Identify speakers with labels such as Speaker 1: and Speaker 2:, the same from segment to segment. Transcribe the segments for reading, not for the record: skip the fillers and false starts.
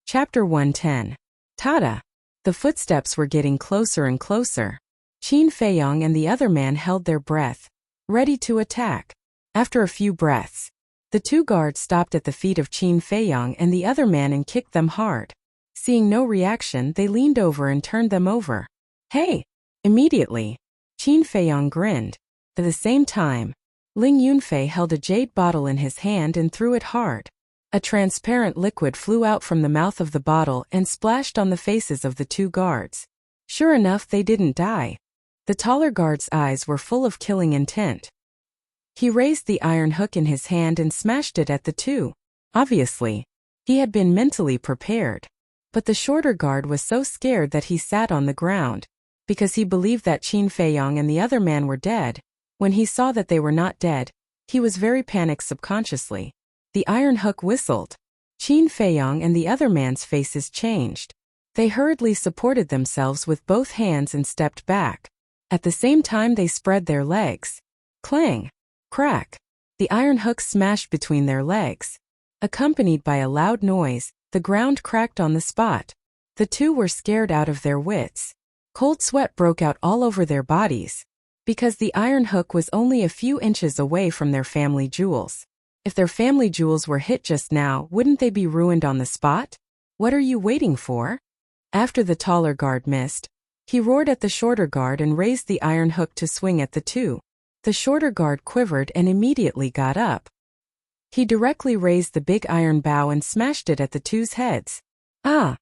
Speaker 1: Chapter 110. Tada! The footsteps were getting closer and closer. Qin Feiyong and the other man held their breath, ready to attack. After a few breaths, the two guards stopped at the feet of Qin Feiyong and the other man and kicked them hard. Seeing no reaction, they leaned over and turned them over. Hey! Immediately, Qin Feiyong grinned. At the same time, Ling Yunfei held a jade bottle in his hand and threw it hard. A transparent liquid flew out from the mouth of the bottle and splashed on the faces of the two guards. Sure enough, they didn't die. The taller guard's eyes were full of killing intent. He raised the iron hook in his hand and smashed it at the two. Obviously, he had been mentally prepared. But the shorter guard was so scared that he sat on the ground, because he believed that Qin Feiyong and the other man were dead. When he saw that they were not dead, he was very panicked subconsciously. The iron hook whistled. Qin Feiyong and the other man's faces changed. They hurriedly supported themselves with both hands and stepped back. At the same time they spread their legs. Clang! Crack! The iron hook smashed between their legs. Accompanied by a loud noise, the ground cracked on the spot. The two were scared out of their wits. Cold sweat broke out all over their bodies, because the iron hook was only a few inches away from their family jewels. If their family jewels were hit just now, wouldn't they be ruined on the spot? What are you waiting for? After the taller guard missed, he roared at the shorter guard and raised the iron hook to swing at the two. The shorter guard quivered and immediately got up. He directly raised the big iron bow and smashed it at the two's heads. Ah!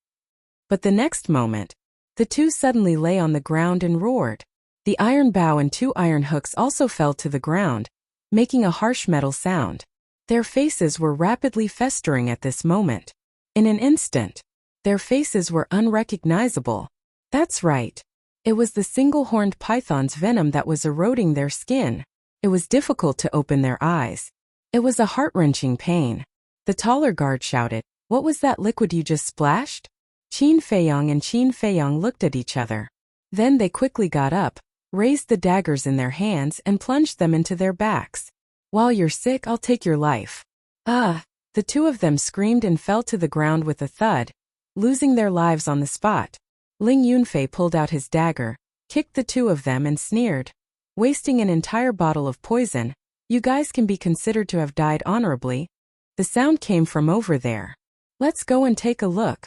Speaker 1: But the next moment, the two suddenly lay on the ground and roared. The iron bow and two iron hooks also fell to the ground, making a harsh metal sound. Their faces were rapidly festering at this moment. In an instant, their faces were unrecognizable. That's right. It was the single-horned python's venom that was eroding their skin. It was difficult to open their eyes. It was a heart-wrenching pain. The taller guard shouted, "What was that liquid you just splashed?" Qin Feiyong and Qin Feiyong looked at each other. Then they quickly got up, raised the daggers in their hands and plunged them into their backs. "While you're sick, I'll take your life." Ah! The two of them screamed and fell to the ground with a thud, losing their lives on the spot. Ling Yunfei pulled out his dagger, kicked the two of them and sneered, "Wasting an entire bottle of poison. You guys can be considered to have died honorably." The sound came from over there. "Let's go and take a look."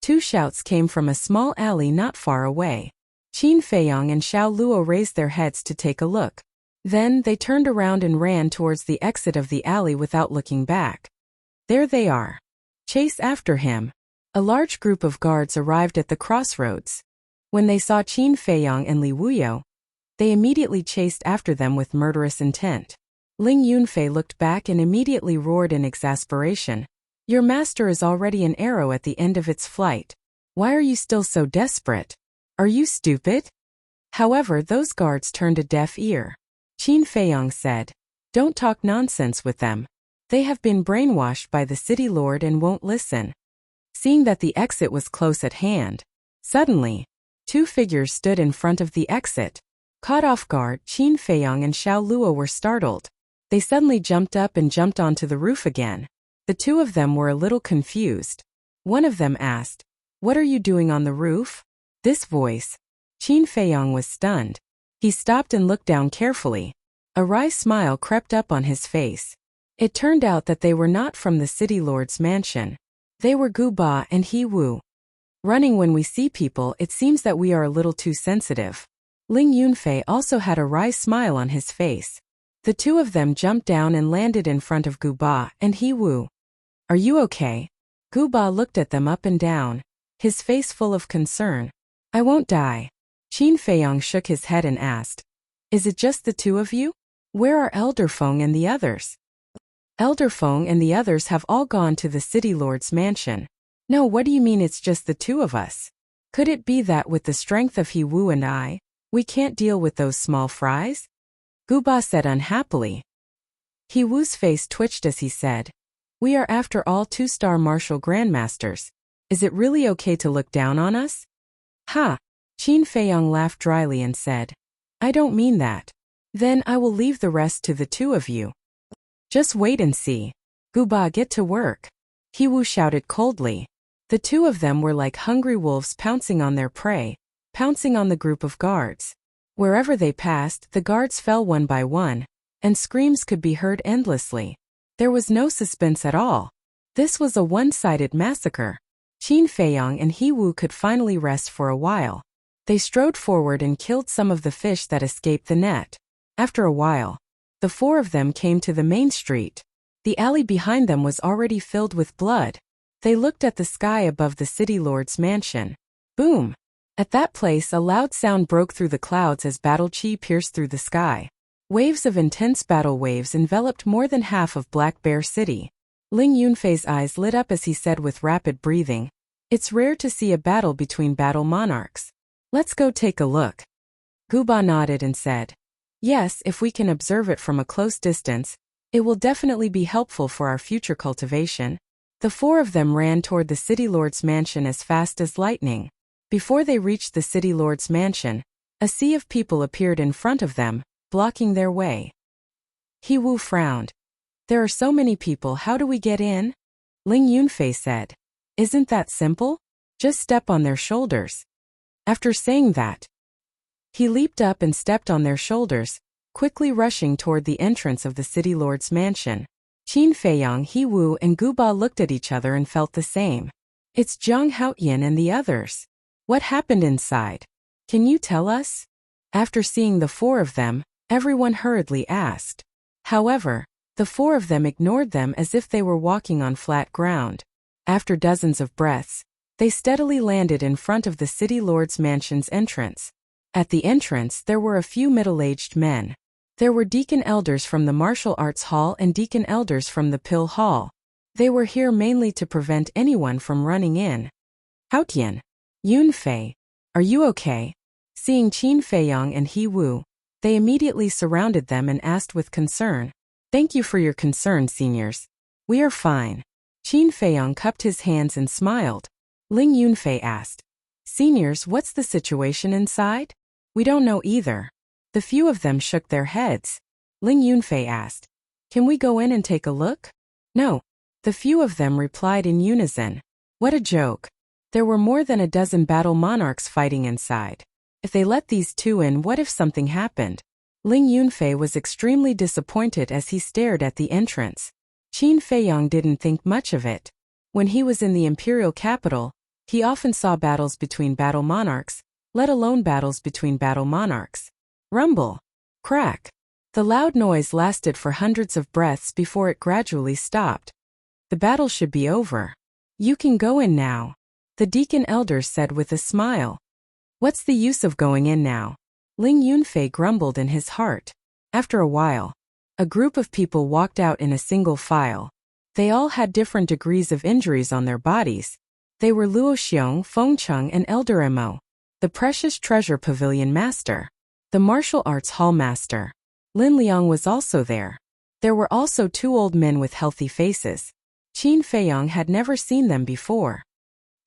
Speaker 1: Two shouts came from a small alley not far away. Qin Feiyong and Xiao Luo raised their heads to take a look. Then they turned around and ran towards the exit of the alley without looking back. There they are. Chase after him. A large group of guards arrived at the crossroads. When they saw Qin Feiyong and Li Wuyo, they immediately chased after them with murderous intent. Ling Yunfei looked back and immediately roared in exasperation. "Your master is already an arrow at the end of its flight. Why are you still so desperate? Are you stupid?" However, those guards turned a deaf ear. Qin Feiyong said, "Don't talk nonsense with them. They have been brainwashed by the city lord and won't listen." Seeing that the exit was close at hand, suddenly, two figures stood in front of the exit. Caught off guard, Qin Feiyong and Xiao Luo were startled. They suddenly jumped up and jumped onto the roof again. The two of them were a little confused. One of them asked, "What are you doing on the roof?" This voice. Qin Feiyong was stunned. He stopped and looked down carefully. A wry smile crept up on his face. It turned out that they were not from the city lord's mansion. They were Gu Ba and He Wu. Running when we see people, it seems that we are a little too sensitive. Ling Yunfei also had a wry smile on his face. The two of them jumped down and landed in front of Gu Ba and He Wu. "Are you okay?" Gu Ba looked at them up and down, his face full of concern. "I won't die." Qin Feiyong shook his head and asked, "Is it just the two of you? Where are Elder Feng and the others?" "Elder Feng and the others have all gone to the city lord's mansion." "No, what do you mean it's just the two of us? Could it be that with the strength of He Wu and I, we can't deal with those small fries?" Gu Ba said unhappily. He Wu's face twitched as he said, "We are after all two-star martial grandmasters. Is it really okay to look down on us?" "Ha!" Qin Feiyong laughed dryly and said, "I don't mean that. Then I will leave the rest to the two of you. Just wait and see. Gu Ba, get to work." He Wu shouted coldly. The two of them were like hungry wolves pouncing on their prey, pouncing on the group of guards. Wherever they passed, the guards fell one by one, and screams could be heard endlessly. There was no suspense at all. This was a one-sided massacre. Qin Feiyang and He Wu could finally rest for a while. They strode forward and killed some of the fish that escaped the net. After a while, the four of them came to the main street. The alley behind them was already filled with blood. They looked at the sky above the city lord's mansion. Boom! At that place, a loud sound broke through the clouds as battle chi pierced through the sky. Waves of intense battle waves enveloped more than half of Black Bear City. Ling Yunfei's eyes lit up as he said with rapid breathing, "It's rare to see a battle between battle monarchs. Let's go take a look." Guba nodded and said, "Yes, if we can observe it from a close distance, it will definitely be helpful for our future cultivation." The four of them ran toward the city lord's mansion as fast as lightning. Before they reached the city lord's mansion, a sea of people appeared in front of them, blocking their way. He Wu frowned. "There are so many people, how do we get in?" Ling Yunfei said, "Isn't that simple? Just step on their shoulders." After saying that, he leaped up and stepped on their shoulders, quickly rushing toward the entrance of the city lord's mansion. Qin Feiyang, He Wu, and Guba looked at each other and felt the same. "It's Zhang Haoyan and the others. What happened inside? Can you tell us?" After seeing the four of them, everyone hurriedly asked. However, the four of them ignored them as if they were walking on flat ground. After dozens of breaths, they steadily landed in front of the city lord's mansion's entrance. At the entrance, there were a few middle-aged men. There were deacon elders from the martial arts hall and deacon elders from the pill hall. They were here mainly to prevent anyone from running in. "Haotian, Yunfei, are you okay?" Seeing Qin Feiyang and He Wu, they immediately surrounded them and asked with concern. "Thank you for your concern, seniors. We are fine." Qin Feiyang cupped his hands and smiled. Ling Yunfei asked, "Seniors, what's the situation inside?" "We don't know either." The few of them shook their heads. Ling Yunfei asked, "Can we go in and take a look?" "No." The few of them replied in unison. What a joke. There were more than a dozen battle monarchs fighting inside. If they let these two in, what if something happened? Ling Yunfei was extremely disappointed as he stared at the entrance. Qin Feiyang didn't think much of it. When he was in the imperial capital, he often saw battles between battle monarchs, let alone battles between battle monarchs. Rumble. Crack. The loud noise lasted for hundreds of breaths before it gradually stopped. "The battle should be over. You can go in now," the deacon elders said with a smile. "What's the use of going in now?" Ling Yunfei grumbled in his heart. After a while, a group of people walked out in a single file. They all had different degrees of injuries on their bodies. They were Luo Xiong, Feng Cheng, and Elder Emo, the Precious Treasure Pavilion Master. The martial arts hall master, Lin Liang, was also there. There were also two old men with healthy faces. Qin Feiyang had never seen them before.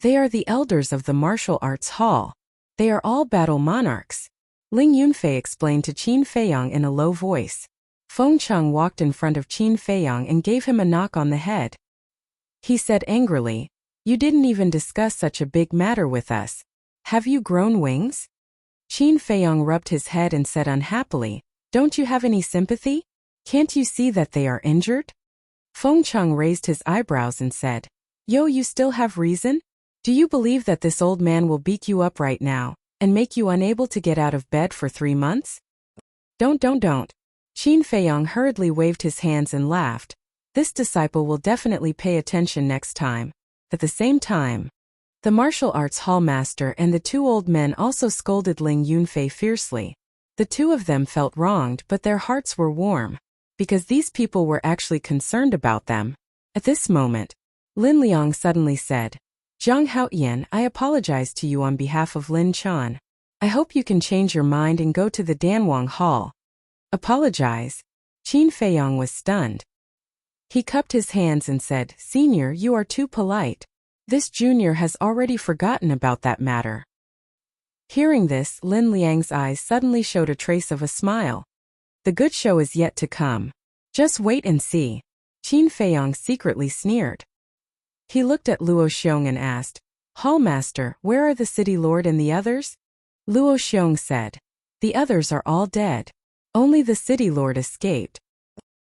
Speaker 1: They are the elders of the martial arts hall. They are all battle monarchs. Ling Yunfei explained to Qin Feiyang in a low voice. Feng Cheng walked in front of Qin Feiyang and gave him a knock on the head. He said angrily, "You didn't even discuss such a big matter with us. Have you grown wings?" Qin Feiyang rubbed his head and said unhappily, "Don't you have any sympathy? Can't you see that they are injured?" Feng Cheng raised his eyebrows and said, "Yo, you still have reason? Do you believe that this old man will beat you up right now and make you unable to get out of bed for 3 months? Don't. Qin Feiyang hurriedly waved his hands and laughed. This disciple will definitely pay attention next time. At the same time, the martial arts hall master and the two old men also scolded Ling Yunfei fiercely. The two of them felt wronged, but their hearts were warm, because these people were actually concerned about them. At this moment, Lin Liang suddenly said, "Zhang Haoyan, I apologize to you on behalf of Lin Chan. I hope you can change your mind and go to the Danwang Hall." "Apologize?" Qin Feiyang was stunned. He cupped his hands and said, "Senior, you are too polite. This junior has already forgotten about that matter." Hearing this, Lin Liang's eyes suddenly showed a trace of a smile. The good show is yet to come. Just wait and see. Qin Feiyang secretly sneered. He looked at Luo Xiong and asked, Hallmaster, where are the city lord and the others? Luo Xiong said, the others are all dead. Only the city lord escaped.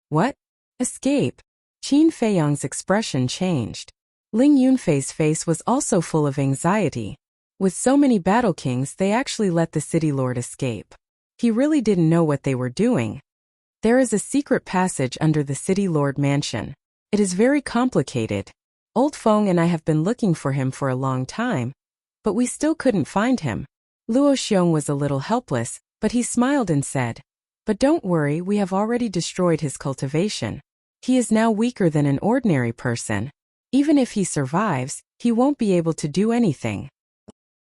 Speaker 1: What? Escape? Qin Feiyang's expression changed. Ling Yunfei's face was also full of anxiety. With so many battle kings, they actually let the city lord escape. He really didn't know what they were doing. There is a secret passage under the city lord mansion. It is very complicated. Old Feng and I have been looking for him for a long time, but we still couldn't find him. Luo Xiong was a little helpless, but he smiled and said, but don't worry, we have already destroyed his cultivation. He is now weaker than an ordinary person. Even if he survives, he won't be able to do anything.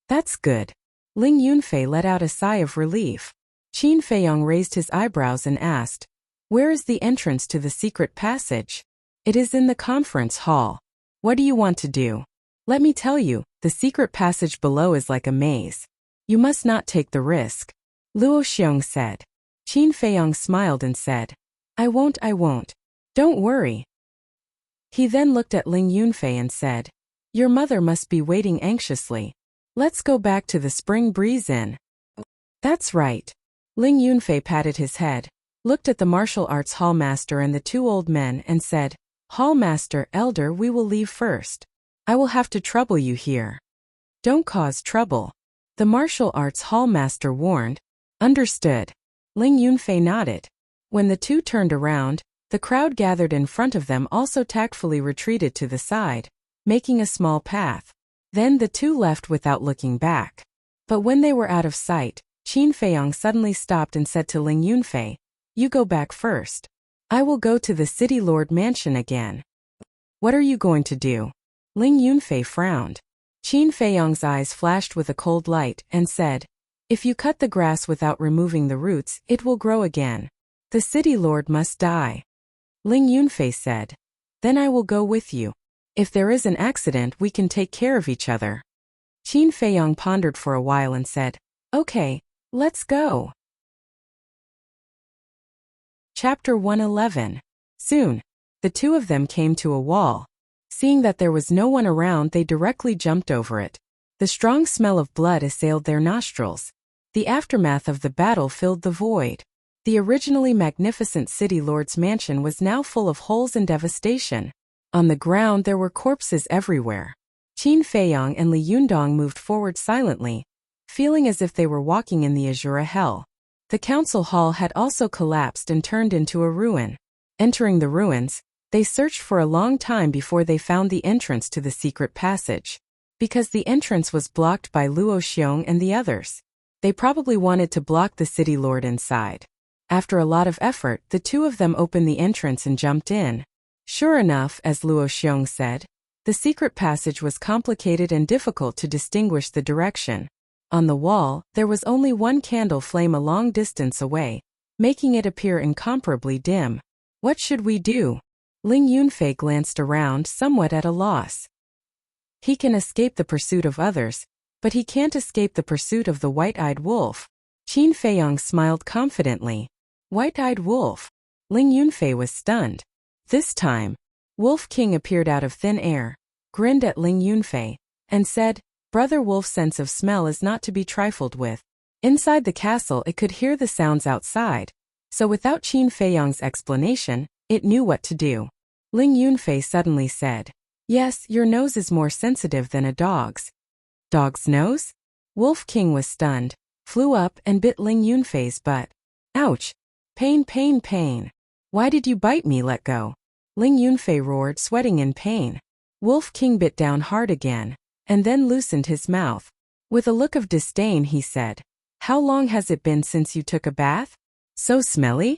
Speaker 1: That's good. Ling Yunfei let out a sigh of relief. Qin Feiyang raised his eyebrows and asked, where is the entrance to the secret passage? It is in the conference hall. What do you want to do? Let me tell you, the secret passage below is like a maze. You must not take the risk. Luo Xiong said. Qin Feiyang smiled and said, I won't. Don't worry. He then looked at Ling Yunfei and said, your mother must be waiting anxiously. Let's go back to the Spring Breeze Inn. That's right. Ling Yunfei patted his head, looked at the martial arts hallmaster and the two old men and said, Hallmaster, elder, we will leave first. I will have to trouble you here. Don't cause trouble. The martial arts hallmaster warned. Understood. Ling Yunfei nodded. When the two turned around, the crowd gathered in front of them also tactfully retreated to the side, making a small path. Then the two left without looking back. But when they were out of sight, Qin Feiyang suddenly stopped and said to Ling Yunfei, you go back first. I will go to the city lord mansion again. What are you going to do? Ling Yunfei frowned. Qin Feiyang's eyes flashed with a cold light and said, if you cut the grass without removing the roots, it will grow again. The city lord must die. Ling Yunfei said, then I will go with you. If there is an accident, we can take care of each other. Qin Feiyang pondered for a while and said, okay, let's go. Chapter 111. Soon, the two of them came to a wall. Seeing that there was no one around, they directly jumped over it. The strong smell of blood assailed their nostrils. The aftermath of the battle filled the void. The originally magnificent city lord's mansion was now full of holes and devastation. On the ground there were corpses everywhere. Qin Feiyang and Li Yundong moved forward silently, feeling as if they were walking in the Azura hell. The council hall had also collapsed and turned into a ruin. Entering the ruins, they searched for a long time before they found the entrance to the secret passage. Because the entrance was blocked by Luo Xiong and the others. They probably wanted to block the city lord inside. After a lot of effort, the two of them opened the entrance and jumped in. Sure enough, as Luo Xiong said, the secret passage was complicated and difficult to distinguish the direction. On the wall, there was only one candle flame a long distance away, making it appear incomparably dim. What should we do? Ling Yunfei glanced around, somewhat at a loss. He can escape the pursuit of others, but he can't escape the pursuit of the white-eyed wolf. Qin Feiyang smiled confidently. White-eyed wolf. Ling Yunfei was stunned. This time, Wolf King appeared out of thin air, grinned at Ling Yunfei, and said, Brother Wolf's sense of smell is not to be trifled with. Inside the castle it could hear the sounds outside, so without Qin Feiyang's explanation, it knew what to do. Ling Yunfei suddenly said, yes, your nose is more sensitive than a dog's. Dog's nose? Wolf King was stunned, flew up and bit Ling Yunfei's butt. Ouch! Pain. Why did you bite me? Let go. Ling Yunfei roared, sweating in pain. Wolf King bit down hard again, and then loosened his mouth. With a look of disdain he said, how long has it been since you took a bath? So smelly?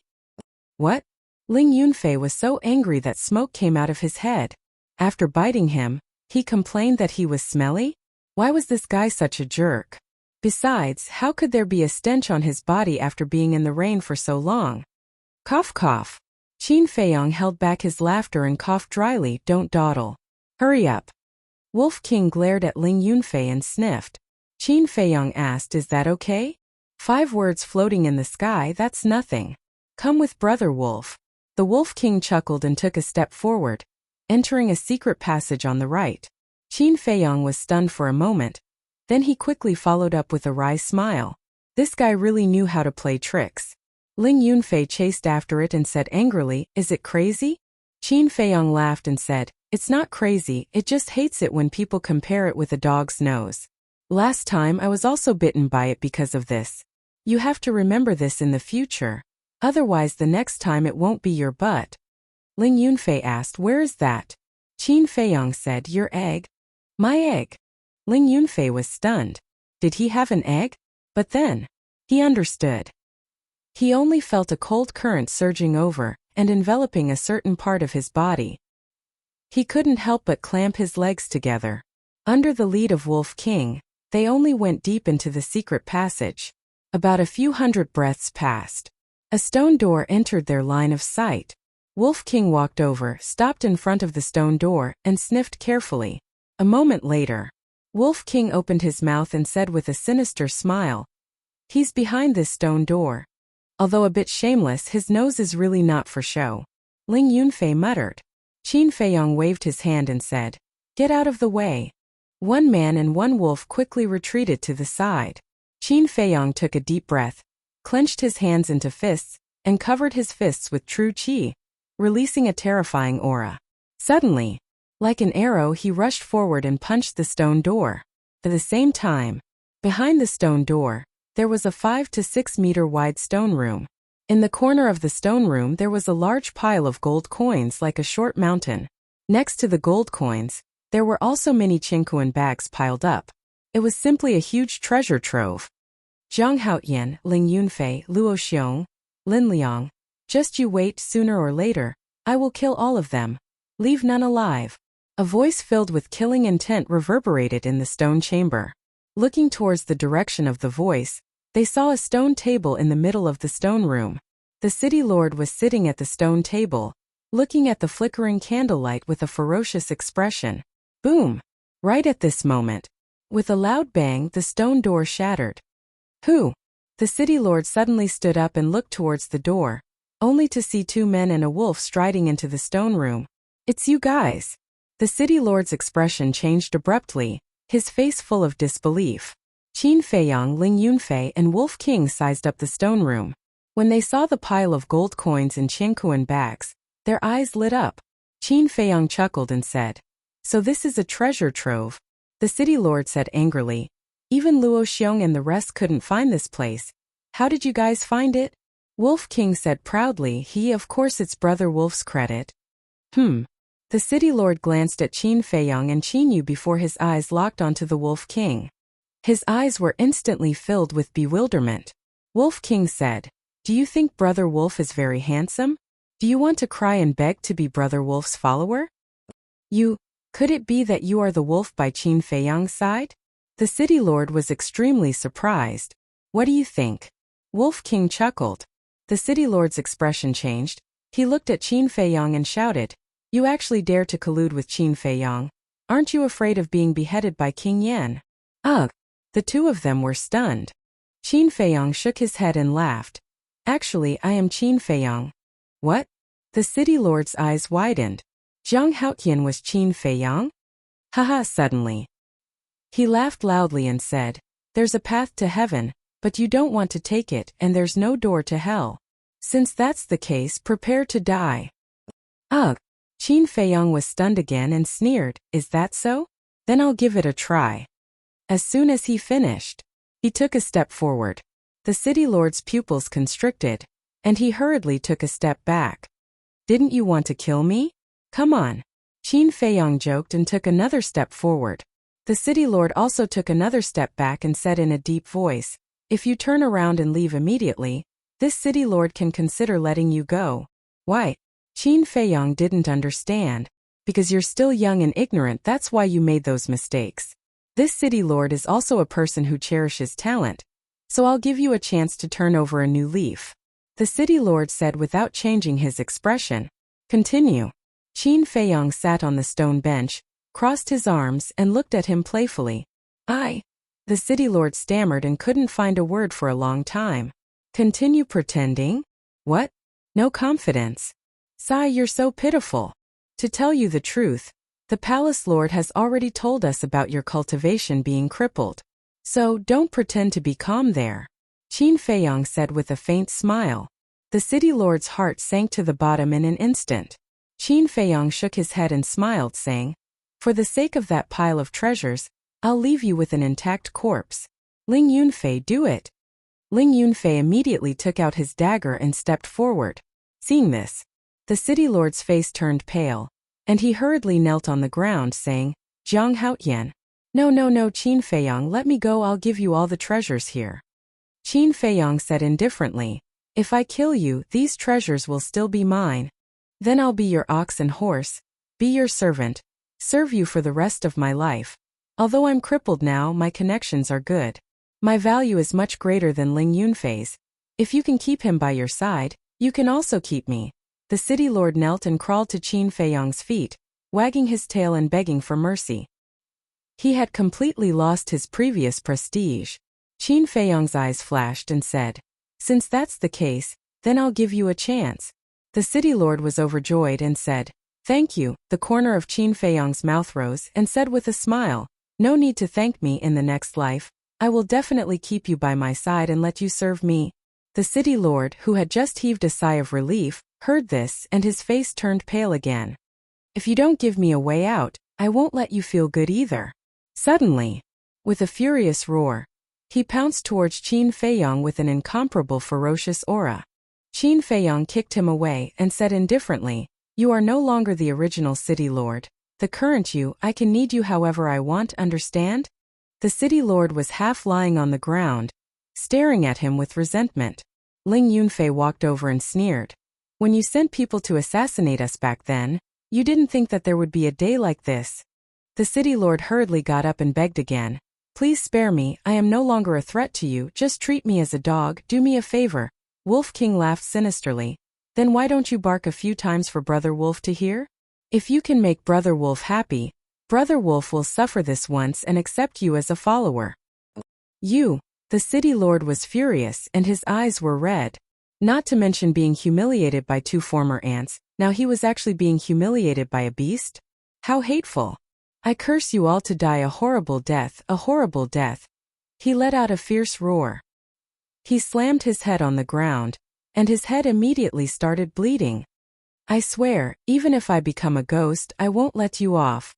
Speaker 1: What? Ling Yunfei was so angry that smoke came out of his head. After biting him, he complained that he was smelly? Why was this guy such a jerk? Besides, how could there be a stench on his body after being in the rain for so long? Cough cough. Qin Feiyang held back his laughter and coughed dryly. Don't dawdle. Hurry up. Wolf King glared at Ling Yunfei and sniffed. Qin Feiyang asked, is that okay? 5 words floating in the sky, that's nothing. Come with Brother Wolf. The Wolf King chuckled and took a step forward. entering a secret passage on the right. Qin Feiyong was stunned for a moment. Then he quickly followed up with a wry smile. This guy really knew how to play tricks. Ling Yunfei chased after it and said angrily, "Is it crazy?" Qin Feiyong laughed and said, "It's not crazy, it just hates it when people compare it with a dog's nose. Last time I was also bitten by it because of this. You have to remember this in the future. Otherwise the next time it won't be your butt." Ling Yunfei asked, "Where is that?" Qin Feiyong said, "Your egg." "My egg?" Ling Yunfei was stunned. Did he have an egg? But then, he understood. He only felt a cold current surging over and enveloping a certain part of his body. He couldn't help but clamp his legs together. Under the lead of Wolf King, they only went deep into the secret passage. About a few hundred breaths passed. A stone door entered their line of sight. Wolf King walked over, stopped in front of the stone door, and sniffed carefully. A moment later, Wolf King opened his mouth and said with a sinister smile, "He's behind this stone door." Although a bit shameless, his nose is really not for show. Ling Yunfei muttered. Qin Feiyong waved his hand and said, "Get out of the way." One man and one wolf quickly retreated to the side. Qin Feiyong took a deep breath, clenched his hands into fists, and covered his fists with true qi, releasing a terrifying aura. Suddenly, like an arrow, he rushed forward and punched the stone door. At the same time, behind the stone door, there was a 5 to 6 meter wide stone room. In the corner of the stone room there was a large pile of gold coins like a short mountain. Next to the gold coins, there were also many Qingkuan bags piled up. It was simply a huge treasure trove. Zhang Haotian, Ling Yunfei, Luo Xiong, Lin Liang, just you wait, sooner or later, I will kill all of them. Leave none alive. A voice filled with killing intent reverberated in the stone chamber. Looking towards the direction of the voice, they saw a stone table in the middle of the stone room. The city lord was sitting at the stone table, looking at the flickering candlelight with a ferocious expression. Boom! Right at this moment, with a loud bang, the stone door shattered. Who? The city lord suddenly stood up and looked towards the door, only to see 2 men and a wolf striding into the stone room. "It's you guys." The city lord's expression changed abruptly, his face full of disbelief. Qin Feiyong, Ling Yunfei, and Wolf King sized up the stone room. When they saw the pile of gold coins in Qingkuan bags, their eyes lit up. Qin Feiyong chuckled and said, "So this is a treasure trove?" The city lord said angrily, "Even Luo Xiong and the rest couldn't find this place. How did you guys find it?" Wolf King said proudly, Of course it's Brother Wolf's credit." The city lord glanced at Qin Feiyong and Qin Yu before his eyes locked onto the Wolf King. His eyes were instantly filled with bewilderment. Wolf King said, "Do you think Brother Wolf is very handsome? Do you want to cry and beg to be Brother Wolf's follower?" Could it be that you are the wolf by Qin Feiyong's side?" The city lord was extremely surprised. "What do you think?" Wolf King chuckled. The city lord's expression changed. He looked at Qin Feiyong and shouted, "You actually dare to collude with Qin Feiyong? Aren't you afraid of being beheaded by King Yan?" Ugh! The 2 of them were stunned. Qin Feiyong shook his head and laughed. "Actually, I am Qin Feiyong." "What?" The city lord's eyes widened. Zhang Haotian was Qin Feiyong? Haha! Suddenly, he laughed loudly and said, "There's a path to heaven, but you don't want to take it, and there's no door to hell. Since that's the case, prepare to die." Ugh! Qin Feiyong was stunned again and sneered, "Is that so? Then I'll give it a try." As soon as he finished, he took a step forward. The city lord's pupils constricted, and he hurriedly took a step back. "Didn't you want to kill me? Come on." Qin Feiyong joked and took another step forward. The city lord also took another step back and said in a deep voice, "If you turn around and leave immediately, this city lord can consider letting you go." "Why?" Qin Feiyong didn't understand. "Because you're still young and ignorant, that's why you made those mistakes. This city lord is also a person who cherishes talent, so I'll give you a chance to turn over a new leaf." The city lord said without changing his expression. "Continue." Qin Feiyong sat on the stone bench, crossed his arms, and looked at him playfully. The city lord stammered and couldn't find a word for a long time. "Continue pretending? What? No confidence? You're so pitiful." To tell you the truth, the palace lord has already told us about your cultivation being crippled. So, don't pretend to be calm there. Qin Feiyang said with a faint smile. The city lord's heart sank to the bottom in an instant. Qin Feiyang shook his head and smiled, saying, "For the sake of that pile of treasures, I'll leave you with an intact corpse. Ling Yunfei, do it." Ling Yunfei immediately took out his dagger and stepped forward. Seeing this, the city lord's face turned pale, and he hurriedly knelt on the ground, saying, "Jiang Haotian. No, Qin Feiyang, let me go, I'll give you all the treasures here." Qin Feiyang said indifferently, "If I kill you, these treasures will still be mine. Then I'll be your ox and horse, be your servant, serve you for the rest of my life. Although I'm crippled now, my connections are good. My value is much greater than Ling Yunfei's. If you can keep him by your side, you can also keep me." The city lord knelt and crawled to Qin Feiyang's feet, wagging his tail and begging for mercy. He had completely lost his previous prestige. Qin Feiyang's eyes flashed and said, "Since that's the case, then I'll give you a chance." The city lord was overjoyed and said, "Thank you." The corner of Qin Feiyang's mouth rose and said with a smile, "No need to thank me in the next life. I will definitely keep you by my side and let you serve me." The city lord, who had just heaved a sigh of relief, heard this and his face turned pale again. "If you don't give me a way out, I won't let you feel good either." Suddenly, with a furious roar, he pounced towards Qin Feiyang with an incomparable ferocious aura. Qin Feiyang kicked him away and said indifferently, "You are no longer the original city lord. The current you, I can need you however I want, understand?" The city lord was half lying on the ground, staring at him with resentment. Ling Yunfei walked over and sneered. "When you sent people to assassinate us back then, you didn't think that there would be a day like this." The city lord hurriedly got up and begged again, "Please spare me, I am no longer a threat to you, just treat me as a dog, do me a favor." Wolf King laughed sinisterly. "Then why don't you bark a few times for Brother Wolf to hear? If you can make Brother Wolf happy, Brother Wolf will suffer this once and accept you as a follower." "You." The city lord was furious and his eyes were red. Not to mention being humiliated by two former ants, now he was actually being humiliated by a beast? How hateful. "I curse you all to die a horrible death, a horrible death." He let out a fierce roar. He slammed his head on the ground, and his head immediately started bleeding. "I swear, even if I become a ghost, I won't let you off."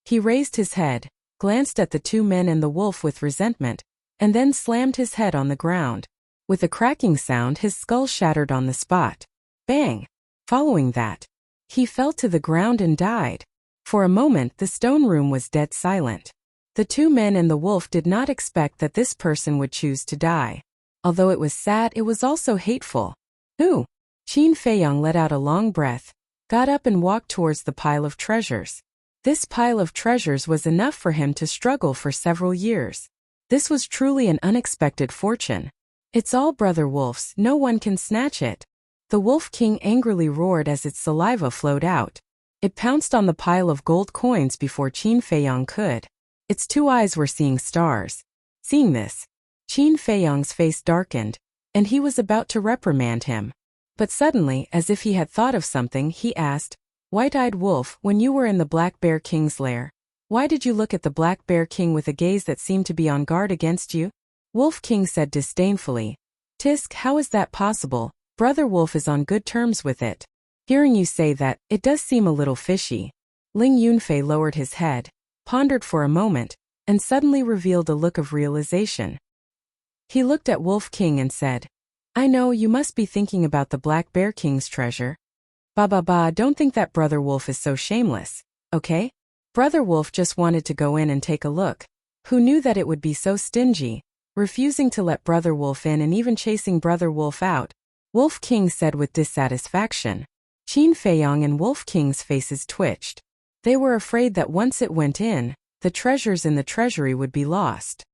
Speaker 1: He raised his head, glanced at the two men and the wolf with resentment, and then slammed his head on the ground. With a cracking sound, his skull shattered on the spot. Bang! Following that, he fell to the ground and died. For a moment, the stone room was dead silent. The two men and the wolf did not expect that this person would choose to die. Although it was sad, it was also hateful. "Ooh!" Qin Feiyang let out a long breath, got up and walked towards the pile of treasures. This pile of treasures was enough for him to struggle for several years. This was truly an unexpected fortune. "It's all Brother Wolf's, no one can snatch it." The Wolf King angrily roared as its saliva flowed out. It pounced on the pile of gold coins before Qin Feiyang could. Its two eyes were seeing stars. Seeing this, Qin Feiyang's face darkened, and he was about to reprimand him. But suddenly, as if he had thought of something, he asked, "White-eyed wolf, when you were in the Black Bear King's lair, why did you look at the Black Bear King with a gaze that seemed to be on guard against you?" Wolf King said disdainfully, "Tisk, how is that possible? Brother Wolf is on good terms with it. Hearing you say that, it does seem a little fishy." Ling Yunfei lowered his head, pondered for a moment, and suddenly revealed a look of realization. He looked at Wolf King and said, "I know you must be thinking about the Black Bear King's treasure. Don't think that Brother Wolf is so shameless, okay? Brother Wolf just wanted to go in and take a look. Who knew that it would be so stingy, refusing to let Brother Wolf in and even chasing Brother Wolf out?" Wolf King said with dissatisfaction. Qin Feiyang and Wolf King's faces twitched. They were afraid that once it went in, the treasures in the treasury would be lost.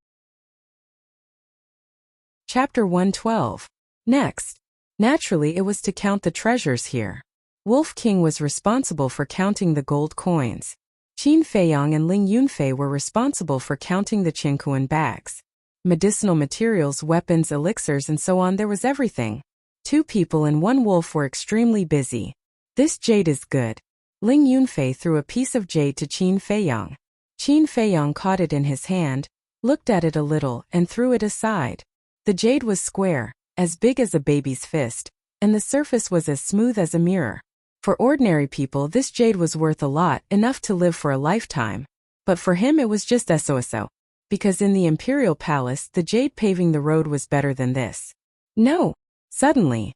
Speaker 1: Chapter 112. Next. Naturally, it was to count the treasures here. Wolf King was responsible for counting the gold coins. Qin Feiyang and Ling Yunfei were responsible for counting the Qingkuan bags. Medicinal materials, weapons, elixirs, and so on, there was everything. Two people and one wolf were extremely busy. "This jade is good. Ling Yunfei threw a piece of jade to Qin Feiyang. Qin Feiyang caught it in his hand, looked at it a little, and threw it aside. The jade was square, as big as a baby's fist, and the surface was as smooth as a mirror. For ordinary people, this jade was worth a lot, enough to live for a lifetime. But for him it was just so. Because in the imperial palace, the jade paving the road was better than this. No! Suddenly,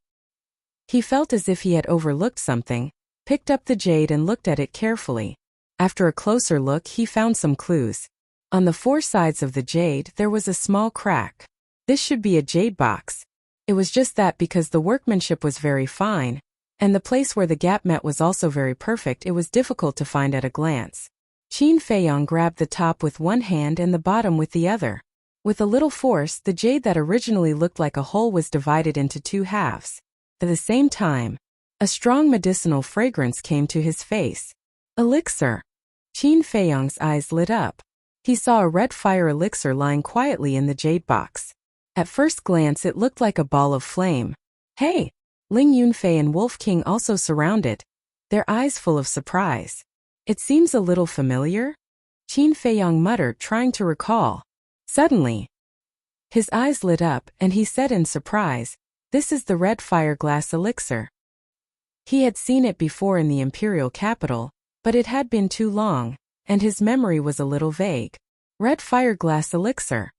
Speaker 1: he felt as if he had overlooked something, picked up the jade and looked at it carefully. After a closer look, he found some clues. On the four sides of the jade, there was a small crack. This should be a jade box. It was just that because the workmanship was very fine, and the place where the gap met was also very perfect, it was difficult to find at a glance. Qin Feiyang grabbed the top with one hand and the bottom with the other. With a little force, the jade that originally looked like a hole was divided into two halves. At the same time, a strong medicinal fragrance came to his face. Elixir! Qin Feiyang's eyes lit up. He saw a red fire elixir lying quietly in the jade box. At first glance it looked like a ball of flame. Hey! Ling Yunfei and Wolf King also surrounded, their eyes full of surprise. It seems a little familiar? Qin Feiyang muttered, trying to recall. Suddenly, his eyes lit up and he said in surprise, "This is the red fire glass elixir." He had seen it before in the imperial capital, but it had been too long, and his memory was a little vague. Red fire glass elixir.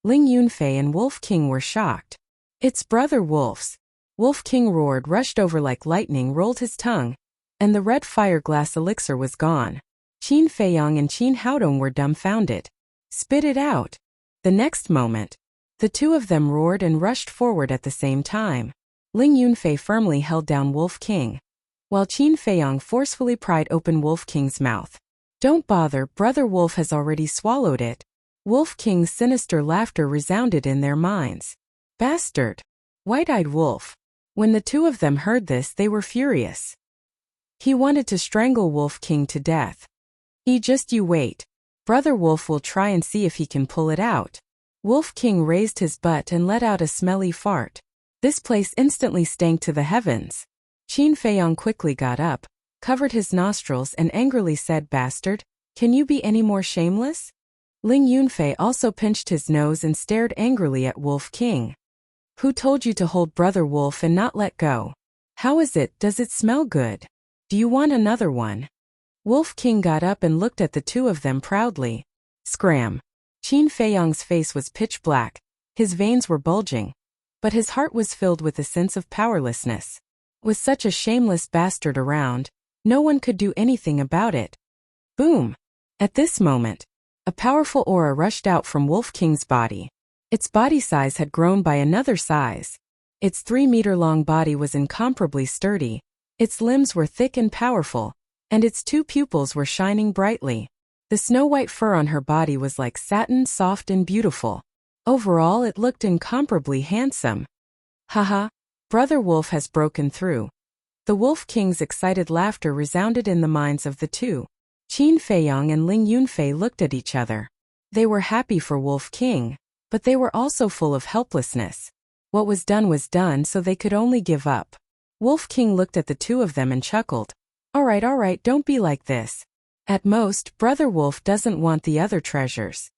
Speaker 1: Ling Yunfei and Wolf King were shocked. It's Brother Wolf's. Wolf King roared, rushed over like lightning, rolled his tongue, and the red fire glass elixir was gone. Qin Feiyang and Qin Haodong were dumbfounded. Spit it out. The next moment, the two of them roared and rushed forward at the same time. Ling Yunfei firmly held down Wolf King, while Qin Feiyang forcefully pried open Wolf King's mouth. Don't bother, Brother Wolf has already swallowed it. Wolf King's sinister laughter resounded in their minds. Bastard! White-eyed wolf. When the two of them heard this, they were furious. He wanted to strangle Wolf King to death. Just you wait. Brother Wolf will try and see if he can pull it out. Wolf King raised his butt and let out a smelly fart. This place instantly stank to the heavens. Qin Feiyang quickly got up, covered his nostrils and angrily said, "Bastard, can you be any more shameless?" Ling Yunfei also pinched his nose and stared angrily at Wolf King. Who told you to hold Brother Wolf and not let go? How is it? Does it smell good? Do you want another one? Wolf King got up and looked at the two of them proudly. Scram! Qin Feiyang's face was pitch black, his veins were bulging, but his heart was filled with a sense of powerlessness. With such a shameless bastard around, no one could do anything about it. Boom! At this moment, a powerful aura rushed out from Wolf King's body. Its body size had grown by another size. Its 3-meter-long body was incomparably sturdy, its limbs were thick and powerful, and its two pupils were shining brightly. The snow-white fur on her body was like satin, soft and beautiful. Overall, it looked incomparably handsome. Haha, Brother Wolf has broken through. The Wolf King's excited laughter resounded in the minds of the two. Qin Feiyang and Ling Yunfei looked at each other. They were happy for Wolf King, but they were also full of helplessness. What was done, so they could only give up. Wolf King looked at the two of them and chuckled. All right, don't be like this. At most, Brother Wolf doesn't want the other treasures.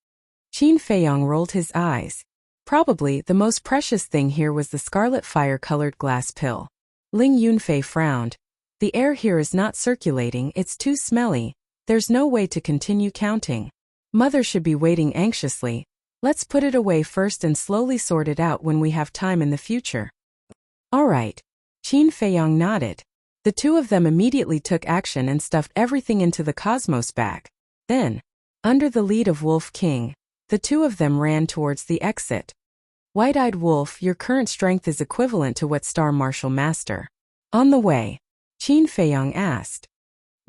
Speaker 1: Qin Feiyang rolled his eyes. Probably the most precious thing here was the scarlet fire-colored glass pill. Ling Yunfei frowned. The air here is not circulating, it's too smelly. There's no way to continue counting. Mother should be waiting anxiously. Let's put it away first and slowly sort it out when we have time in the future. All right. Qin Feiyang nodded. The two of them immediately took action and stuffed everything into the Cosmos bag. Then, under the lead of Wolf King, the two of them ran towards the exit. White-eyed wolf, your current strength is equivalent to what Star Martial Master? On the way, Qin Feiyang asked.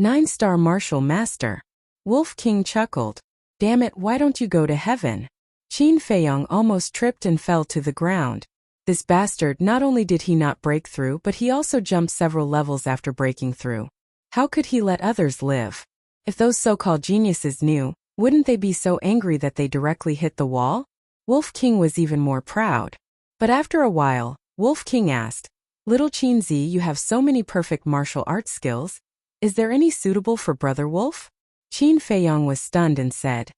Speaker 1: 9-star Martial Master. Wolf King chuckled. Damn it, why don't you go to heaven? Qin Feiyang almost tripped and fell to the ground. This bastard, not only did he not break through, but he also jumped several levels after breaking through. How could he let others live? If those so-called geniuses knew, wouldn't they be so angry that they directly hit the wall? Wolf King was even more proud. But after a while, Wolf King asked, Little Qinzi, you have so many perfect martial arts skills. Is there any suitable for Brother Wolf? Qin Feiyong was stunned and said,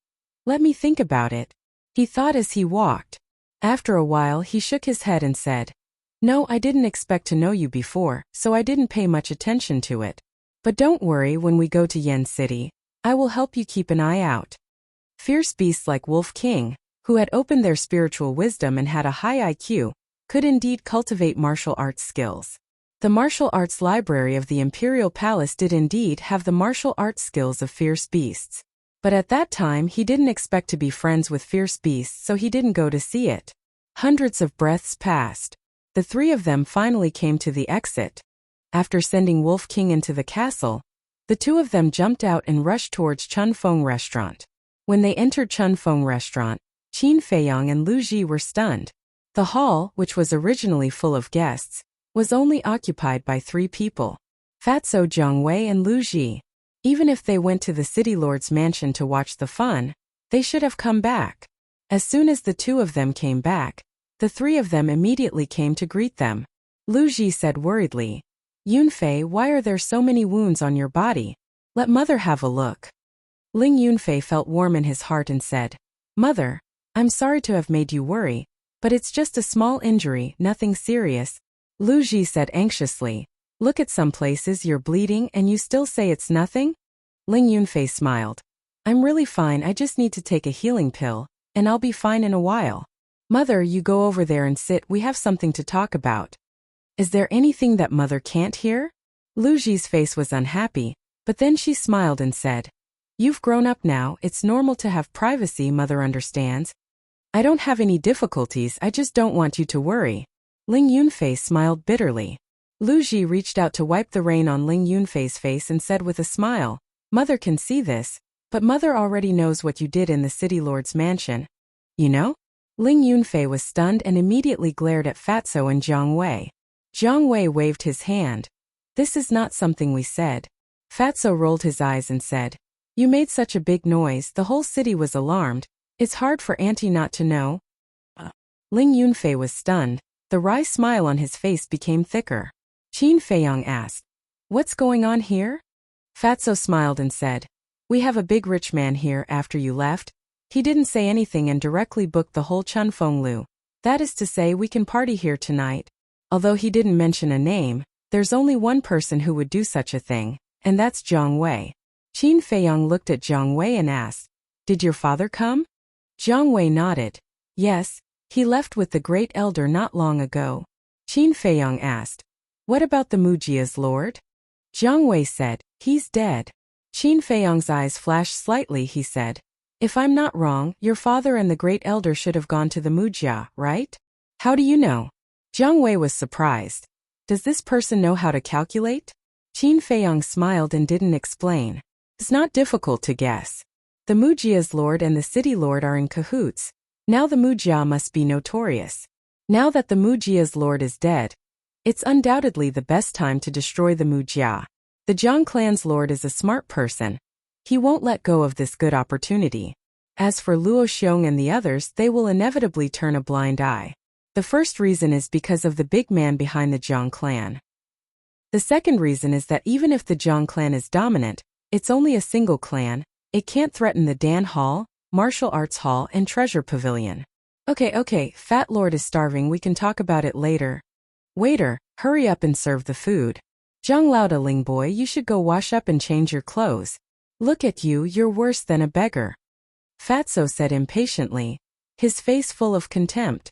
Speaker 1: Let me think about it. He thought as he walked. After a while he shook his head and said, No, I didn't expect to know you before, so I didn't pay much attention to it. But don't worry, when we go to Yen City, I will help you keep an eye out. Fierce beasts like Wolf King, who had opened their spiritual wisdom and had a high IQ, could indeed cultivate martial arts skills. The martial arts library of the Imperial Palace did indeed have the martial arts skills of fierce beasts. But at that time he didn't expect to be friends with fierce beasts, so he didn't go to see it. Hundreds of breaths passed. The three of them finally came to the exit. After sending Wolf King into the castle, the two of them jumped out and rushed towards Chun Feng Restaurant. When they entered Chun Feng Restaurant, Qin Feiyong and Lu Ji were stunned. The hall, which was originally full of guests, was only occupied by 3 people: Fatso, Jiang Wei and Lu Ji. Even if they went to the city lord's mansion to watch the fun, they should have come back. As soon as the 2 of them came back, the 3 of them immediately came to greet them. Lu Ji said worriedly, Yunfei, why are there so many wounds on your body? Let mother have a look. Ling Yunfei felt warm in his heart and said, Mother, I'm sorry to have made you worry, but it's just a small injury, nothing serious. Lu Ji said anxiously, Look at some places you're bleeding and you still say it's nothing? Ling Yunfei smiled. I'm really fine, I just need to take a healing pill, and I'll be fine in a while. Mother, you go over there and sit, we have something to talk about. Is there anything that mother can't hear? Lu Ji's face was unhappy, but then she smiled and said, You've grown up now, it's normal to have privacy, mother understands. I don't have any difficulties, I just don't want you to worry. Ling Yunfei smiled bitterly. Lu Ji reached out to wipe the rain on Ling Yunfei's face and said with a smile, Mother can see this, but mother already knows what you did in the city lord's mansion. You know? Ling Yunfei was stunned and immediately glared at Fatso and Jiang Wei. Jiang Wei waved his hand. This is not something we said. Fatso rolled his eyes and said, You made such a big noise, the whole city was alarmed. It's hard for Auntie not to know. Ling Yunfei was stunned. The wry smile on his face became thicker. Qin Feiyong asked, What's going on here? Fatso smiled and said, We have a big rich man here after you left. He didn't say anything and directly booked the whole Chun Feng Lu. That is to say, we can party here tonight. Although he didn't mention a name, there's only one person who would do such a thing, and that's Jiang Wei. Qin Feiyong looked at Jiang Wei and asked, Did your father come? Jiang Wei nodded. Yes, he left with the great elder not long ago. Qin Feiyong asked, What about the Mujia's lord? Jiang Wei said, He's dead. Qin Feiyong's eyes flashed slightly. He said, If I'm not wrong, your father and the great elder should have gone to the Mujia, right? How do you know? Jiang Wei was surprised. Does this person know how to calculate? Qin Feiyong smiled and didn't explain. It's not difficult to guess. The Mujia's lord and the city lord are in cahoots. Now the Mujia must be notorious. Now that the Mujia's lord is dead, it's undoubtedly the best time to destroy the Mujia. The Jiang clan's lord is a smart person. He won't let go of this good opportunity. As for Luo Xiong and the others, they will inevitably turn a blind eye. The first reason is because of the big man behind the Jiang clan. The second reason is that even if the Jiang clan is dominant, it's only a single clan. It can't threaten the Dan Hall, Martial Arts Hall and Treasure Pavilion. Okay, Fat Lord is starving, we can talk about it later. Waiter, hurry up and serve the food. Zhang Lao to Ling boy, you should go wash up and change your clothes. Look at you, you're worse than a beggar. Fatso said impatiently, his face full of contempt.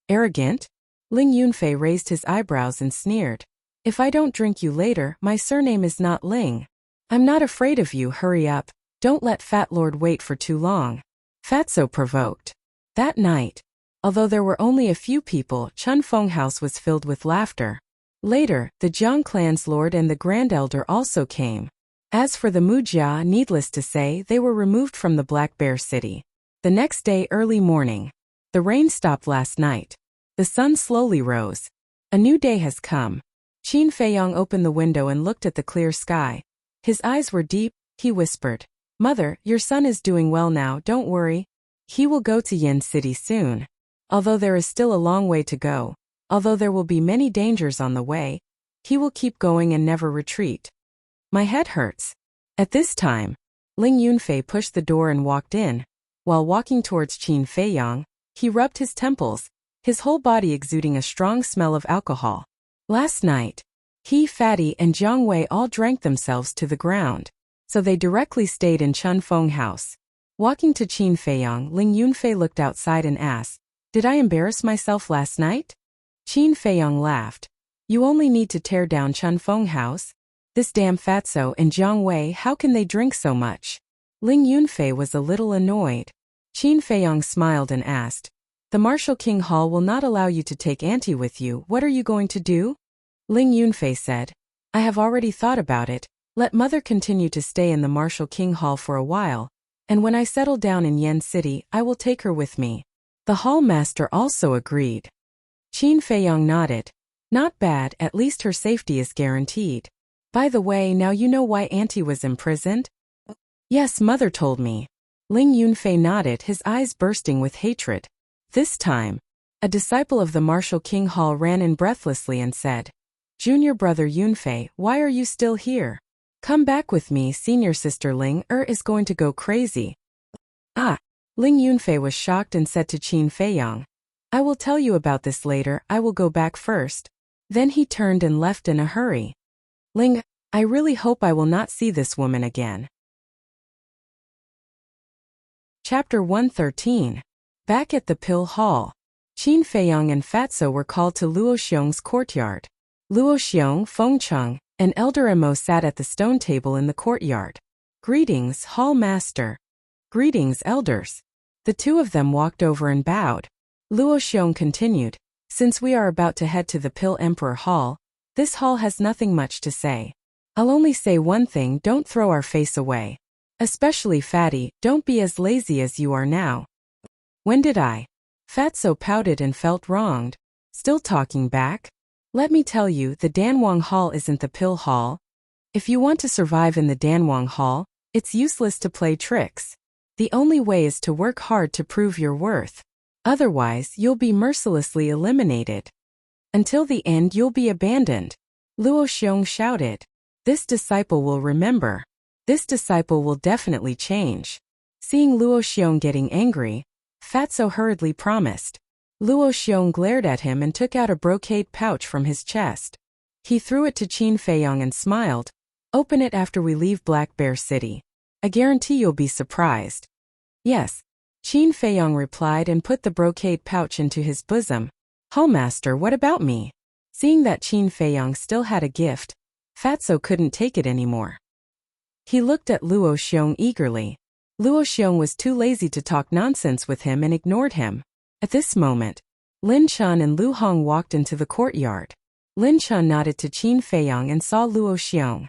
Speaker 1: Arrogant? Ling Yunfei raised his eyebrows and sneered. If I don't drink you later, my surname is not Ling. I'm not afraid of you, hurry up. Don't let Fat Lord wait for too long. Fatso provoked. That night, although there were only a few people, Chun Feng House was filled with laughter. Later, the Jiang clan's lord and the Grand Elder also came. As for the Mujia, needless to say, they were removed from the Black Bear City. The next day early morning. The rain stopped last night. The sun slowly rose. A new day has come. Qin Feiyong opened the window and looked at the clear sky. His eyes were deep. He whispered, Mother, your son is doing well now, don't worry. He will go to Yen City soon. Although there is still a long way to go, although there will be many dangers on the way, he will keep going and never retreat. My head hurts. At this time, Ling Yunfei pushed the door and walked in. While walking towards Qin Feiyang, he rubbed his temples, his whole body exuding a strong smell of alcohol. Last night, he, Fatty, and Jiang Wei all drank themselves to the ground, so they directly stayed in Chun Feng house. Walking to Qin Feiyang, Ling Yunfei looked outside and asked, "Did I embarrass myself last night?" Qin Feiyang laughed. "You only need to tear down Chun Feng house. This damn Fatso and Jiang Wei, how can they drink so much?" Ling Yunfei was a little annoyed. Qin Feiyang smiled and asked, "The Martial King Hall will not allow you to take Auntie with you. What are you going to do?" Ling Yunfei said, "I have already thought about it. Let Mother continue to stay in the Martial King Hall for a while, and when I settle down in Yen City, I will take her with me." The hall master also agreed. Qin Feiyang nodded. "Not bad, at least her safety is guaranteed. By the way, now you know why Auntie was imprisoned?" "Yes, Mother told me." Ling Yunfei nodded, his eyes bursting with hatred. This time, a disciple of the Martial King Hall ran in breathlessly and said, "Junior brother Yunfei, why are you still here? Come back with me, senior sister Ling is going to go crazy." "Ah." Ling Yunfei was shocked and said to Qin Feiyang, "I will tell you about this later, I will go back first." Then he turned and left in a hurry. "Ling, I really hope I will not see this woman again." Chapter 113. Back at the Pill Hall. Qin Feiyang and Fatso were called to Luo Xiong's courtyard. Luo Xiong, Fengcheng, and Elder Mo sat at the stone table in the courtyard. "Greetings, Hall Master." "Greetings, elders." The two of them walked over and bowed. Luo Xiong continued, "Since we are about to head to the Pill Emperor Hall, this hall has nothing much to say. I'll only say one thing: don't throw our face away. Especially Fatty, don't be as lazy as you are now." "When did I?" Fatso pouted and felt wronged. Still talking back? "Let me tell you, the Danwang Hall isn't the Pill Hall. If you want to survive in the Danwang Hall, it's useless to play tricks. The only way is to work hard to prove your worth. Otherwise, you'll be mercilessly eliminated. Until the end, you'll be abandoned." Luo Xiong shouted. "This disciple will remember. This disciple will definitely change." Seeing Luo Xiong getting angry, Fatso hurriedly promised. Luo Xiong glared at him and took out a brocade pouch from his chest. He threw it to Qin Feiyang and smiled. "Open it after we leave Black Bear City. I guarantee you'll be surprised." "Yes," Qin Feiyang replied and put the brocade pouch into his bosom. "Hallmaster, what about me?" Seeing that Qin Feiyang still had a gift, Fatso couldn't take it anymore. He looked at Luo Xiong eagerly. Luo Xiong was too lazy to talk nonsense with him and ignored him. At this moment, Lin Chun and Lu Hong walked into the courtyard. Lin Chun nodded to Qin Feiyang and saw Luo Xiong.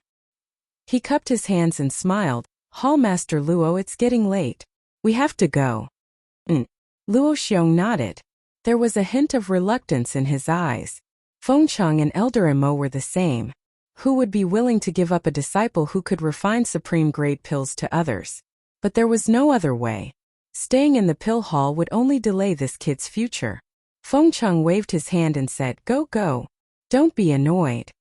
Speaker 1: He cupped his hands and smiled. "Hallmaster Luo, it's getting late. We have to go." Luo Xiong nodded. There was a hint of reluctance in his eyes. Fengcheng and Elder Mo were the same. Who would be willing to give up a disciple who could refine supreme-grade pills to others? But there was no other way. Staying in the pill hall would only delay this kid's future. Fengcheng waved his hand and said, "Go, go. Don't be annoyed."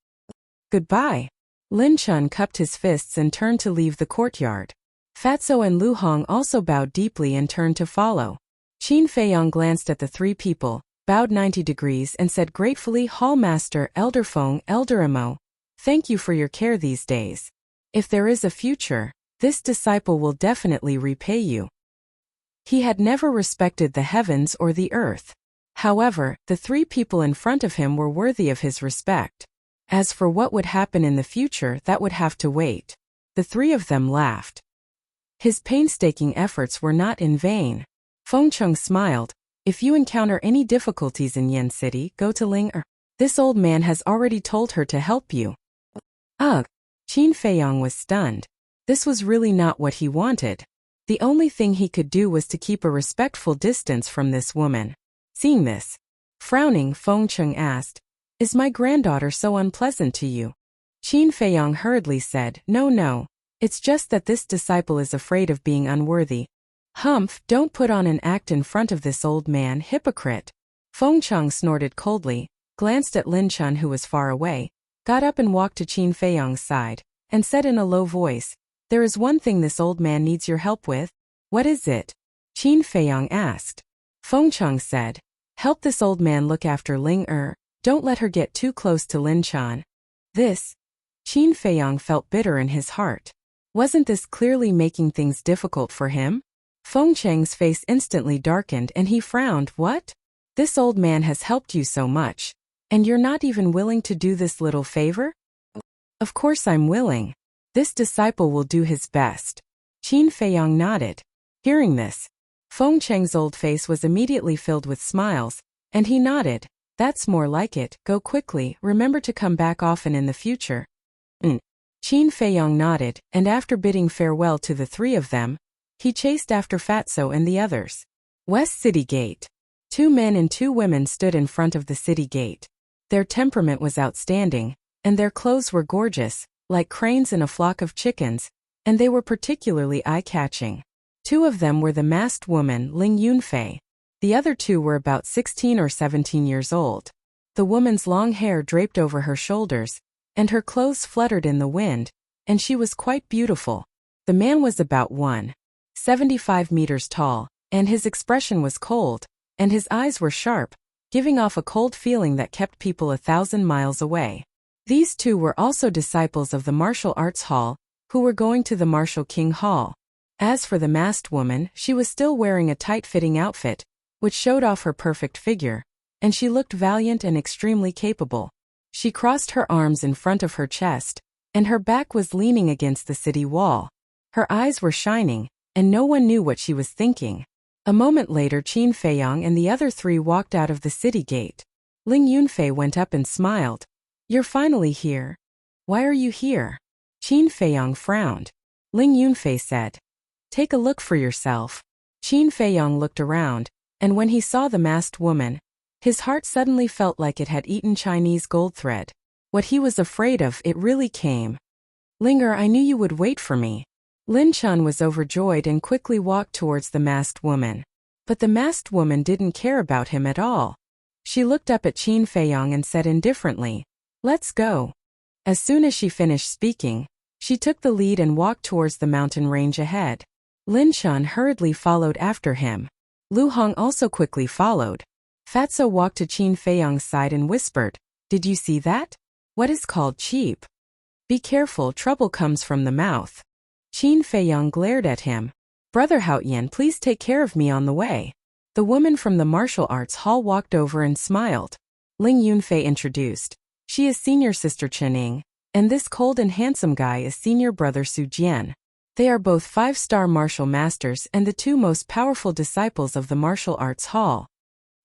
Speaker 1: "Goodbye." Lin Chun cupped his fists and turned to leave the courtyard. Fatso and Lu Hong also bowed deeply and turned to follow. Qin Feiyang glanced at the three people, bowed 90 degrees and said gratefully, "Hallmaster, Elder Feng, Elder Mo, thank you for your care these days. If there is a future, this disciple will definitely repay you." He had never respected the heavens or the earth. However, the three people in front of him were worthy of his respect. As for what would happen in the future, that would have to wait. The three of them laughed. His painstaking efforts were not in vain. Fengcheng smiled. "If you encounter any difficulties in Yen City, go to Ling Er. This old man has already told her to help you." Ugh! Qin Feiyang was stunned. This was really not what he wanted. The only thing he could do was to keep a respectful distance from this woman. Seeing this, frowning, Fengcheng asked, "Is my granddaughter so unpleasant to you?" Qin Feiyang hurriedly said, No, it's just that this disciple is afraid of being unworthy." "Humph, don't put on an act in front of this old man, hypocrite." Fengcheng snorted coldly, glanced at Lin Chun who was far away, got up and walked to Qin Feiyang's side, and said in a low voice, "There is one thing this old man needs your help with." "What is it?" Qin Feiyang asked. Fengcheng said, "Help this old man look after Ling Er. Don't let her get too close to Lin Chan." This. Qin Feiyang felt bitter in his heart. Wasn't this clearly making things difficult for him? Fengcheng's face instantly darkened and he frowned. "What? This old man has helped you so much, and you're not even willing to do this little favor?" "Of course I'm willing. This disciple will do his best." Qin Feiyang nodded. Hearing this, Fengcheng's old face was immediately filled with smiles, and he nodded. "That's more like it. Go quickly, remember to come back often in the future." Qin Feiyang nodded, and after bidding farewell to the three of them, he chased after Fatso and the others. West City Gate. 2 men and 2 women stood in front of the city gate. Their temperament was outstanding, and their clothes were gorgeous, like cranes in a flock of chickens, and they were particularly eye-catching. 2 of them were the masked woman, Ling Yunfei. The other 2 were about 16 or 17 years old. The woman's long hair draped over her shoulders, and her clothes fluttered in the wind, and she was quite beautiful. The man was about 1.75 meters tall, and his expression was cold, and his eyes were sharp, giving off a cold feeling that kept people 1,000 miles away. These 2 were also disciples of the martial arts hall, who were going to the Martial King Hall. As for the masked woman, she was still wearing a tight-fitting outfit, which showed off her perfect figure, and she looked valiant and extremely capable. She crossed her arms in front of her chest, and her back was leaning against the city wall. Her eyes were shining, and no one knew what she was thinking. A moment later, Qin Feiyang and the other 3 walked out of the city gate. Ling Yunfei went up and smiled. "You're finally here. Why are you here?" Qin Feiyang frowned. Ling Yunfei said, "Take a look for yourself." Qin Feiyang looked around, and when he saw the masked woman, his heart suddenly felt like it had eaten Chinese gold thread. What he was afraid of, it really came. "Linger, I knew you would wait for me." Lin Chan was overjoyed and quickly walked towards the masked woman. But the masked woman didn't care about him at all. She looked up at Qin Feiyang and said indifferently, "Let's go." As soon as she finished speaking, she took the lead and walked towards the mountain range ahead. Lin Chan hurriedly followed after him. Lu Hong also quickly followed. Fatso walked to Qin Feiyang's side and whispered, "Did you see that? What is called cheap? Be careful, trouble comes from the mouth." Qin Feiyang glared at him. "Brother Haoyan, please take care of me on the way." The woman from the martial arts hall walked over and smiled. Ling Yunfei introduced. "She is senior sister Chening, and this cold and handsome guy is senior brother Su Jian. They are both 5-star martial masters and the 2 most powerful disciples of the martial arts hall."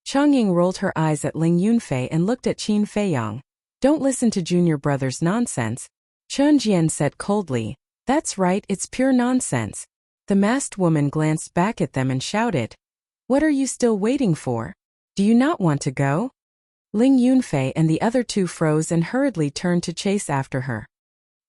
Speaker 1: Chang Ying rolled her eyes at Ling Yunfei and looked at Qin Feiyang. "Don't listen to junior brother's nonsense," Chen Jian said coldly. "That's right, it's pure nonsense." The masked woman glanced back at them and shouted, "What are you still waiting for? Do you not want to go?" Ling Yunfei and the other 2 froze and hurriedly turned to chase after her.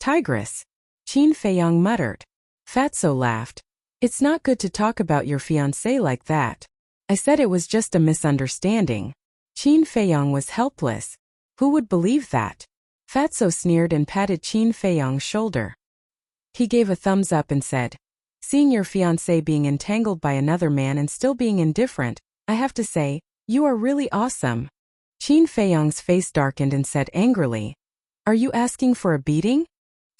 Speaker 1: "Tigress," Qin Feiyang muttered. Fatso laughed. "It's not good to talk about your fiancé like that. I said it was just a misunderstanding." Qin Feiyang was helpless. Who would believe that? Fatso sneered and patted Qin Feiyang's shoulder. He gave a thumbs up and said, "Seeing your fiancé being entangled by another man and still being indifferent, I have to say, you are really awesome." Qin Feiyang's face darkened and said angrily, "Are you asking for a beating?"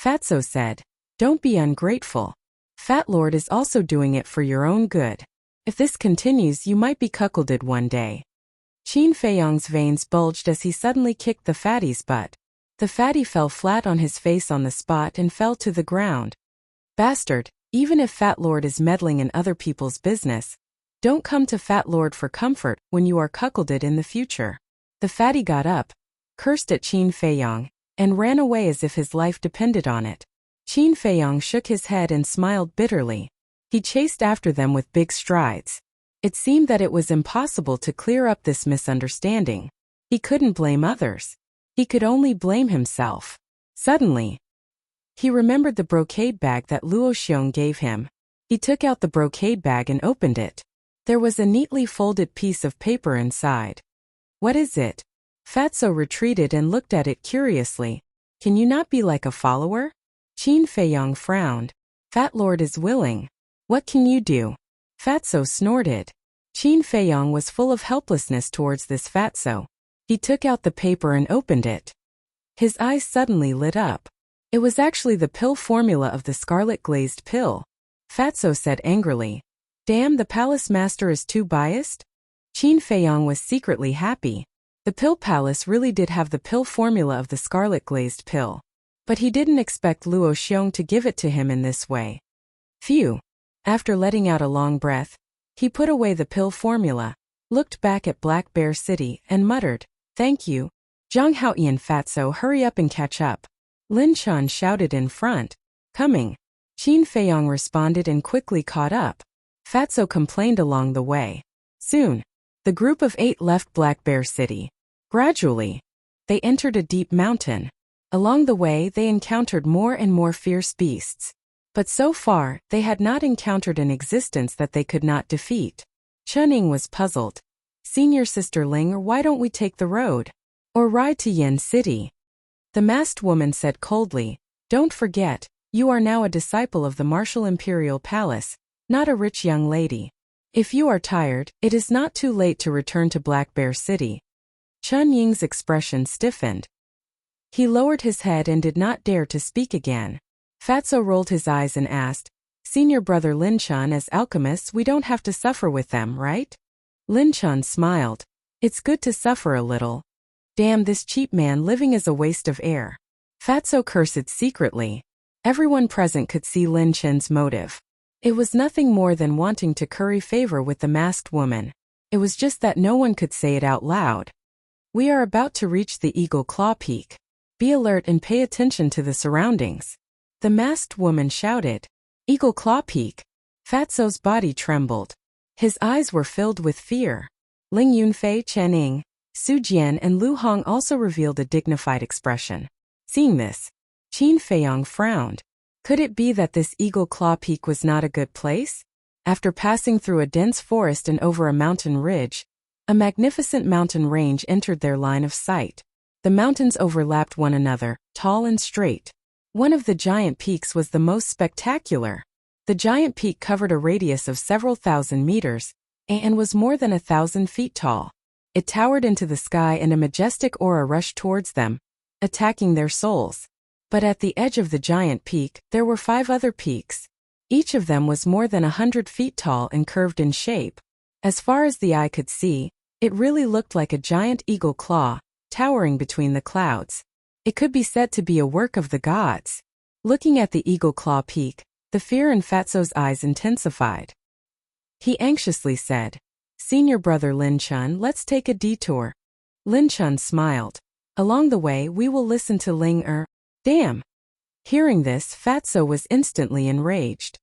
Speaker 1: Fatso said, "Don't be ungrateful. Fat Lord is also doing it for your own good. If this continues, you might be cuckolded one day." Qin Feiyang's veins bulged as he suddenly kicked the fatty's butt. The fatty fell flat on his face on the spot and fell to the ground. "Bastard, even if Fat Lord is meddling in other people's business, don't come to Fat Lord for comfort when you are cuckolded in the future." The fatty got up, cursed at Qin Feiyang, and ran away as if his life depended on it. Qin Feiyang shook his head and smiled bitterly. He chased after them with big strides. It seemed that it was impossible to clear up this misunderstanding. He couldn't blame others. He could only blame himself. Suddenly, he remembered the brocade bag that Luo Xiong gave him. He took out the brocade bag and opened it. There was a neatly folded piece of paper inside. "What is it?" Fatso retreated and looked at it curiously. "Can you not be like a follower?" Qin Feiyong frowned. Fat Lord is willing. What can you do? Fatso snorted. Qin Feiyong was full of helplessness towards this Fatso. He took out the paper and opened it. His eyes suddenly lit up. It was actually the pill formula of the scarlet glazed pill. Fatso said angrily. Damn, the palace master is too biased? Qin Feiyong was secretly happy. The pill palace really did have the pill formula of the scarlet glazed pill. But he didn't expect Luo Xiong to give it to him in this way. Phew. After letting out a long breath, he put away the pill formula, looked back at Black Bear City, and muttered, Thank you. Zhang Haoyi and Fatso, hurry up and catch up. Lin Chan shouted in front. Coming. Qin Feiyong responded and quickly caught up. Fatso complained along the way. Soon, the group of 8 left Black Bear City. Gradually, they entered a deep mountain. Along the way they encountered more and more fierce beasts. But so far, they had not encountered an existence that they could not defeat. Chuning was puzzled. Senior Sister Ling, why don't we take the road? Or ride to Yin City? The masked woman said coldly, Don't forget, you are now a disciple of the Martial Imperial Palace, not a rich young lady. If you are tired, it is not too late to return to Black Bear City. Chun Ying's expression stiffened. He lowered his head and did not dare to speak again. Fatso rolled his eyes and asked, Senior brother Lin Chan, as alchemists we don't have to suffer with them, right? Lin Chan smiled. It's good to suffer a little. Damn, this cheap man living is a waste of air. Fatso cursed secretly. Everyone present could see Lin Chen's motive. It was nothing more than wanting to curry favor with the masked woman. It was just that no one could say it out loud. We are about to reach the Eagle Claw Peak. Be alert and pay attention to the surroundings. The masked woman shouted. Eagle Claw Peak. Fatso's body trembled. His eyes were filled with fear. Ling Yunfei, Chen Ying, Su Jian and Lu Hong also revealed a dignified expression. Seeing this, Qin Feiyong frowned. Could it be that this Eagle Claw Peak was not a good place? After passing through a dense forest and over a mountain ridge, a magnificent mountain range entered their line of sight. The mountains overlapped one another, tall and straight. One of the giant peaks was the most spectacular. The giant peak covered a radius of several thousand meters, and was more than 1,000 feet tall. It towered into the sky and a majestic aura rushed towards them, attacking their souls. But at the edge of the giant peak, there were 5 other peaks. Each of them was more than 100 feet tall and curved in shape. As far as the eye could see, it really looked like a giant eagle claw, towering between the clouds. It could be said to be a work of the gods. Looking at the Eagle Claw Peak, the fear in Fatso's eyes intensified. He anxiously said, Senior brother Lin Chun, let's take a detour. Lin Chun smiled. Along the way we will listen to Ling Damn! Hearing this, Fatso was instantly enraged.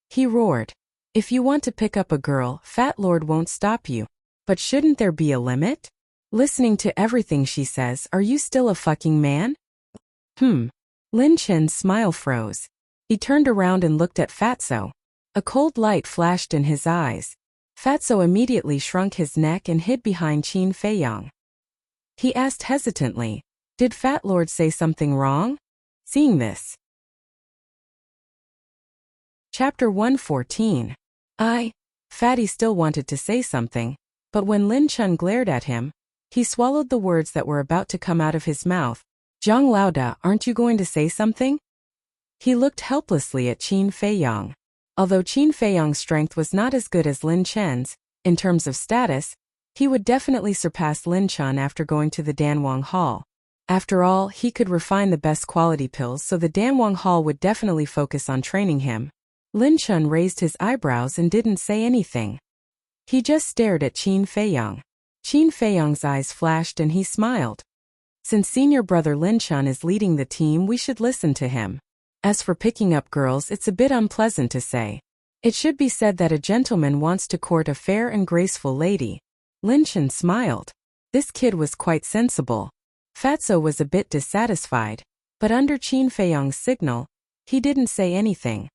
Speaker 1: He roared. If you want to pick up a girl, Fat Lord won't stop you. But shouldn't there be a limit? Listening to everything she says, are you still a fucking man? Lin Chen's smile froze. He turned around and looked at Fatso. A cold light flashed in his eyes. Fatso immediately shrunk his neck and hid behind Qin Feiyong. He asked hesitantly, Did Fat Lord say something wrong? Seeing this. Chapter 114. Fatty still wanted to say something, but when Lin Chun glared at him, he swallowed the words that were about to come out of his mouth. Zhang Laoda, aren't you going to say something? He looked helplessly at Qin Feiyong. Although Qin Feiyong's strength was not as good as Lin Chen's, in terms of status, he would definitely surpass Lin Chun after going to the Danwang Hall. After all, he could refine the best quality pills, so the Danwang Hall would definitely focus on training him. Lin Chun raised his eyebrows and didn't say anything. He just stared at Qin Feiyong. Qin Feiyong's eyes flashed and he smiled. Since senior brother Lin Chun is leading the team, we should listen to him. As for picking up girls, it's a bit unpleasant to say. It should be said that a gentleman wants to court a fair and graceful lady. Lin Chun smiled. This kid was quite sensible. Fatso was a bit dissatisfied, but under Qin Feiyong's signal, he didn't say anything.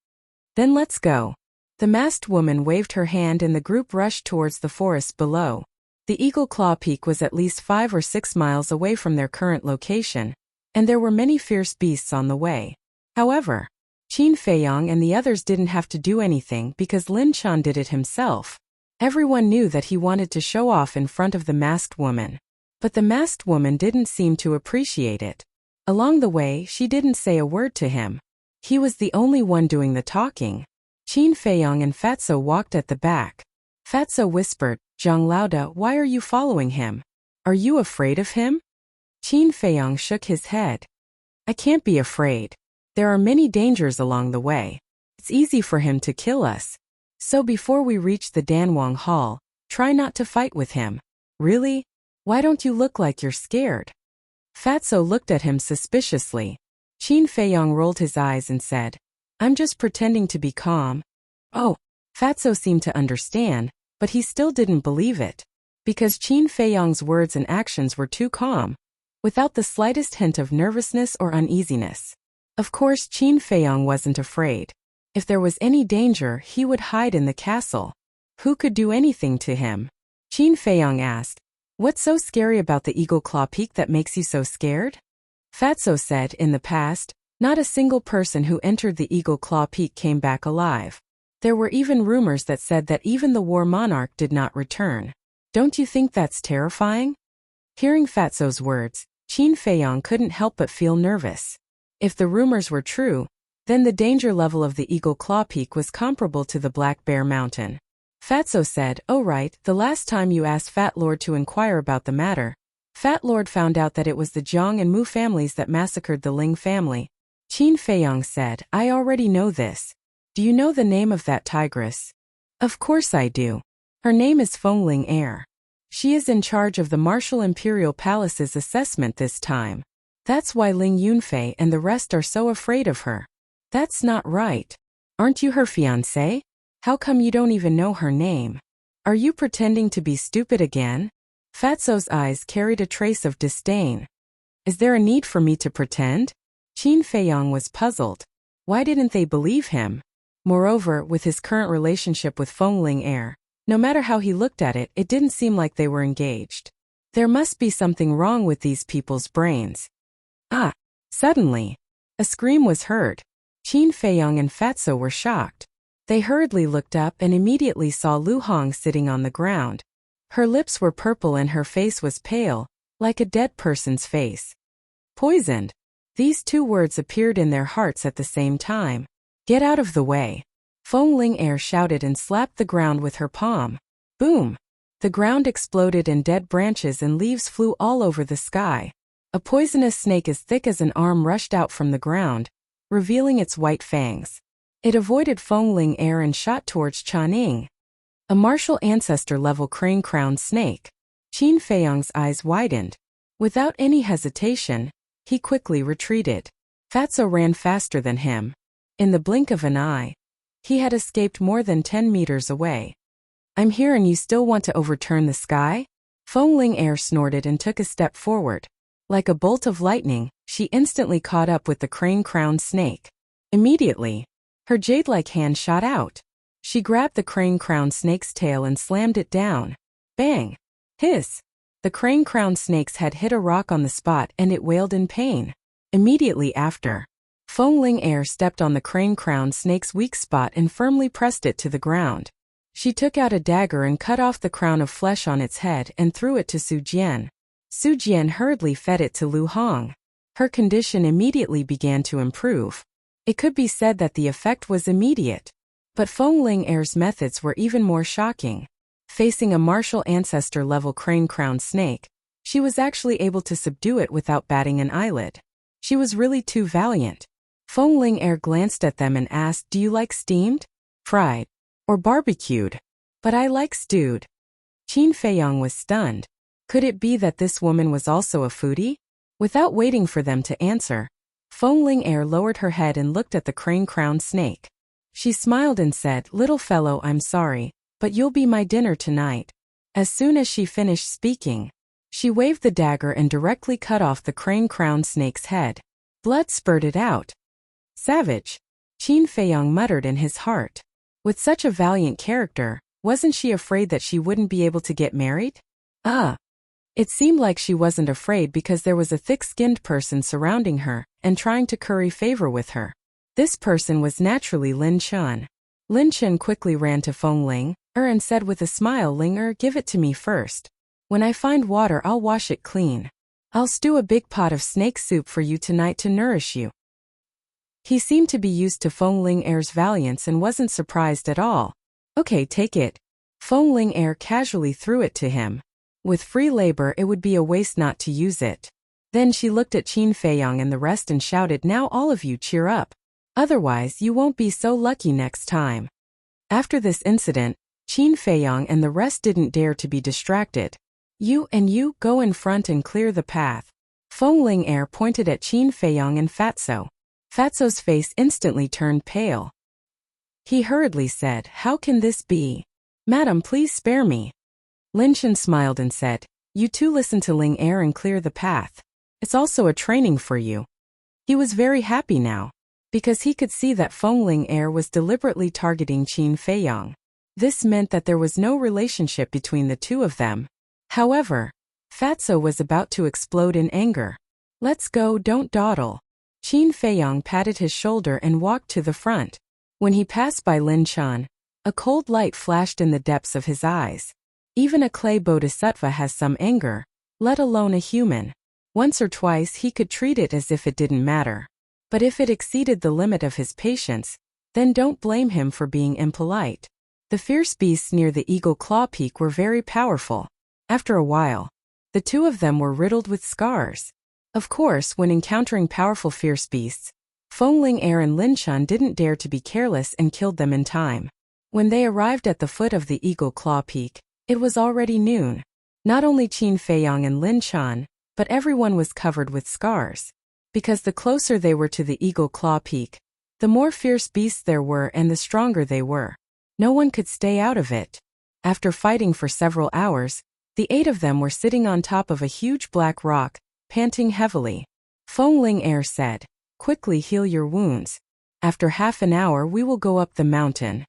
Speaker 1: Then let's go. The masked woman waved her hand and the group rushed towards the forest below. The Eagle Claw Peak was at least 5 or 6 miles away from their current location, and there were many fierce beasts on the way. However, Qin Feiyang and the others didn't have to do anything because Lin Chan did it himself. Everyone knew that he wanted to show off in front of the masked woman. But the masked woman didn't seem to appreciate it. Along the way, she didn't say a word to him. He was the only one doing the talking. Qin Feiyang and Fatso walked at the back. Fatso whispered, "Zhang Laoda, why are you following him? Are you afraid of him?" Qin Feiyang shook his head. "I can't be afraid. There are many dangers along the way. It's easy for him to kill us. So before we reach the Danwang Hall, try not to fight with him." "Really? Why don't you look like you're scared?" Fatso looked at him suspiciously. Qin Feiyang rolled his eyes and said, "I'm just pretending to be calm." Oh, Fatso seemed to understand, but he still didn't believe it. Because Qin Feiyang's words and actions were too calm, without the slightest hint of nervousness or uneasiness. Of course, Qin Feiyang wasn't afraid. If there was any danger, he would hide in the castle. Who could do anything to him? Qin Feiyang asked, "What's so scary about the Eagle Claw Peak that makes you so scared?" Fatso said, "In the past, not a single person who entered the Eagle Claw Peak came back alive. There were even rumors that said that even the war monarch did not return. Don't you think that's terrifying?" Hearing Fatso's words, Qin Feiyang couldn't help but feel nervous. If the rumors were true, then the danger level of the Eagle Claw Peak was comparable to the Black Bear Mountain. Fatso said, "Oh right, the last time you asked Fat Lord to inquire about the matter, Fat Lord found out that it was the Jiang and Mu families that massacred the Ling family." Qin Feiyang said, "I already know this. Do you know the name of that tigress?" "Of course I do. Her name is Fengling Heir. She is in charge of the Martial Imperial Palace's assessment this time. That's why Ling Yunfei and the rest are so afraid of her." "That's not right. Aren't you her fiancé? How come you don't even know her name? Are you pretending to be stupid again?" Fatso's eyes carried a trace of disdain. "Is there a need for me to pretend?" Qin Feiyang was puzzled. Why didn't they believe him? Moreover, with his current relationship with Fengling Heir, no matter how he looked at it, it didn't seem like they were engaged. There must be something wrong with these people's brains. Ah! Suddenly, a scream was heard. Qin Feiyang and Fatso were shocked. They hurriedly looked up and immediately saw Lu Hong sitting on the ground. Her lips were purple and her face was pale, like a dead person's face. "Poisoned." These two words appeared in their hearts at the same time. "Get out of the way." Fengling Heir shouted and slapped the ground with her palm. Boom! The ground exploded and dead branches and leaves flew all over the sky. A poisonous snake as thick as an arm rushed out from the ground, revealing its white fangs. It avoided Fengling Heir and shot towards Channing. A martial ancestor-level crane-crowned snake. Qin Feiyang's eyes widened. Without any hesitation, he quickly retreated. Fatso ran faster than him. In the blink of an eye, he had escaped more than 10 meters away. "I'm here and you still want to overturn the sky?" Fengling Heir snorted and took a step forward. Like a bolt of lightning, she instantly caught up with the crane-crowned snake. Immediately, her jade-like hand shot out. She grabbed the crane-crowned snake's tail and slammed it down. Bang! Hiss! The crane-crowned snake's head hit a rock on the spot and it wailed in pain. Immediately after, Fengling Heir stepped on the crane-crowned snake's weak spot and firmly pressed it to the ground. She took out a dagger and cut off the crown of flesh on its head and threw it to Su Jian. Su Jian hurriedly fed it to Lu Hong. Her condition immediately began to improve. It could be said that the effect was immediate. But Fengling Heir's methods were even more shocking. Facing a martial ancestor-level crane-crowned snake, she was actually able to subdue it without batting an eyelid. She was really too valiant. Fengling Heir glanced at them and asked, "Do you like steamed, fried, or barbecued?" "But I like stewed." Qin Feiyang was stunned. Could it be that this woman was also a foodie? Without waiting for them to answer, Fengling Heir lowered her head and looked at the crane-crowned snake. She smiled and said, "Little fellow, I'm sorry, but you'll be my dinner tonight." As soon as she finished speaking, she waved the dagger and directly cut off the crane-crowned snake's head. Blood spurted out. "Savage," Qin Feiyang muttered in his heart. With such a valiant character, wasn't she afraid that she wouldn't be able to get married? It seemed like she wasn't afraid because there was a thick-skinned person surrounding her and trying to curry favor with her. This person was naturally Lin Chun. Lin Chun quickly ran to Feng Ling and said with a smile, Ling give it to me first. When I find water, I'll wash it clean. I'll stew a big pot of snake soup for you tonight to nourish you. He seemed to be used to Feng Ling's valiance and wasn't surprised at all. Okay, take it. Feng Ling casually threw it to him. With free labor, it would be a waste not to use it. Then she looked at Qin Feiyong and the rest and shouted, now all of you cheer up. Otherwise, you won't be so lucky next time. After this incident, Qin Feiyong and the rest didn't dare to be distracted. You go in front and clear the path. Feng Ling pointed at Qin Feiyong and Fatso. Fatso's face instantly turned pale. He hurriedly said, how can this be? Madam, please spare me. Lin Chun smiled and said, you two listen to Ling and clear the path. It's also a training for you. He was very happy now, because he could see that Feng Ling was deliberately targeting Qin Feiyong. This meant that there was no relationship between the two of them. However, Fatso was about to explode in anger. Let's go, don't dawdle. Qin Feiyong patted his shoulder and walked to the front. When he passed by Lin Chun, a cold light flashed in the depths of his eyes. Even a clay bodhisattva has some anger, let alone a human. Once or twice he could treat it as if it didn't matter. But if it exceeded the limit of his patience, then don't blame him for being impolite. The fierce beasts near the Eagle Claw Peak were very powerful. After a while, the two of them were riddled with scars. Of course, when encountering powerful fierce beasts, Feng Ling and Lin Chun didn't dare to be careless and killed them in time. When they arrived at the foot of the Eagle Claw Peak, it was already noon. Not only Qin Feiyong and Lin Chun, but everyone was covered with scars. Because the closer they were to the Eagle Claw Peak, the more fierce beasts there were and the stronger they were. No one could stay out of it. After fighting for several hours, the 8 of them were sitting on top of a huge black rock, panting heavily. Feng Ling said, quickly heal your wounds. After half an hour we will go up the mountain.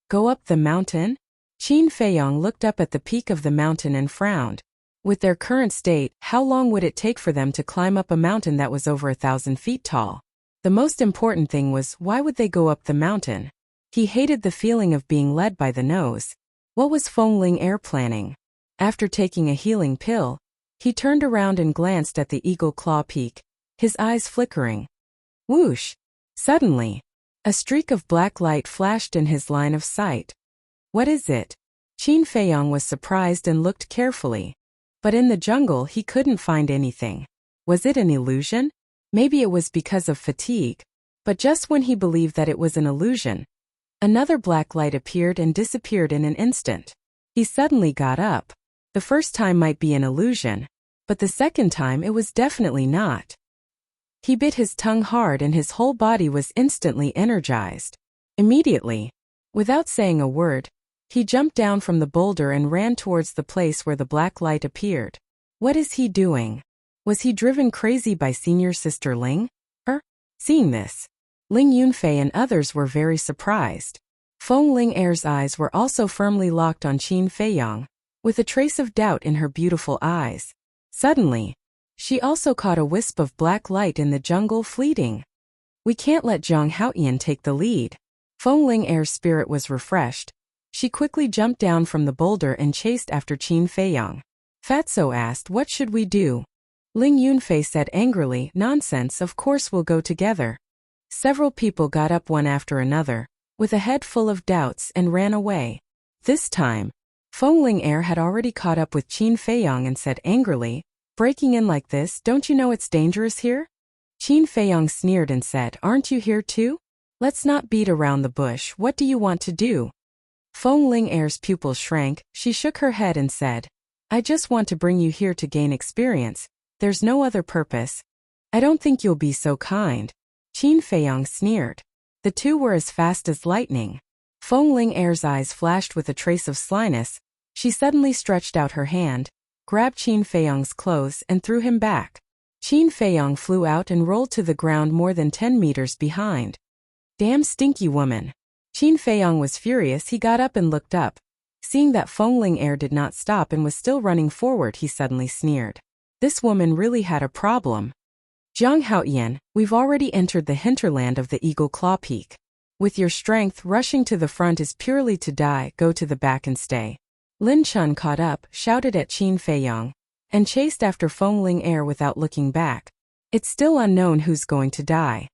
Speaker 1: Go up the mountain? Qin Feiyong looked up at the peak of the mountain and frowned. With their current state, how long would it take for them to climb up a mountain that was over 1,000 feet tall? The most important thing was, why would they go up the mountain? He hated the feeling of being led by the nose. What was Feng Ling planning? After taking a healing pill, he turned around and glanced at the Eagle Claw Peak, his eyes flickering. Whoosh! Suddenly, a streak of black light flashed in his line of sight. What is it? Qin Feiyong was surprised and looked carefully. But in the jungle he couldn't find anything. Was it an illusion? Maybe it was because of fatigue. But just when he believed that it was an illusion, another black light appeared and disappeared in an instant. He suddenly got up. The first time might be an illusion, but the second time it was definitely not. He bit his tongue hard and his whole body was instantly energized. Immediately, without saying a word, he jumped down from the boulder and ran towards the place where the black light appeared. What is he doing? Was he driven crazy by senior sister Ling? Seeing this, Ling Yunfei and others were very surprised. Feng Ling's eyes were also firmly locked on Qin Feiyong, with a trace of doubt in her beautiful eyes. Suddenly, she also caught a wisp of black light in the jungle fleeting. We can't let Zhang Haoyan take the lead. Feng Ling's spirit was refreshed. She quickly jumped down from the boulder and chased after Qin Feiyong. Fatso asked, what should we do? Ling Yunfei said angrily, nonsense, of course we'll go together. Several people got up one after another, with a head full of doubts, and ran away. This time, Feng Ling had already caught up with Qin Feiyong and said angrily, breaking in like this, don't you know it's dangerous here? Qin Feiyong sneered and said, aren't you here too? Let's not beat around the bush, what do you want to do? Feng Ling's pupils shrank, she shook her head and said, I just want to bring you here to gain experience, there's no other purpose. I don't think you'll be so kind. Qin Feiyong sneered. The two were as fast as lightning. Feng Ling's eyes flashed with a trace of slyness. She suddenly stretched out her hand, grabbed Qin Feiyong's clothes and threw him back. Qin Feiyong flew out and rolled to the ground more than 10 meters behind. Damn stinky woman. Qin Feiyong was furious. He got up and looked up. Seeing that Feng Ling did not stop and was still running forward, he suddenly sneered. This woman really had a problem. Jiang Haoyan, we've already entered the hinterland of the Eagle Claw Peak. With your strength, rushing to the front is purely to die, go to the back and stay. Lin Chun caught up, shouted at Qin Feiyong, and chased after Fengling Air without looking back. It's still unknown who's going to die.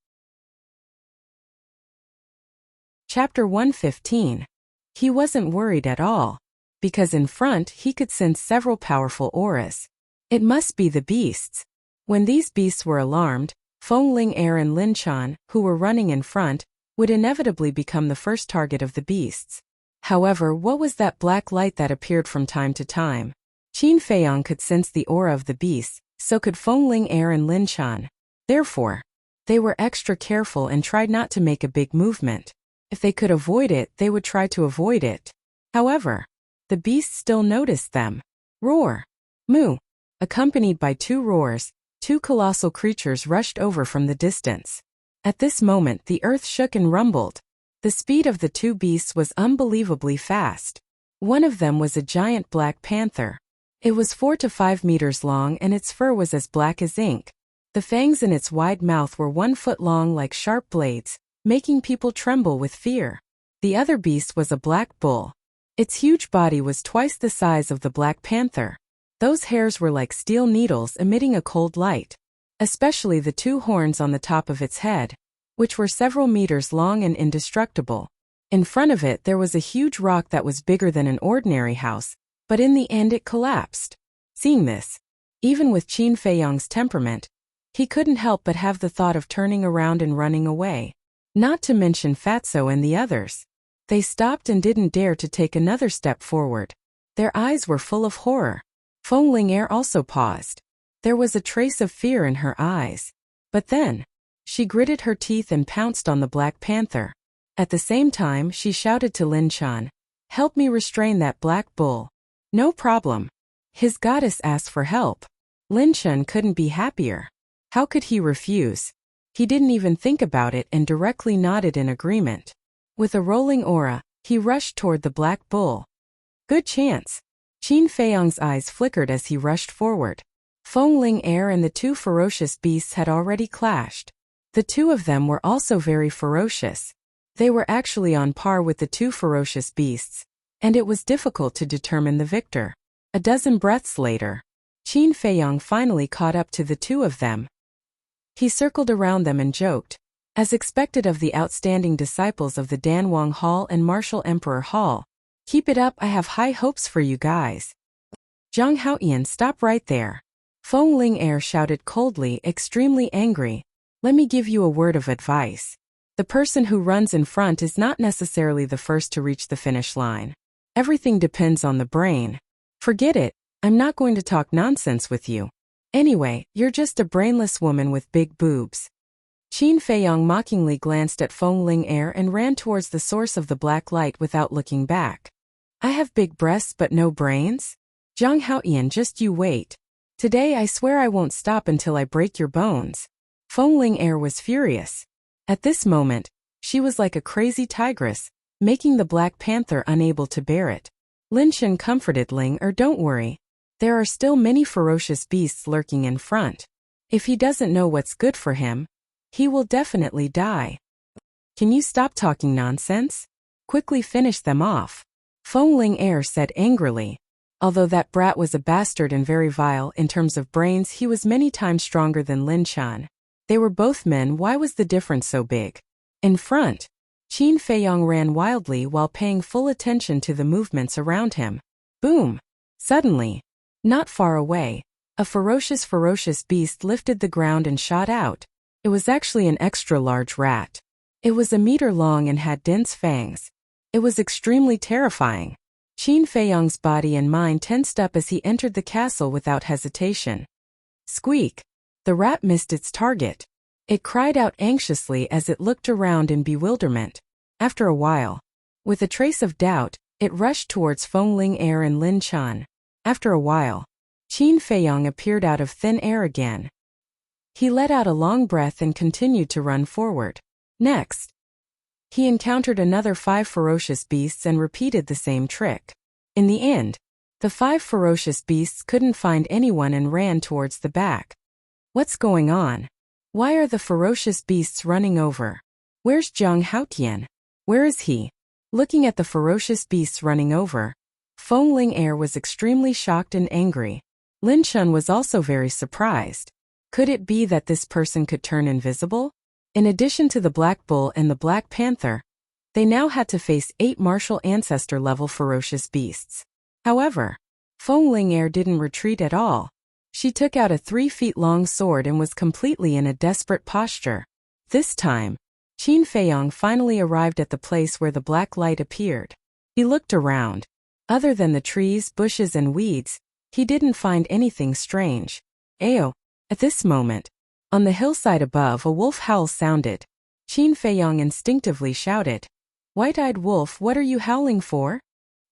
Speaker 1: Chapter 115. He wasn't worried at all, because in front he could sense several powerful auras. It must be the beasts. When these beasts were alarmed, Fengling Air and Lin Chun, who were running in front, would inevitably become the first target of the beasts. However, what was that black light that appeared from time to time? Qin Feiyong could sense the aura of the beasts, so could Fengling Air and Lin Chun. Therefore, they were extra careful and tried not to make a big movement. If they could avoid it, they would try to avoid it. However, the beasts still noticed them. Roar! Moo! Accompanied by two roars, two colossal creatures rushed over from the distance. At this moment, the earth shook and rumbled. The speed of the two beasts was unbelievably fast. One of them was a giant black panther. It was 4 to 5 meters long and its fur was as black as ink. The fangs in its wide mouth were 1 foot long like sharp blades, making people tremble with fear. The other beast was a black bull. Its huge body was twice the size of the black panther. Those hairs were like steel needles emitting a cold light. Especially the two horns on the top of its head, which were several meters long and indestructible. In front of it there was a huge rock that was bigger than an ordinary house, but in the end it collapsed. Seeing this, even with Qin Feiyong's temperament, he couldn't help but have the thought of turning around and running away. Not to mention Fatso and the others. They stopped and didn't dare to take another step forward. Their eyes were full of horror. Fengling Air also paused. There was a trace of fear in her eyes. But then, she gritted her teeth and pounced on the Black Panther. At the same time, she shouted to Lin Chun, "Help me restrain that black bull." No problem. His goddess asked for help. Lin Chun couldn't be happier. How could he refuse? He didn't even think about it and directly nodded in agreement. With a rolling aura, he rushed toward the black bull. Good chance. Qin Feiyong's eyes flickered as he rushed forward. Fengling Air and the two ferocious beasts had already clashed. The two of them were also very ferocious. They were actually on par with the two ferocious beasts, and it was difficult to determine the victor. A dozen breaths later, Qin Feiyong finally caught up to the two of them. He circled around them and joked, as expected of the outstanding disciples of the Danwang Hall and Martial Emperor Hall. "Keep it up, I have high hopes for you guys." Jiang Haoyan, stop right there. Fengling Air shouted coldly, extremely angry. Let me give you a word of advice. The person who runs in front is not necessarily the first to reach the finish line. Everything depends on the brain. Forget it, I'm not going to talk nonsense with you. Anyway, you're just a brainless woman with big boobs. Qin Feiyong mockingly glanced at Fengling Air and ran towards the source of the black light without looking back. I have big breasts but no brains? Jiang Haoyan, just you wait. Today I swear I won't stop until I break your bones. Fengling Air was furious. At this moment, she was like a crazy tigress, making the Black Panther unable to bear it. Lin Chun comforted Ling Er, don't worry. There are still many ferocious beasts lurking in front. If he doesn't know what's good for him, he will definitely die. Can you stop talking nonsense? Quickly finish them off. Fengling Air said angrily. Although that brat was a bastard and very vile in terms of brains, he was many times stronger than Lin Chun. They were both men, why was the difference so big? In front, Qin Feiyong ran wildly while paying full attention to the movements around him. Boom! Suddenly, not far away, a ferocious beast lifted the ground and shot out. It was actually an extra-large rat. It was 1 meter long and had dense fangs. It was extremely terrifying. Qin Feiyong's body and mind tensed up as he entered the castle without hesitation. Squeak! The rat missed its target. It cried out anxiously as it looked around in bewilderment. After a while, with a trace of doubt, it rushed towards Fengling Air and Lin Chun. After a while, Qin Feiyong appeared out of thin air again. He let out a long breath and continued to run forward. Next, he encountered another 5 ferocious beasts and repeated the same trick. In the end, the 5 ferocious beasts couldn't find anyone and ran towards the back. What's going on? Why are the ferocious beasts running over? Where's Zhang Haotian? Where is he? Looking at the ferocious beasts running over, Feng Ling was extremely shocked and angry. Lin Chun was also very surprised. Could it be that this person could turn invisible? In addition to the Black Bull and the Black Panther, they now had to face 8 martial ancestor-level ferocious beasts. However, Feng Ling didn't retreat at all. She took out a 3-feet-long sword and was completely in a desperate posture. This time, Qin Feiyong finally arrived at the place where the black light appeared. He looked around. Other than the trees, bushes, and weeds, he didn't find anything strange. Ayo! At this moment, on the hillside above, a wolf howl sounded. Qin Feiyong instinctively shouted, "White-eyed wolf, what are you howling for?"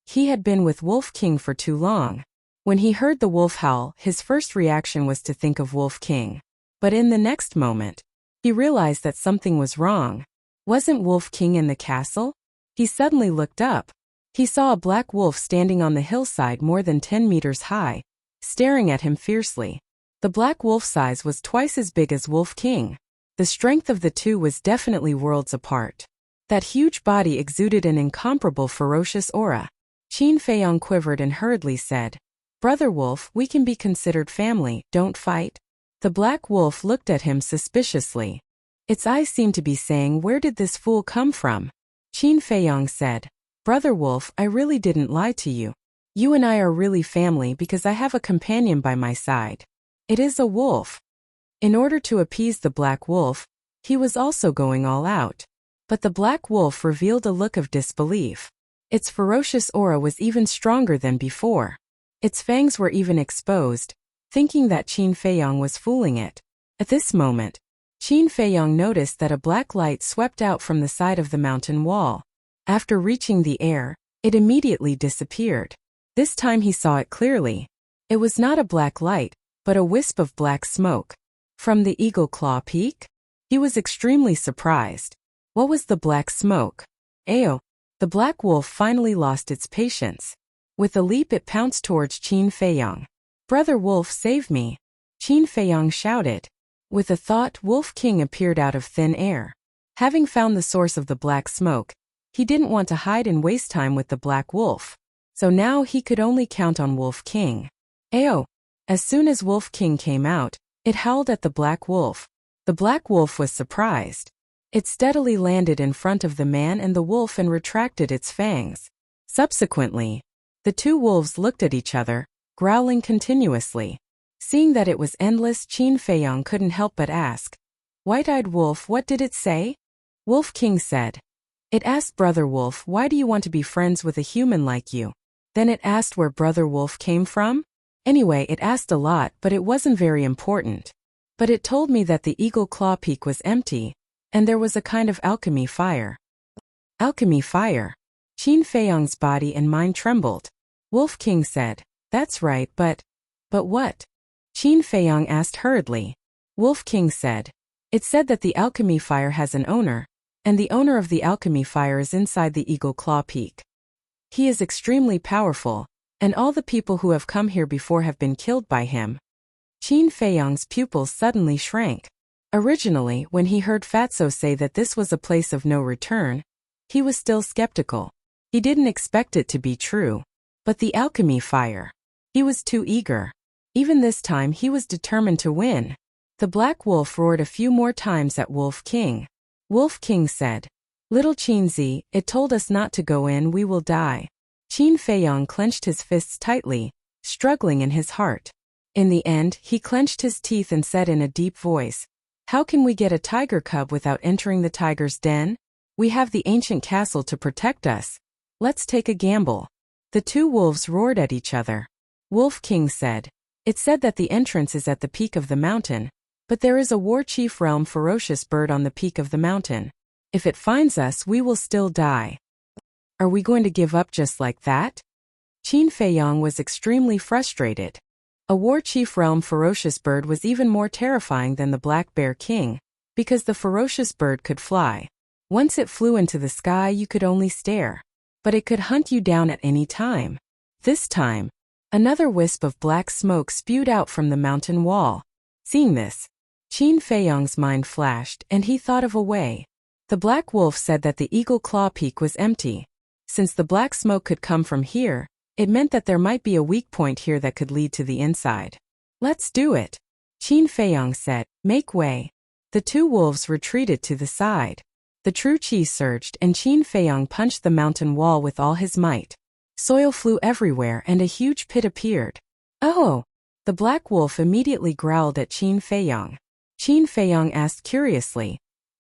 Speaker 1: He had been with Wolf King for too long. When he heard the wolf howl, his first reaction was to think of Wolf King. But in the next moment, he realized that something was wrong. Wasn't Wolf King in the castle? He suddenly looked up. He saw a black wolf standing on the hillside more than 10 meters high, staring at him fiercely. The black wolf's size was twice as big as Wolf King. The strength of the two was definitely worlds apart. That huge body exuded an incomparable ferocious aura. Qin Feiyong quivered and hurriedly said, "Brother Wolf, we can be considered family, don't fight." The black wolf looked at him suspiciously. Its eyes seemed to be saying, "Where did this fool come from?" Qin Feiyong said, "Brother Wolf, I really didn't lie to you. You and I are really family because I have a companion by my side. It is a wolf." In order to appease the black wolf, he was also going all out. But the black wolf revealed a look of disbelief. Its ferocious aura was even stronger than before. Its fangs were even exposed, thinking that Qin Feiyong was fooling it. At this moment, Qin Feiyong noticed that a black light swept out from the side of the mountain wall. After reaching the air, it immediately disappeared. This time he saw it clearly. It was not a black light, but a wisp of black smoke. From the Eagle Claw Peak? He was extremely surprised. What was the black smoke? Ayo! The black wolf finally lost its patience. With a leap it pounced towards Qin Feiyong. "Brother Wolf, save me!" Qin Feiyong shouted. With a thought, Wolf King appeared out of thin air. Having found the source of the black smoke, he didn't want to hide and waste time with the black wolf. So now he could only count on Wolf King. Ayo! As soon as Wolf King came out, it howled at the black wolf. The black wolf was surprised. It steadily landed in front of the man and the wolf and retracted its fangs. Subsequently, the two wolves looked at each other, growling continuously. Seeing that it was endless, Qin Feiyong couldn't help but ask, "White-eyed wolf, what did it say?" Wolf King said, "It asked Brother Wolf, why do you want to be friends with a human like you?" Then it asked where Brother Wolf came from? Anyway, it asked a lot, but it wasn't very important. But it told me that the Eagle Claw Peak was empty, and there was a kind of alchemy fire. Alchemy fire? Qin Feiyong's body and mind trembled. Wolf King said, "That's right, but what?" Qin Feiyong asked hurriedly. Wolf King said, "It said that the alchemy fire has an owner, and the owner of the alchemy fire is inside the Eagle Claw Peak. He is extremely powerful, and all the people who have come here before have been killed by him." Qin Feiyong's pupils suddenly shrank. Originally, when he heard Fatso say that this was a place of no return, he was still skeptical. He didn't expect it to be true. But the alchemy fire. He was too eager. Even this time he was determined to win. The black wolf roared a few more times at Wolf King. Wolf King said, "Little Qinzi, it told us not to go in, we will die." Qin Feiyong clenched his fists tightly, struggling in his heart. In the end, he clenched his teeth and said in a deep voice, "How can we get a tiger cub without entering the tiger's den? We have the ancient castle to protect us. Let's take a gamble." The two wolves roared at each other. Wolf King said, "It said that the entrance is at the peak of the mountain, but there is a war chief realm ferocious bird on the peak of the mountain. If it finds us, we will still die. Are we going to give up just like that?" Qin Feiyong was extremely frustrated. A war chief realm ferocious bird was even more terrifying than the Black Bear King, because the ferocious bird could fly. Once it flew into the sky, you could only stare. But it could hunt you down at any time. This time, another wisp of black smoke spewed out from the mountain wall. Seeing this, Qin Feiyong's mind flashed, and he thought of a way. The black wolf said that the eagle claw peak was empty. Since the black smoke could come from here, it meant that there might be a weak point here that could lead to the inside. Let's do it, Qin Feiyong said. Make way. The two wolves retreated to the side. The true qi surged and Qin Feiyong punched the mountain wall with all his might. Soil flew everywhere and a huge pit appeared. Oh! The black wolf immediately growled at Qin Feiyong. Qin Feiyong asked curiously,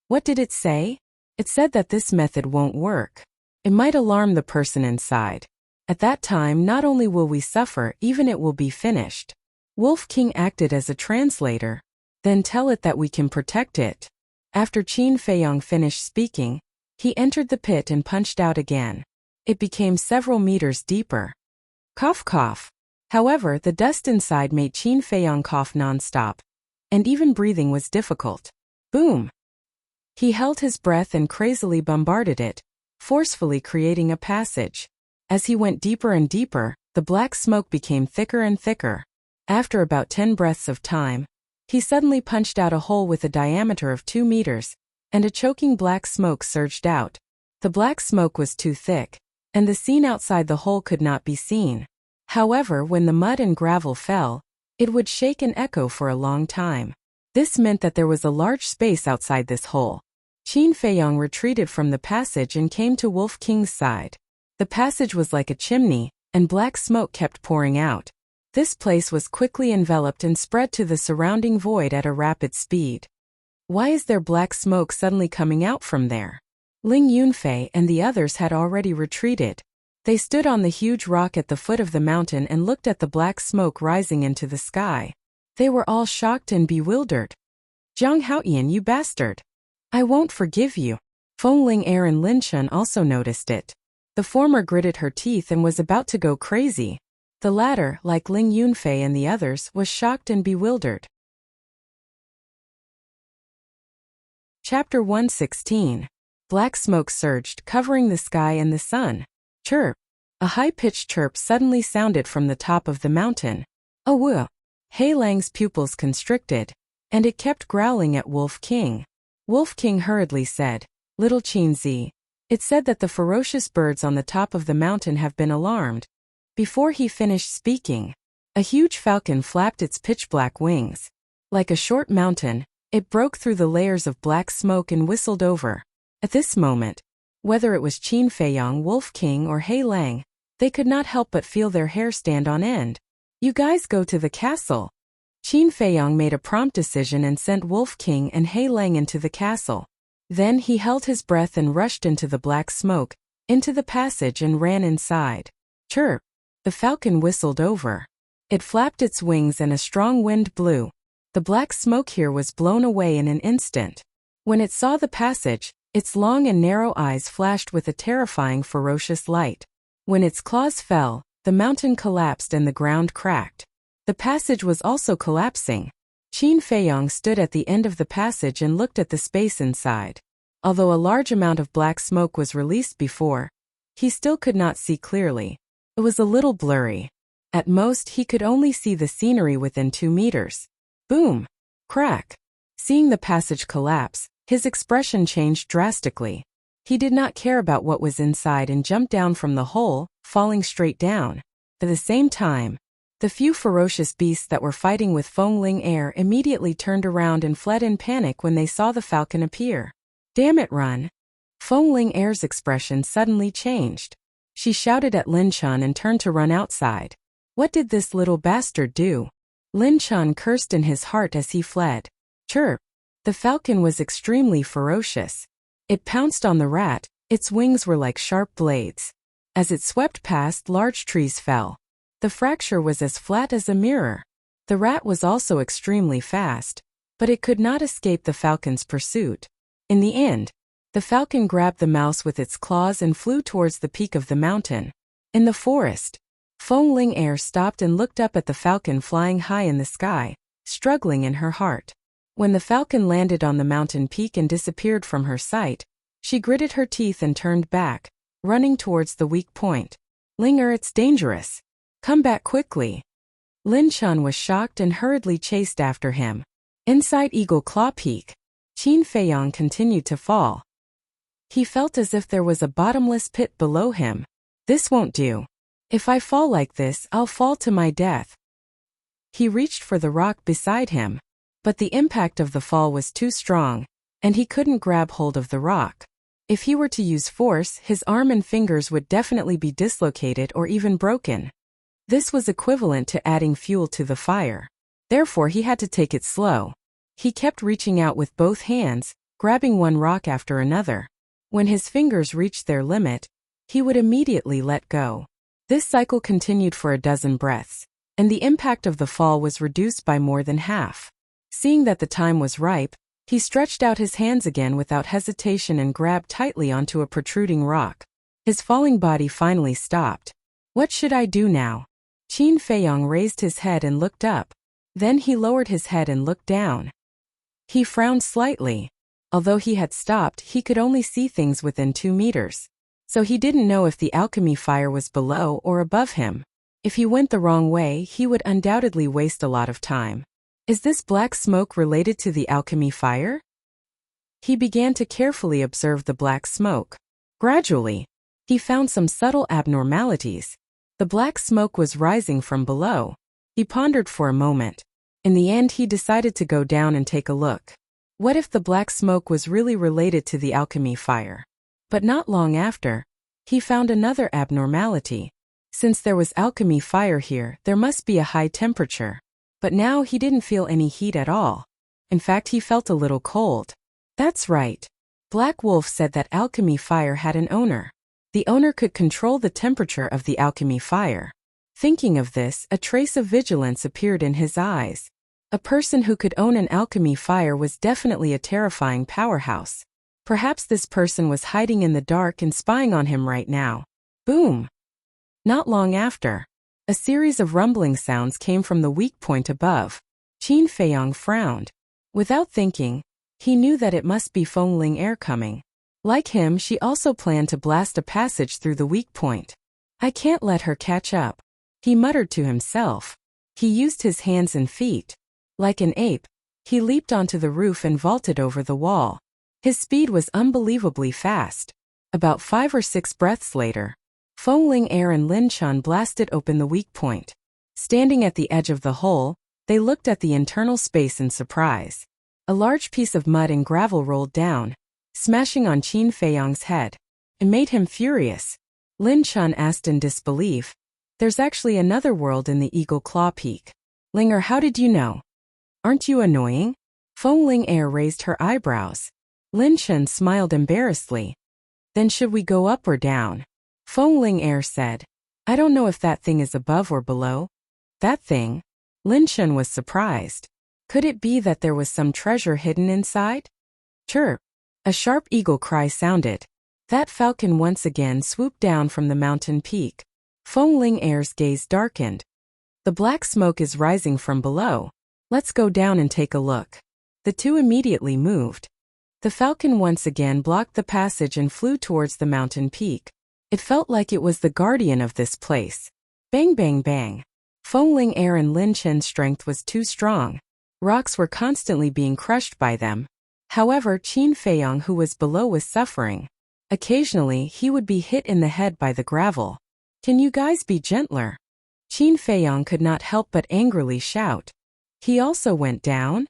Speaker 1: "What did it say?" "It said that this method won't work. It might alarm the person inside. At that time not only will we suffer, even it will be finished." Wolf King acted as a translator. "Then tell it that we can protect it." After Qin Feiyong finished speaking, he entered the pit and punched out again. It became several meters deeper. Cough cough. However, the dust inside made Qin Feiyong cough non-stop, and even breathing was difficult. Boom! He held his breath and crazily bombarded it, forcefully creating a passage. As he went deeper and deeper, the black smoke became thicker and thicker. After about 10 breaths of time, he suddenly punched out a hole with a diameter of 2 meters, and a choking black smoke surged out. The black smoke was too thick, and the scene outside the hole could not be seen. However, when the mud and gravel fell, it would shake and echo for a long time. This meant that there was a large space outside this hole. Qin Feiyong retreated from the passage and came to Wolf King's side. The passage was like a chimney, and black smoke kept pouring out. This place was quickly enveloped and spread to the surrounding void at a rapid speed. Why is there black smoke suddenly coming out from there? Ling Yunfei and the others had already retreated. They stood on the huge rock at the foot of the mountain and looked at the black smoke rising into the sky. They were all shocked and bewildered. "Zhang Haoyan, you bastard! I won't forgive you." Feng Ling-er and Lin Chun also noticed it. The former gritted her teeth and was about to go crazy. The latter, like Ling Yunfei and the others, was shocked and bewildered. Chapter 116. Black smoke surged, covering the sky and the sun. Chirp! A high-pitched chirp suddenly sounded from the top of the mountain. Oh woo! Hei Lang's pupils constricted, and it kept growling at Wolf King. Wolf King hurriedly said, "Little Qinzi, it said that the ferocious birds on the top of the mountain have been alarmed." Before he finished speaking, a huge falcon flapped its pitch-black wings. Like a short mountain, it broke through the layers of black smoke and whistled over. At this moment, whether it was Qin Feiyong, Wolf King, or Hei Lang, they could not help but feel their hair stand on end. "You guys go to the castle." Qin Feiyong made a prompt decision and sent Wolf King and Hei Lang into the castle. Then he held his breath and rushed into the black smoke, into the passage and ran inside. Chirp! The falcon whistled over. It flapped its wings and a strong wind blew. The black smoke here was blown away in an instant. When it saw the passage, its long and narrow eyes flashed with a terrifying, ferocious light. When its claws fell, the mountain collapsed and the ground cracked. The passage was also collapsing. Qin Feiyong stood at the end of the passage and looked at the space inside. Although a large amount of black smoke was released before, he still could not see clearly. It was a little blurry. At most, he could only see the scenery within 2 meters. Boom! Crack! Seeing the passage collapse, his expression changed drastically. He did not care about what was inside and jumped down from the hole, falling straight down. At the same time, the few ferocious beasts that were fighting with Feng Ling-er immediately turned around and fled in panic when they saw the falcon appear. "Damn it, run!" Feng Ling-er's expression suddenly changed. She shouted at Lin Chun and turned to run outside. What did this little bastard do? Lin Chun cursed in his heart as he fled. Chirp! The falcon was extremely ferocious. It pounced on the rat, its wings were like sharp blades. As it swept past, large trees fell. The fracture was as flat as a mirror. The rat was also extremely fast, but it could not escape the falcon's pursuit. In the end, the falcon grabbed the mouse with its claws and flew towards the peak of the mountain. In the forest, Feng Ling-er stopped and looked up at the falcon flying high in the sky, struggling in her heart. When the falcon landed on the mountain peak and disappeared from her sight, she gritted her teeth and turned back, running towards the weak point. "Ling-er, it's dangerous. Come back quickly." Lin Chun was shocked and hurriedly chased after him. Inside Eagle Claw Peak, Qin Feiyang continued to fall. He felt as if there was a bottomless pit below him. This won't do. If I fall like this, I'll fall to my death. He reached for the rock beside him, but the impact of the fall was too strong, and he couldn't grab hold of the rock. If he were to use force, his arm and fingers would definitely be dislocated or even broken. This was equivalent to adding fuel to the fire. Therefore, he had to take it slow. He kept reaching out with both hands, grabbing one rock after another. When his fingers reached their limit, he would immediately let go. This cycle continued for a dozen breaths, and the impact of the fall was reduced by more than half. Seeing that the time was ripe, he stretched out his hands again without hesitation and grabbed tightly onto a protruding rock. His falling body finally stopped. What should I do now? Qin Feiyang raised his head and looked up. Then he lowered his head and looked down. He frowned slightly. Although he had stopped, he could only see things within 2 meters. So he didn't know if the alchemy fire was below or above him. If he went the wrong way, he would undoubtedly waste a lot of time. Is this black smoke related to the alchemy fire? He began to carefully observe the black smoke. Gradually, he found some subtle abnormalities. The black smoke was rising from below. He pondered for a moment. In the end, he decided to go down and take a look. What if the black smoke was really related to the alchemy fire? But not long after, he found another abnormality. Since there was alchemy fire here, there must be a high temperature. But now he didn't feel any heat at all. In fact, he felt a little cold. That's right. Black Wolf said that alchemy fire had an owner. The owner could control the temperature of the alchemy fire. Thinking of this, a trace of vigilance appeared in his eyes. A person who could own an alchemy fire was definitely a terrifying powerhouse. Perhaps this person was hiding in the dark and spying on him right now. Boom! Not long after, a series of rumbling sounds came from the weak point above. Qin Feiyang frowned. Without thinking, he knew that it must be Fengling Air coming. Like him, she also planned to blast a passage through the weak point. I can't let her catch up, he muttered to himself. He used his hands and feet. Like an ape, he leaped onto the roof and vaulted over the wall. His speed was unbelievably fast. About 5 or 6 breaths later, Fengling Air and Lin Chun blasted open the weak point. Standing at the edge of the hole, they looked at the internal space in surprise. A large piece of mud and gravel rolled down, smashing on Qin Feiyang's head. It made him furious. Lin Chun asked in disbelief, "There's actually another world in the Eagle Claw Peak. Linger, how did you know? Aren't you annoying?" Fengling Air raised her eyebrows. Lin Chun smiled embarrassedly. "Then should we go up or down?" Fengling Air said, "I don't know if that thing is above or below." That thing? Lin Chun was surprised. Could it be that there was some treasure hidden inside? Chirp! A sharp eagle cry sounded. That falcon once again swooped down from the mountain peak. Fengling Air's gaze darkened. The black smoke is rising from below. Let's go down and take a look. The two immediately moved. The falcon once again blocked the passage and flew towards the mountain peak. It felt like it was the guardian of this place. Bang bang bang. Fengling Air and Lin Chen's strength was too strong. Rocks were constantly being crushed by them. However, Qin Feiyang, who was below, was suffering. Occasionally, he would be hit in the head by the gravel. Can you guys be gentler? Qin Feiyang could not help but angrily shout. He also went down?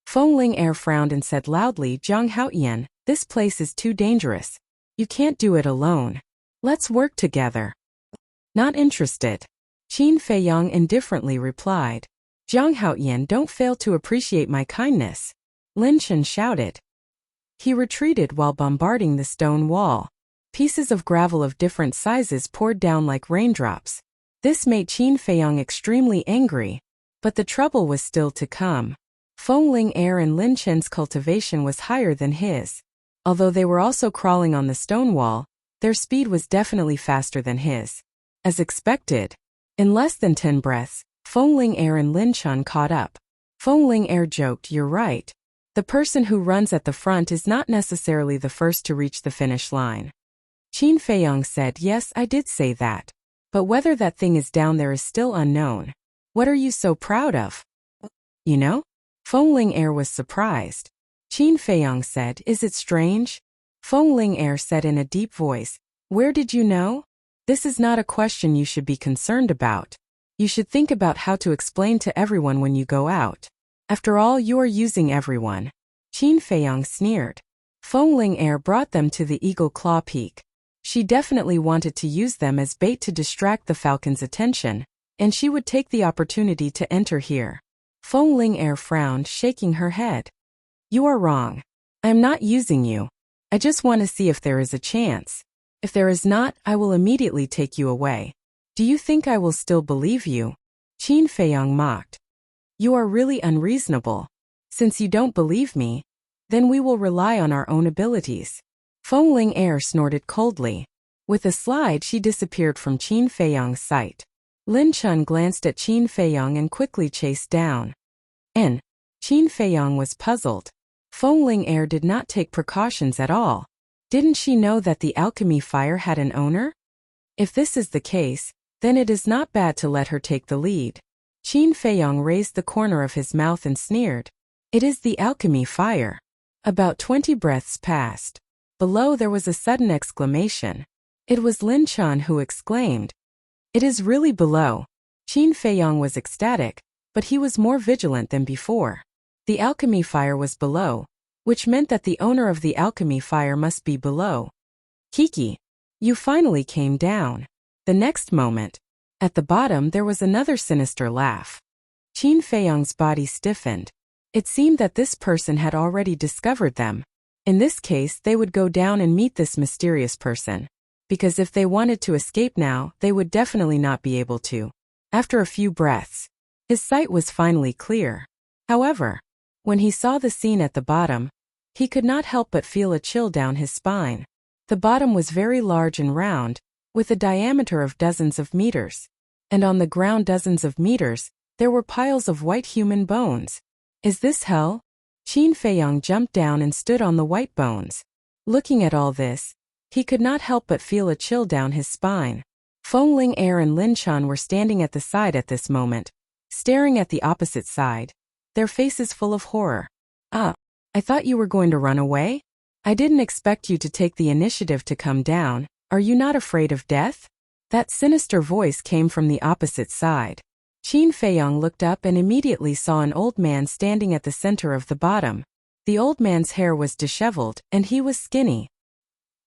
Speaker 1: Fengling Air frowned and said loudly, Zhang Haoyan, this place is too dangerous. You can't do it alone. Let's work together. Not interested. Qin Feiyang indifferently replied. Zhang Haoyan, don't fail to appreciate my kindness. Lin Chen shouted. He retreated while bombarding the stone wall. Pieces of gravel of different sizes poured down like raindrops. This made Qin Feiyang extremely angry. But the trouble was still to come. Fengling Air and Lin Chen's cultivation was higher than his. Although they were also crawling on the stone wall, their speed was definitely faster than his. As expected, in less than 10 breaths, Fengling Air and Lin Chun caught up. Fengling Air joked, "You're right. The person who runs at the front is not necessarily the first to reach the finish line." Qin Feiyang said, "Yes, I did say that. But whether that thing is down there is still unknown. What are you so proud of?" You know? Feng Ling Air was surprised. Qin Feiyong said, "Is it strange?" Feng Ling Air said in a deep voice, "Where did you know? This is not a question you should be concerned about. You should think about how to explain to everyone when you go out. After all, you are using everyone." Qin Feiyong sneered. Feng Ling Air brought them to the Eagle Claw Peak. She definitely wanted to use them as bait to distract the falcon's attention, and she would take the opportunity to enter here. Feng Ling Air frowned, shaking her head. "You are wrong. I am not using you. I just want to see if there is a chance. If there is not, I will immediately take you away. Do you think I will still believe you?" Qin Feiyong mocked. "You are really unreasonable. Since you don't believe me, then we will rely on our own abilities." Feng Ling Air snorted coldly. With a slide, she disappeared from Qin Feiyong's sight. Lin Chun glanced at Qin Feiyong and quickly chased down. Qin Feiyong was puzzled. Feng Ling Air did not take precautions at all. Didn't she know that the alchemy fire had an owner? If this is the case, then it is not bad to let her take the lead. Qin Feiyong raised the corner of his mouth and sneered. "It is the alchemy fire." About 20 breaths passed. Below there was a sudden exclamation. It was Lin Chun who exclaimed, "It is really below." Qin Feiyong was ecstatic, but he was more vigilant than before. The alchemy fire was below, which meant that the owner of the alchemy fire must be below. "Kiki, you finally came down." The next moment, at the bottom there was another sinister laugh. Qin Feiyong's body stiffened. It seemed that this person had already discovered them. In this case, they would go down and meet this mysterious person. Because if they wanted to escape now, they would definitely not be able to. After a few breaths, his sight was finally clear. However, when he saw the scene at the bottom, he could not help but feel a chill down his spine. The bottom was very large and round, with a diameter of dozens of meters. And on the ground dozens of meters, there were piles of white human bones. "Is this hell?" Qin Feiyong jumped down and stood on the white bones. Looking at all this, he could not help but feel a chill down his spine. Feng Ling Air and Lin Chun were standing at the side at this moment, staring at the opposite side, their faces full of horror. "Ah, I thought you were going to run away? I didn't expect you to take the initiative to come down. Are you not afraid of death?" That sinister voice came from the opposite side. Qin Feiyong looked up and immediately saw an old man standing at the center of the bottom. The old man's hair was disheveled, and he was skinny.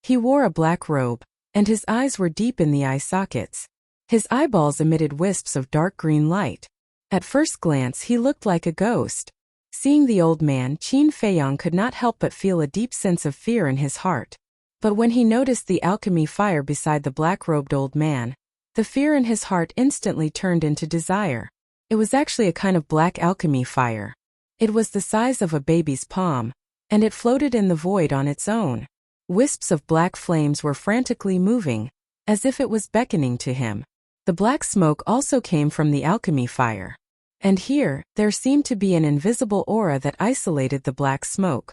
Speaker 1: He wore a black robe, and his eyes were deep in the eye sockets. His eyeballs emitted wisps of dark green light. At first glance, he looked like a ghost. Seeing the old man, Qin Feiyong could not help but feel a deep sense of fear in his heart. But when he noticed the alchemy fire beside the black-robed old man, the fear in his heart instantly turned into desire. It was actually a kind of black alchemy fire. It was the size of a baby's palm, and it floated in the void on its own. Wisps of black flames were frantically moving, as if it was beckoning to him. The black smoke also came from the alchemy fire. And here, there seemed to be an invisible aura that isolated the black smoke.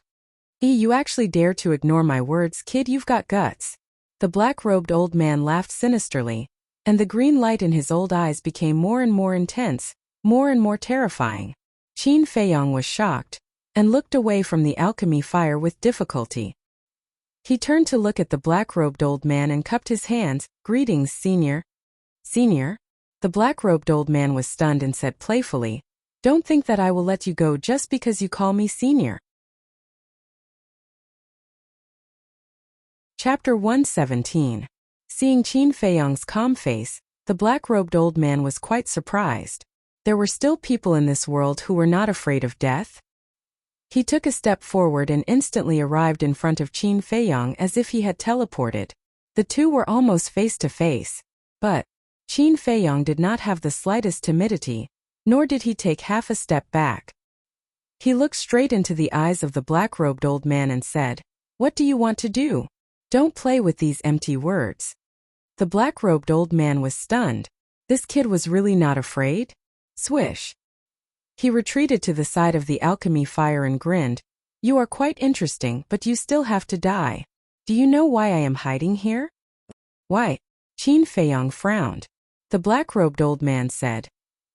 Speaker 1: You actually dare to ignore my words, kid, you've got guts." The black-robed old man laughed sinisterly, and the green light in his old eyes became more and more intense, more and more terrifying. Qin Feiyong was shocked, and looked away from the alchemy fire with difficulty. He turned to look at the black-robed old man and cupped his hands. "Greetings, senior." "Senior?" The black-robed old man was stunned and said playfully, "Don't think that I will let you go just because you call me senior." Chapter 117. Seeing Qin Feiyong's calm face, the black-robed old man was quite surprised. There were still people in this world who were not afraid of death. He took a step forward and instantly arrived in front of Qin Feiyong as if he had teleported. The two were almost face to face. But Qin Feiyong did not have the slightest timidity, nor did he take half a step back. He looked straight into the eyes of the black-robed old man and said, "What do you want to do? Don't play with these empty words." The black-robed old man was stunned. This kid was really not afraid? Swish. He retreated to the side of the alchemy fire and grinned. "You are quite interesting, but you still have to die. Do you know why I am hiding here?" "Why?" Qin Feiyong frowned. The black-robed old man said,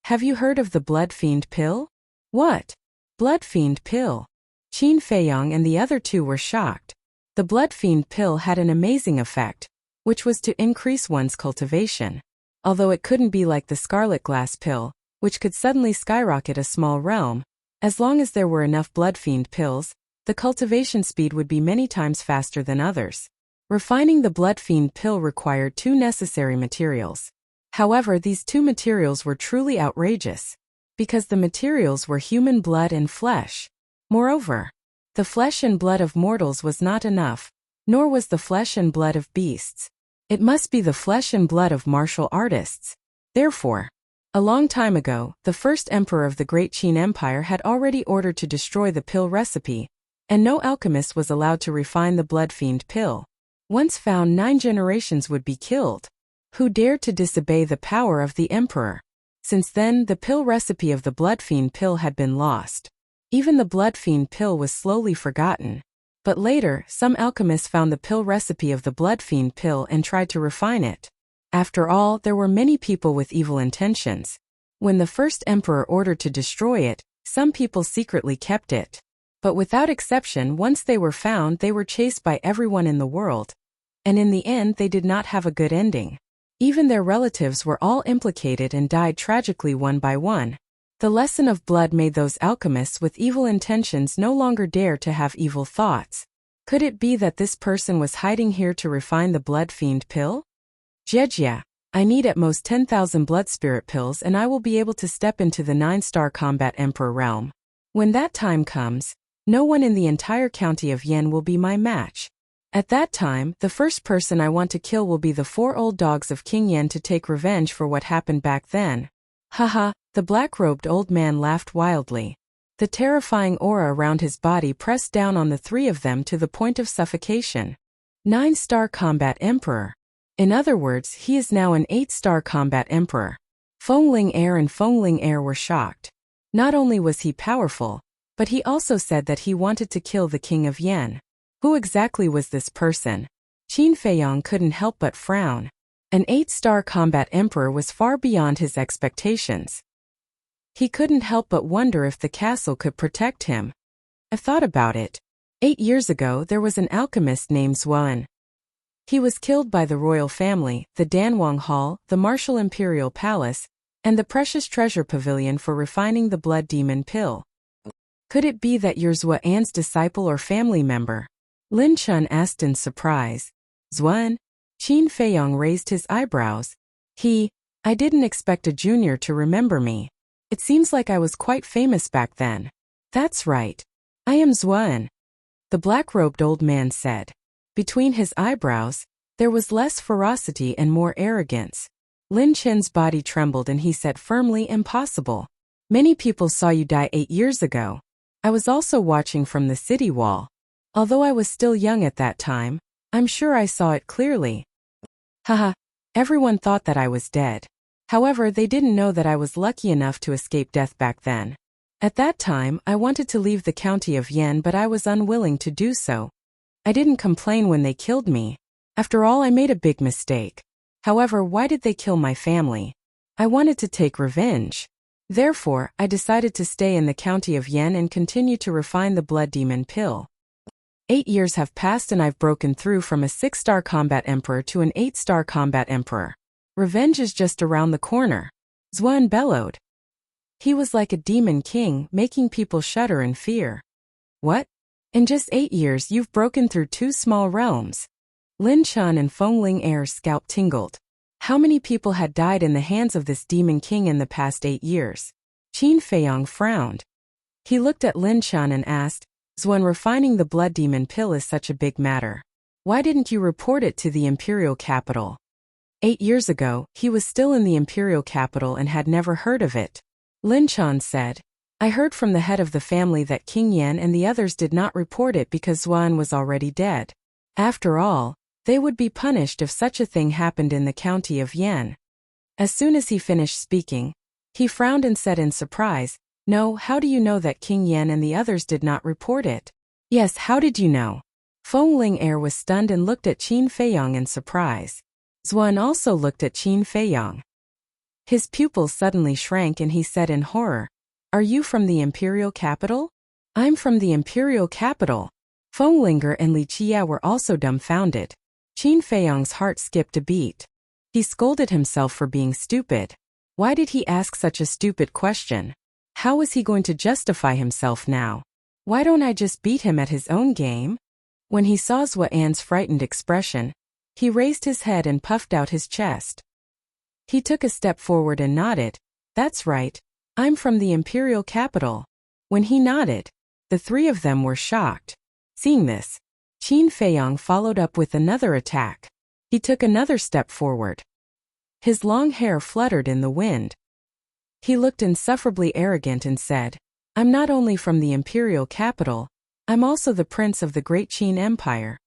Speaker 1: "Have you heard of the blood fiend pill?" "What?" Blood Fiend Pill. Qin Feiyong and the other two were shocked. The Blood Fiend Pill had an amazing effect, which was to increase one's cultivation. Although it couldn't be like the Scarlet Glass Pill, which could suddenly skyrocket a small realm, as long as there were enough Blood Fiend pills, the cultivation speed would be many times faster than others. Refining the Blood Fiend Pill required two necessary materials. However, these two materials were truly outrageous, because the materials were human blood and flesh. Moreover, the flesh and blood of mortals was not enough, nor was the flesh and blood of beasts. It must be the flesh and blood of martial artists. Therefore, a long time ago, the first emperor of the Great Qin Empire had already ordered to destroy the pill recipe, and no alchemist was allowed to refine the Blood Fiend Pill. Once found, 9 generations would be killed. Who dared to disobey the power of the emperor? Since then, the pill recipe of the Blood Fiend Pill had been lost. Even the Blood Fiend Pill was slowly forgotten. But later, some alchemists found the pill recipe of the Blood Fiend Pill and tried to refine it. After all, there were many people with evil intentions. When the first emperor ordered to destroy it, some people secretly kept it. But without exception, once they were found, they were chased by everyone in the world. And in the end, they did not have a good ending. Even their relatives were all implicated and died tragically one by one. The lesson of blood made those alchemists with evil intentions no longer dare to have evil thoughts. Could it be that this person was hiding here to refine the Blood Fiend Pill? Jejia, I need at most 10,000 blood spirit pills and I will be able to step into the 9-star combat emperor realm. When that time comes, no one in the entire county of Yen will be my match. At that time, the first person I want to kill will be the 4 old dogs of King Yen to take revenge for what happened back then. Haha, the black-robed old man laughed wildly. The terrifying aura around his body pressed down on the 3 of them to the point of suffocation. 9-star combat emperor. In other words, he is now an 8-star combat emperor. Fengling Heir and Fengling Heir were shocked. Not only was he powerful, but he also said that he wanted to kill the king of Yen. Who exactly was this person? Qin Feiyong couldn't help but frown. An 8-star combat emperor was far beyond his expectations. He couldn't help but wonder if the castle could protect him. I thought about it. 8 years ago there was an alchemist named Xuan. He was killed by the royal family, the Danwang Hall, the Martial Imperial Palace, and the precious treasure pavilion for refining the Blood Demon Pill. Could it be that you're Xuan's disciple or family member? Lin Chun asked in surprise. Xuan? Qin Feiyong raised his eyebrows. I didn't expect a junior to remember me. It seems like I was quite famous back then. That's right. I am Xuan, the black-robed old man said. Between his eyebrows, there was less ferocity and more arrogance. Lin Chen's body trembled and he said firmly, impossible. Many people saw you die 8 years ago. I was also watching from the city wall. Although I was still young at that time, I'm sure I saw it clearly. Haha, everyone thought that I was dead. However, they didn't know that I was lucky enough to escape death back then. At that time, I wanted to leave the county of Yen, but I was unwilling to do so. I didn't complain when they killed me. After all, I made a big mistake. However, why did they kill my family? I wanted to take revenge. Therefore, I decided to stay in the county of Yen and continue to refine the Blood Demon Pill. 8 years have passed and I've broken through from a 6-star combat emperor to an 8-star combat emperor. Revenge is just around the corner. Xuan bellowed. He was like a demon king, making people shudder in fear. What? In just 8 years you've broken through 2 small realms. Lin Chun and Fengling Heir's scalp tingled. How many people had died in the hands of this demon king in the past 8 years? Qin Feiyong frowned. He looked at Lin Chun and asked, Xuan, refining the Blood Demon Pill is such a big matter. Why didn't you report it to the imperial capital? 8 years ago, he was still in the imperial capital and had never heard of it. Lin Chun said, I heard from the head of the family that King Yen and the others did not report it because Xuan was already dead. After all, they would be punished if such a thing happened in the county of Yen. As soon as he finished speaking, he frowned and said in surprise, No, how do you know that King Yen and the others did not report it? Yes, how did you know? Fengling Heir was stunned and looked at Qin Feiyong in surprise. Xuan also looked at Qin Feiyong. His pupils suddenly shrank and he said in horror, Are you from the imperial capital? I'm from the imperial capital. Fenglinger and Li Qia were also dumbfounded. Qin Feiyong's heart skipped a beat. He scolded himself for being stupid. Why did he ask such a stupid question? How was he going to justify himself now? Why don't I just beat him at his own game? When he saw Zuan's frightened expression, he raised his head and puffed out his chest. He took a step forward and nodded. That's right, I'm from the imperial capital. When he nodded, the three of them were shocked. Seeing this, Qin Feiyong followed up with another attack. He took another step forward. His long hair fluttered in the wind. He looked insufferably arrogant and said, I'm not only from the imperial capital, I'm also the prince of the great Qin Empire.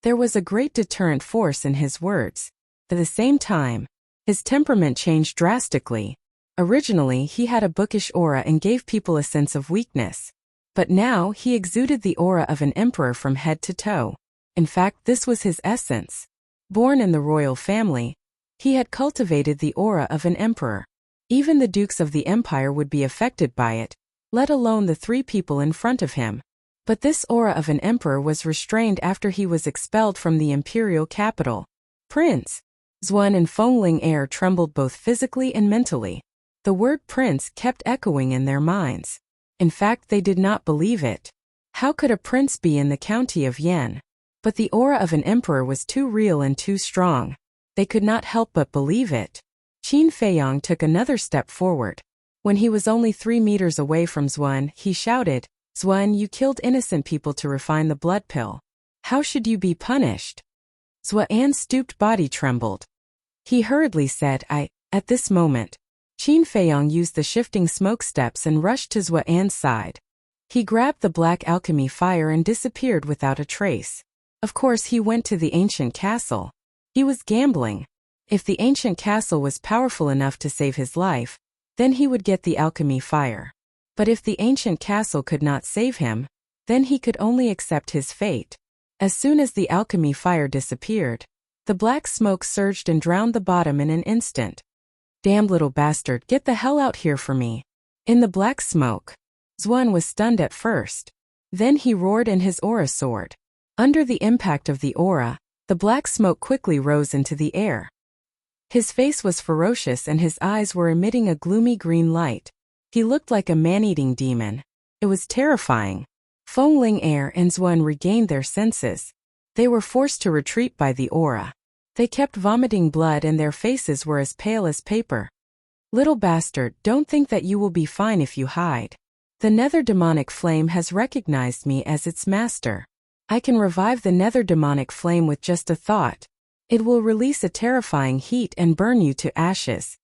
Speaker 1: There was a great deterrent force in his words. At the same time, his temperament changed drastically. Originally, he had a bookish aura and gave people a sense of weakness. But now, he exuded the aura of an emperor from head to toe. In fact, this was his essence. Born in the royal family, he had cultivated the aura of an emperor. Even the dukes of the empire would be affected by it, let alone the three people in front of him. But this aura of an emperor was restrained after he was expelled from the imperial capital. Prince! Zuan and Fenglinger trembled both physically and mentally. The word prince kept echoing in their minds. In fact, they did not believe it. How could a prince be in the county of Yan? But the aura of an emperor was too real and too strong. They could not help but believe it. Qin Feiyong took another step forward. When he was only 3 meters away from Zuan, he shouted, Zuan, you killed innocent people to refine the blood pill. How should you be punished? Zuan's stooped body trembled. He hurriedly said, At this moment, Qin Feiyong used the shifting smoke steps and rushed to Zuan's side. He grabbed the black alchemy fire and disappeared without a trace. Of course, he went to the ancient castle. He was gambling. If the ancient castle was powerful enough to save his life, then he would get the alchemy fire. But if the ancient castle could not save him, then he could only accept his fate. As soon as the alchemy fire disappeared, the black smoke surged and drowned the bottom in an instant. Damn little bastard, get the hell out here for me. In the black smoke, Zuan was stunned at first. Then he roared and his aura soared. Under the impact of the aura, the black smoke quickly rose into the air. His face was ferocious and his eyes were emitting a gloomy green light. He looked like a man-eating demon. It was terrifying. Fenglinger and Zuan regained their senses. They were forced to retreat by the aura. They kept vomiting blood and their faces were as pale as paper. Little bastard, don't think that you will be fine if you hide. The nether demonic flame has recognized me as its master. I can revive the nether demonic flame with just a thought. It will release a terrifying heat and burn you to ashes.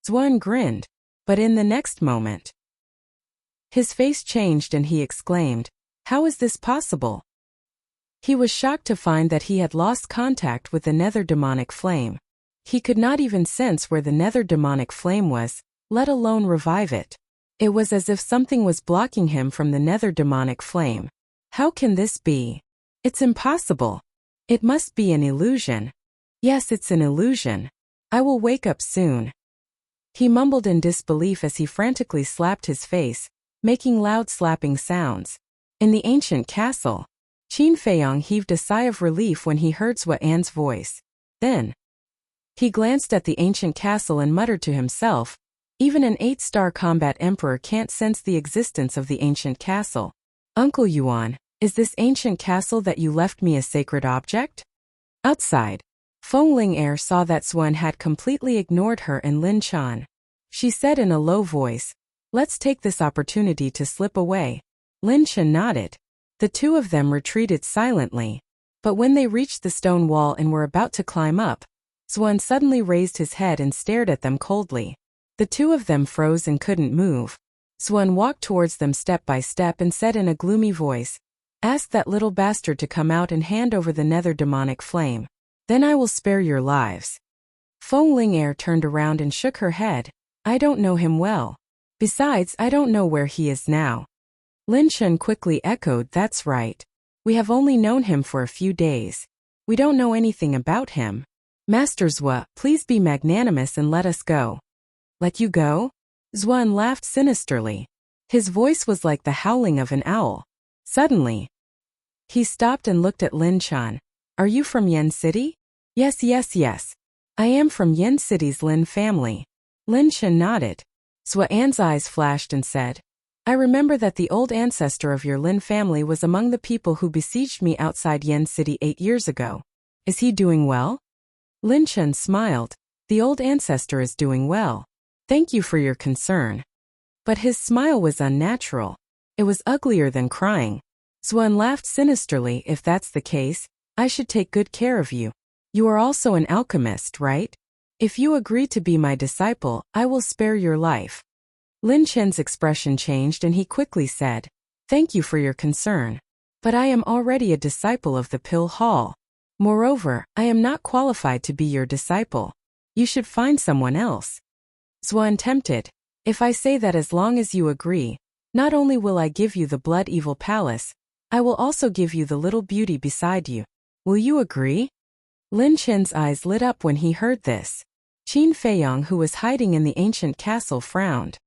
Speaker 1: Zuan grinned, but in the next moment, his face changed and he exclaimed, How is this possible? He was shocked to find that he had lost contact with the nether demonic flame. He could not even sense where the nether demonic flame was, let alone revive it. It was as if something was blocking him from the nether demonic flame. How can this be? It's impossible. It must be an illusion. Yes, it's an illusion. I will wake up soon. He mumbled in disbelief as he frantically slapped his face, making loud slapping sounds. In the ancient castle, Qin Feiyong heaved a sigh of relief when he heard Zuan's voice. Then, he glanced at the ancient castle and muttered to himself, Even an 8-star combat emperor can't sense the existence of the ancient castle. Uncle Yuan, is this ancient castle that you left me a sacred object? Outside, Fenglinger saw that Zuan had completely ignored her and Lin Chan. She said in a low voice, Let's take this opportunity to slip away. Lin Chan nodded. The two of them retreated silently. But when they reached the stone wall and were about to climb up, Zuan suddenly raised his head and stared at them coldly. The two of them froze and couldn't move. Zuan walked towards them step by step and said in a gloomy voice, Ask that little bastard to come out and hand over the nether demonic flame. Then I will spare your lives. Fenglinger turned around and shook her head. I don't know him well. Besides, I don't know where he is now. Lin Chen quickly echoed, That's right. We have only known him for a few days. We don't know anything about him. Master Zua, please be magnanimous and let us go. Let you go? Zuan laughed sinisterly. His voice was like the howling of an owl. Suddenly, he stopped and looked at Lin Chan. Are you from Yen City? Yes, yes, yes. I am from Yen City's Lin family. Lin Chan nodded. Xuan's eyes flashed and said, I remember that the old ancestor of your Lin family was among the people who besieged me outside Yen City 8 years ago. Is he doing well? Lin Chan smiled. The old ancestor is doing well. Thank you for your concern. But his smile was unnatural. It was uglier than crying. Xuan laughed sinisterly. If that's the case, I should take good care of you. You are also an alchemist, right? If you agree to be my disciple, I will spare your life. Lin Chen's expression changed and he quickly said, Thank you for your concern. But I am already a disciple of the Pill Hall. Moreover, I am not qualified to be your disciple. You should find someone else. Xuan tempted. If I say that as long as you agree, not only will I give you the Blood Evil Palace, I will also give you the little beauty beside you. Will you agree? Lin Chen's eyes lit up when he heard this. Qin Feiyong, who was hiding in the ancient castle, frowned.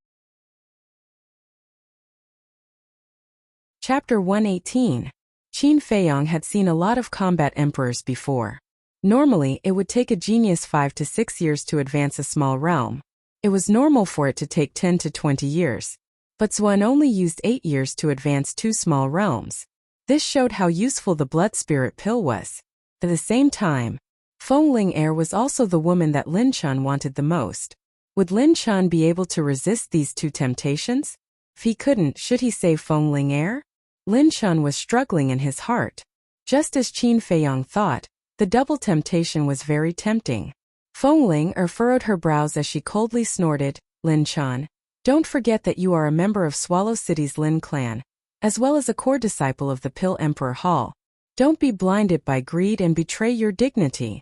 Speaker 1: Chapter 118. Qin Feiyong had seen a lot of combat emperors before. Normally, it would take a genius 5 to 6 years to advance a small realm. It was normal for it to take 10 to 20 years. But Xuan only used 8 years to advance 2 small realms. This showed how useful the blood spirit pill was. At the same time, Feng Ling was also the woman that Lin Chan wanted the most. Would Lin Chan be able to resist these 2 temptations? If he couldn't, should he save Feng Ling? Lin Chan was struggling in his heart. Just as Qin Feiyong thought, the double temptation was very tempting. Feng Ling furrowed her brows as she coldly snorted, Lin Chan, don't forget that you are a member of Swallow City's Lin clan, as well as a core disciple of the Pill Emperor Hall. Don't be blinded by greed and betray your dignity.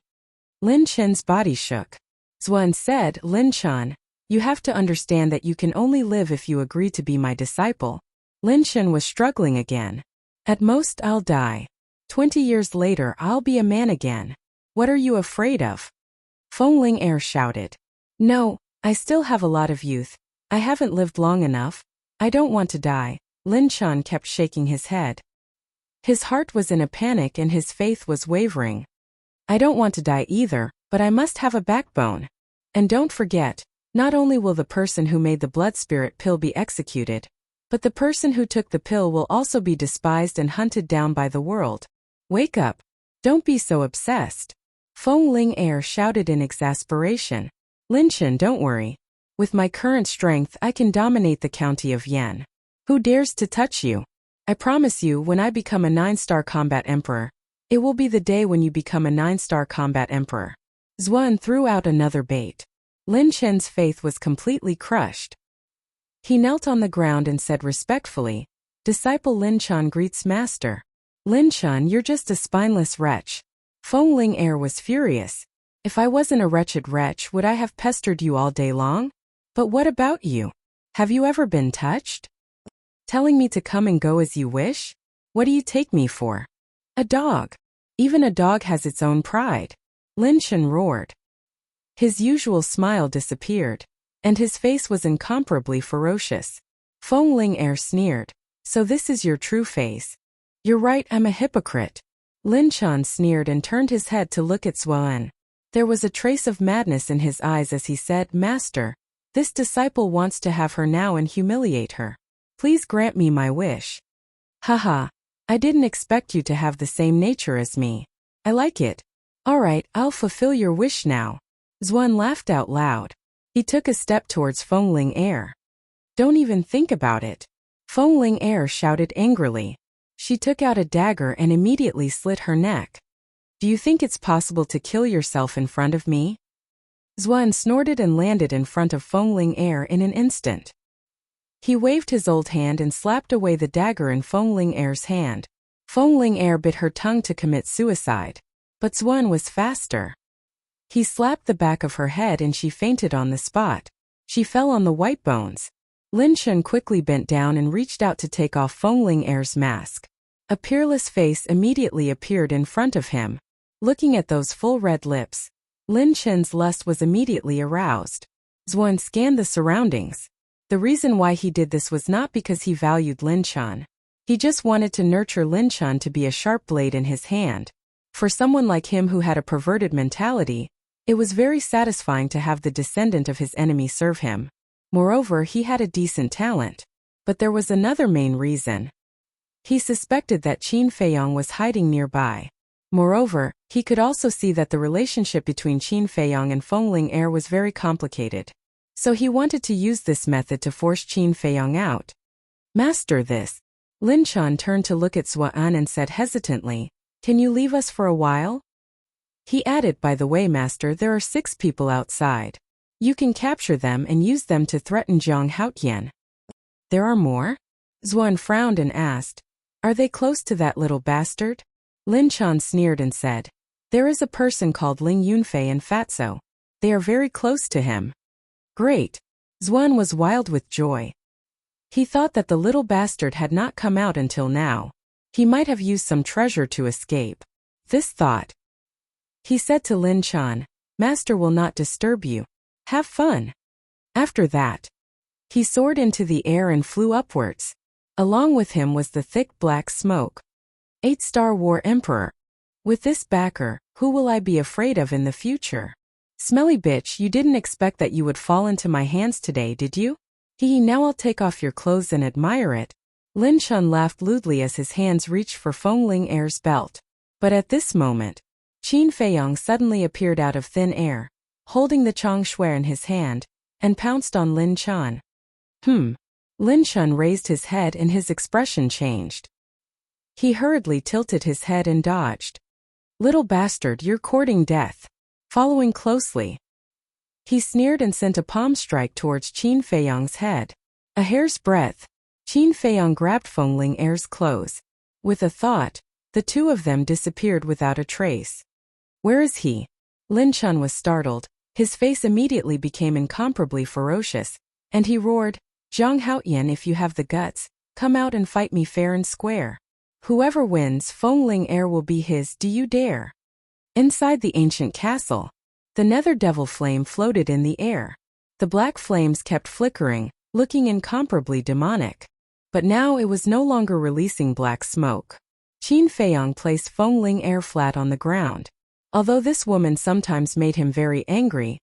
Speaker 1: Lin Chen's body shook. Xuan said, Lin Chan, you have to understand that you can only live if you agree to be my disciple. Lin Chen was struggling again. At most I'll die. 20 years later I'll be a man again. What are you afraid of? Feng Ling shouted. No, I still have a lot of youth. I haven't lived long enough. I don't want to die. Lin Chan kept shaking his head. His heart was in a panic and his faith was wavering. I don't want to die either, but I must have a backbone. And don't forget, not only will the person who made the blood spirit pill be executed, but the person who took the pill will also be despised and hunted down by the world. Wake up. Don't be so obsessed. Feng Ling shouted in exasperation. Lin Chen, don't worry. With my current strength I can dominate the county of Yan. Who dares to touch you? I promise you, when I become a 9-star combat emperor, it will be the day when you become a 9-star combat emperor. Xuan threw out another bait. Lin Chen's faith was completely crushed. He knelt on the ground and said respectfully, Disciple Lin Chan greets master. Lin Chan, you're just a spineless wretch. Feng Ling was furious. If I wasn't a wretched wretch, would I have pestered you all day long? But what about you? Have you ever been touched? Telling me to come and go as you wish? What do you take me for? A dog. Even a dog has its own pride. Lin Chen roared. His usual smile disappeared, and his face was incomparably ferocious. Feng Ling sneered. So this is your true face. You're right, I'm a hypocrite. Lin Chan sneered and turned his head to look at Xuan. There was a trace of madness in his eyes as he said, Master, this disciple wants to have her now and humiliate her. Please grant me my wish. Haha, I didn't expect you to have the same nature as me. I like it. Alright, I'll fulfill your wish now. Xuan laughed out loud. He took a step towards Feng Ling. Don't even think about it. Feng Ling shouted angrily. She took out a dagger and immediately slit her neck. Do you think it's possible to kill yourself in front of me? Xuan snorted and landed in front of Feng Ling in an instant. He waved his old hand and slapped away the dagger in Feng Ling's hand. Feng Ling bit her tongue to commit suicide. But Xuan was faster. He slapped the back of her head and she fainted on the spot. She fell on the white bones. Lin Chen quickly bent down and reached out to take off Feng Ling's mask. A peerless face immediately appeared in front of him. Looking at those full red lips, Lin Chen's lust was immediately aroused. Xuan scanned the surroundings. The reason why he did this was not because he valued Lin Chan. He just wanted to nurture Lin Chan to be a sharp blade in his hand. For someone like him who had a perverted mentality, it was very satisfying to have the descendant of his enemy serve him. Moreover, he had a decent talent. But there was another main reason. He suspected that Qin Feiyong was hiding nearby. Moreover, he could also see that the relationship between Qin Feiyong and Fengling Heir was very complicated. So he wanted to use this method to force Qin Feiyong out. Master this. Lin Chan turned to look at Zuan and said hesitantly, "Can you leave us for a while?" He added, "By the way, Master, there are 6 people outside. You can capture them and use them to threaten Zhang Haotian." "There are more?" Zuan frowned and asked, "Are they close to that little bastard?" Lin Chan sneered and said, "There is a person called Ling Yunfei and Fatso. They are very close to him." "Great." Zuan was wild with joy. He thought that the little bastard had not come out until now. He might have used some treasure to escape. This thought. He said to Lin Chan, "Master will not disturb you. Have fun." After that, he soared into the air and flew upwards. Along with him was the thick black smoke. 8-star War Emperor. With this backer, who will I be afraid of in the future? Smelly bitch, you didn't expect that you would fall into my hands today, did you? Now I'll take off your clothes and admire it. Lin Chan laughed lewdly as his hands reached for Fengling Heir's belt. But at this moment, Qin Feiyong suddenly appeared out of thin air, holding the Chong Shui in his hand, and pounced on Lin Chan. Lin Chan raised his head and his expression changed. He hurriedly tilted his head and dodged. "Little bastard, you're courting death." Following closely, he sneered and sent a palm strike towards Qin Feiyong's head. A hair's breadth, Qin Feiyong grabbed Fengling Heir's clothes. With a thought, the two of them disappeared without a trace. "Where is he?" Lin Chan was startled. His face immediately became incomparably ferocious, and he roared, "Zhang Haotian, if you have the guts, come out and fight me fair and square. Whoever wins, Fengling Heir will be his. Do you dare?" Inside the ancient castle, the nether devil flame floated in the air. The black flames kept flickering, looking incomparably demonic. But now it was no longer releasing black smoke. Qin Feiyong placed Fengling Heir flat on the ground. Although this woman sometimes made him very angry,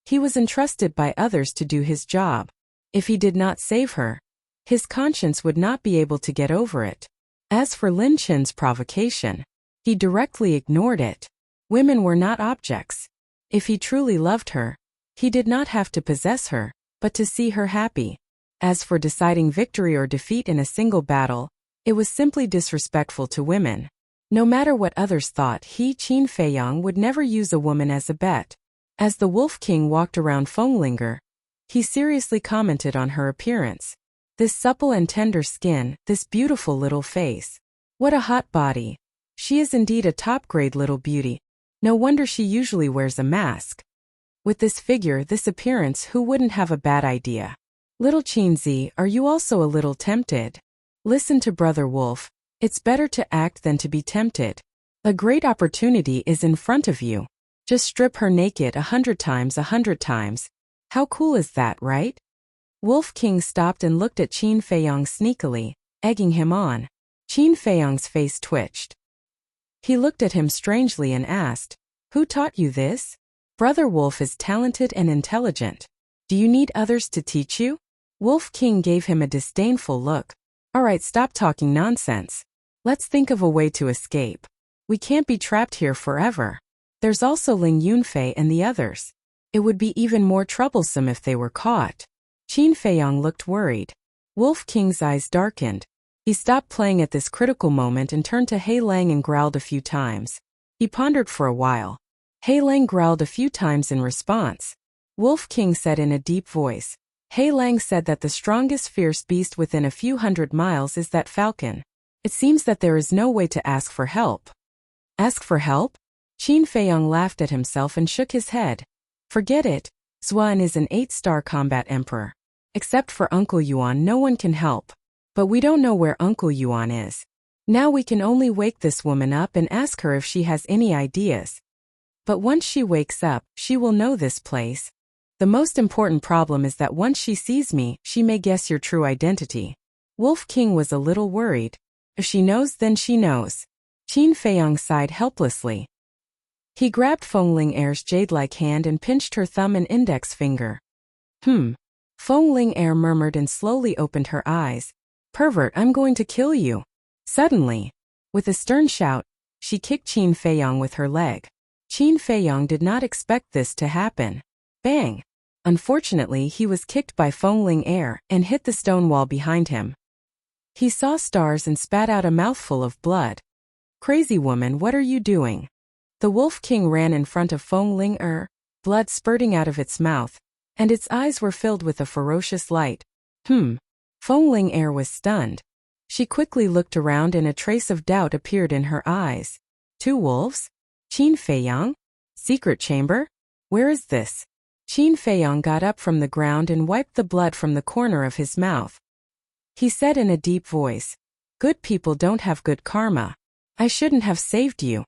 Speaker 1: he was entrusted by others to do his job. If he did not save her, his conscience would not be able to get over it. As for Lin Chen's provocation, he directly ignored it. Women were not objects. If he truly loved her, he did not have to possess her, but to see her happy. As for deciding victory or defeat in a single battle, it was simply disrespectful to women. No matter what others thought, Qin Feiyong would never use a woman as a bet. As the Wolf King walked around Fenglinger, he seriously commented on her appearance. This supple and tender skin, this beautiful little face. What a hot body. She is indeed a top-grade little beauty. No wonder she usually wears a mask. With this figure, this appearance, who wouldn't have a bad idea? Little Qinzi, are you also a little tempted? Listen to Brother Wolf. It's better to act than to be tempted. A great opportunity is in front of you. Just strip her naked 100 times 100 times. How cool is that, right? Wolf King stopped and looked at Qin Feiyong sneakily, egging him on. Qin Feiyong's face twitched. He looked at him strangely and asked, "Who taught you this?" "Brother Wolf is talented and intelligent. Do you need others to teach you?" Wolf King gave him a disdainful look. "All right, stop talking nonsense. Let's think of a way to escape. We can't be trapped here forever. There's also Ling Yunfei and the others. It would be even more troublesome if they were caught." Qin Feiyong looked worried. Wolf King's eyes darkened. He stopped playing at this critical moment and turned to He Lang and growled a few times. He pondered for a while. He Lang growled a few times in response. Wolf King said in a deep voice. He Lang said that the strongest fierce beast within a few hundred miles is that falcon. It seems that there is no way to ask for help. Ask for help? Qin Feiyong laughed at himself and shook his head. Forget it. Zuan is an 8-star combat emperor. Except for Uncle Yuan, no one can help. But we don't know where Uncle Yuan is. Now we can only wake this woman up and ask her if she has any ideas. But once she wakes up, she will know this place. The most important problem is that once she sees me, she may guess your true identity. Wolf King was a little worried. If she knows, then she knows. Qin Feiyong sighed helplessly. He grabbed Feng Ling Er's jade-like hand and pinched her thumb and index finger. Feng Ling Er murmured and slowly opened her eyes. Pervert, I'm going to kill you. Suddenly, with a stern shout, she kicked Qin Feiyong with her leg. Qin Feiyong did not expect this to happen. Bang! Unfortunately, he was kicked by Feng Ling Er and hit the stone wall behind him. He saw stars and spat out a mouthful of blood. Crazy woman, what are you doing? The Wolf King ran in front of Feng Ling Er, blood spurting out of its mouth, and its eyes were filled with a ferocious light. Feng Ling Er was stunned. She quickly looked around and a trace of doubt appeared in her eyes. Two wolves? Qin Feiyong? Secret chamber? Where is this? Qin Feiyong got up from the ground and wiped the blood from the corner of his mouth. He said in a deep voice, "Good people don't have good karma. I shouldn't have saved you."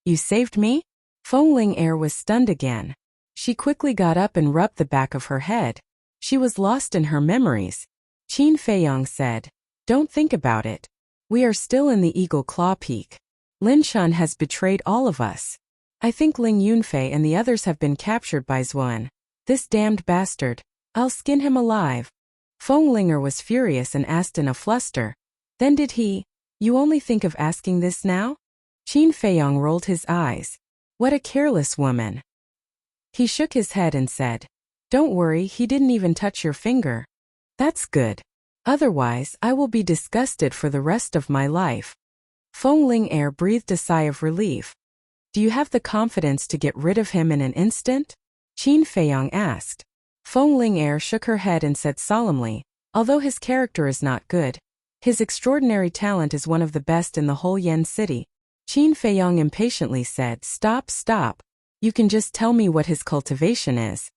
Speaker 1: You saved me? Feng Ling Er was stunned again. She quickly got up and rubbed the back of her head. She was lost in her memories. Qin Feiyong said, "Don't think about it. We are still in the Eagle Claw Peak. Lin Shan has betrayed all of us. I think Ling Yunfei and the others have been captured by Zuan. This damned bastard. I'll skin him alive." Feng Linger was furious and asked in a fluster. Then did he? You only think of asking this now? Qin Feiyong rolled his eyes. What a careless woman. He shook his head and said, "Don't worry, he didn't even touch your finger. That's good. Otherwise, I will be disgusted for the rest of my life." Feng Ling Er breathed a sigh of relief. Do you have the confidence to get rid of him in an instant? Qin Feiyong asked. Feng Ling Er shook her head and said solemnly, although his character is not good, his extraordinary talent is one of the best in the whole Yen city. Qin Feiyong impatiently said, Stop. You can just tell me what his cultivation is.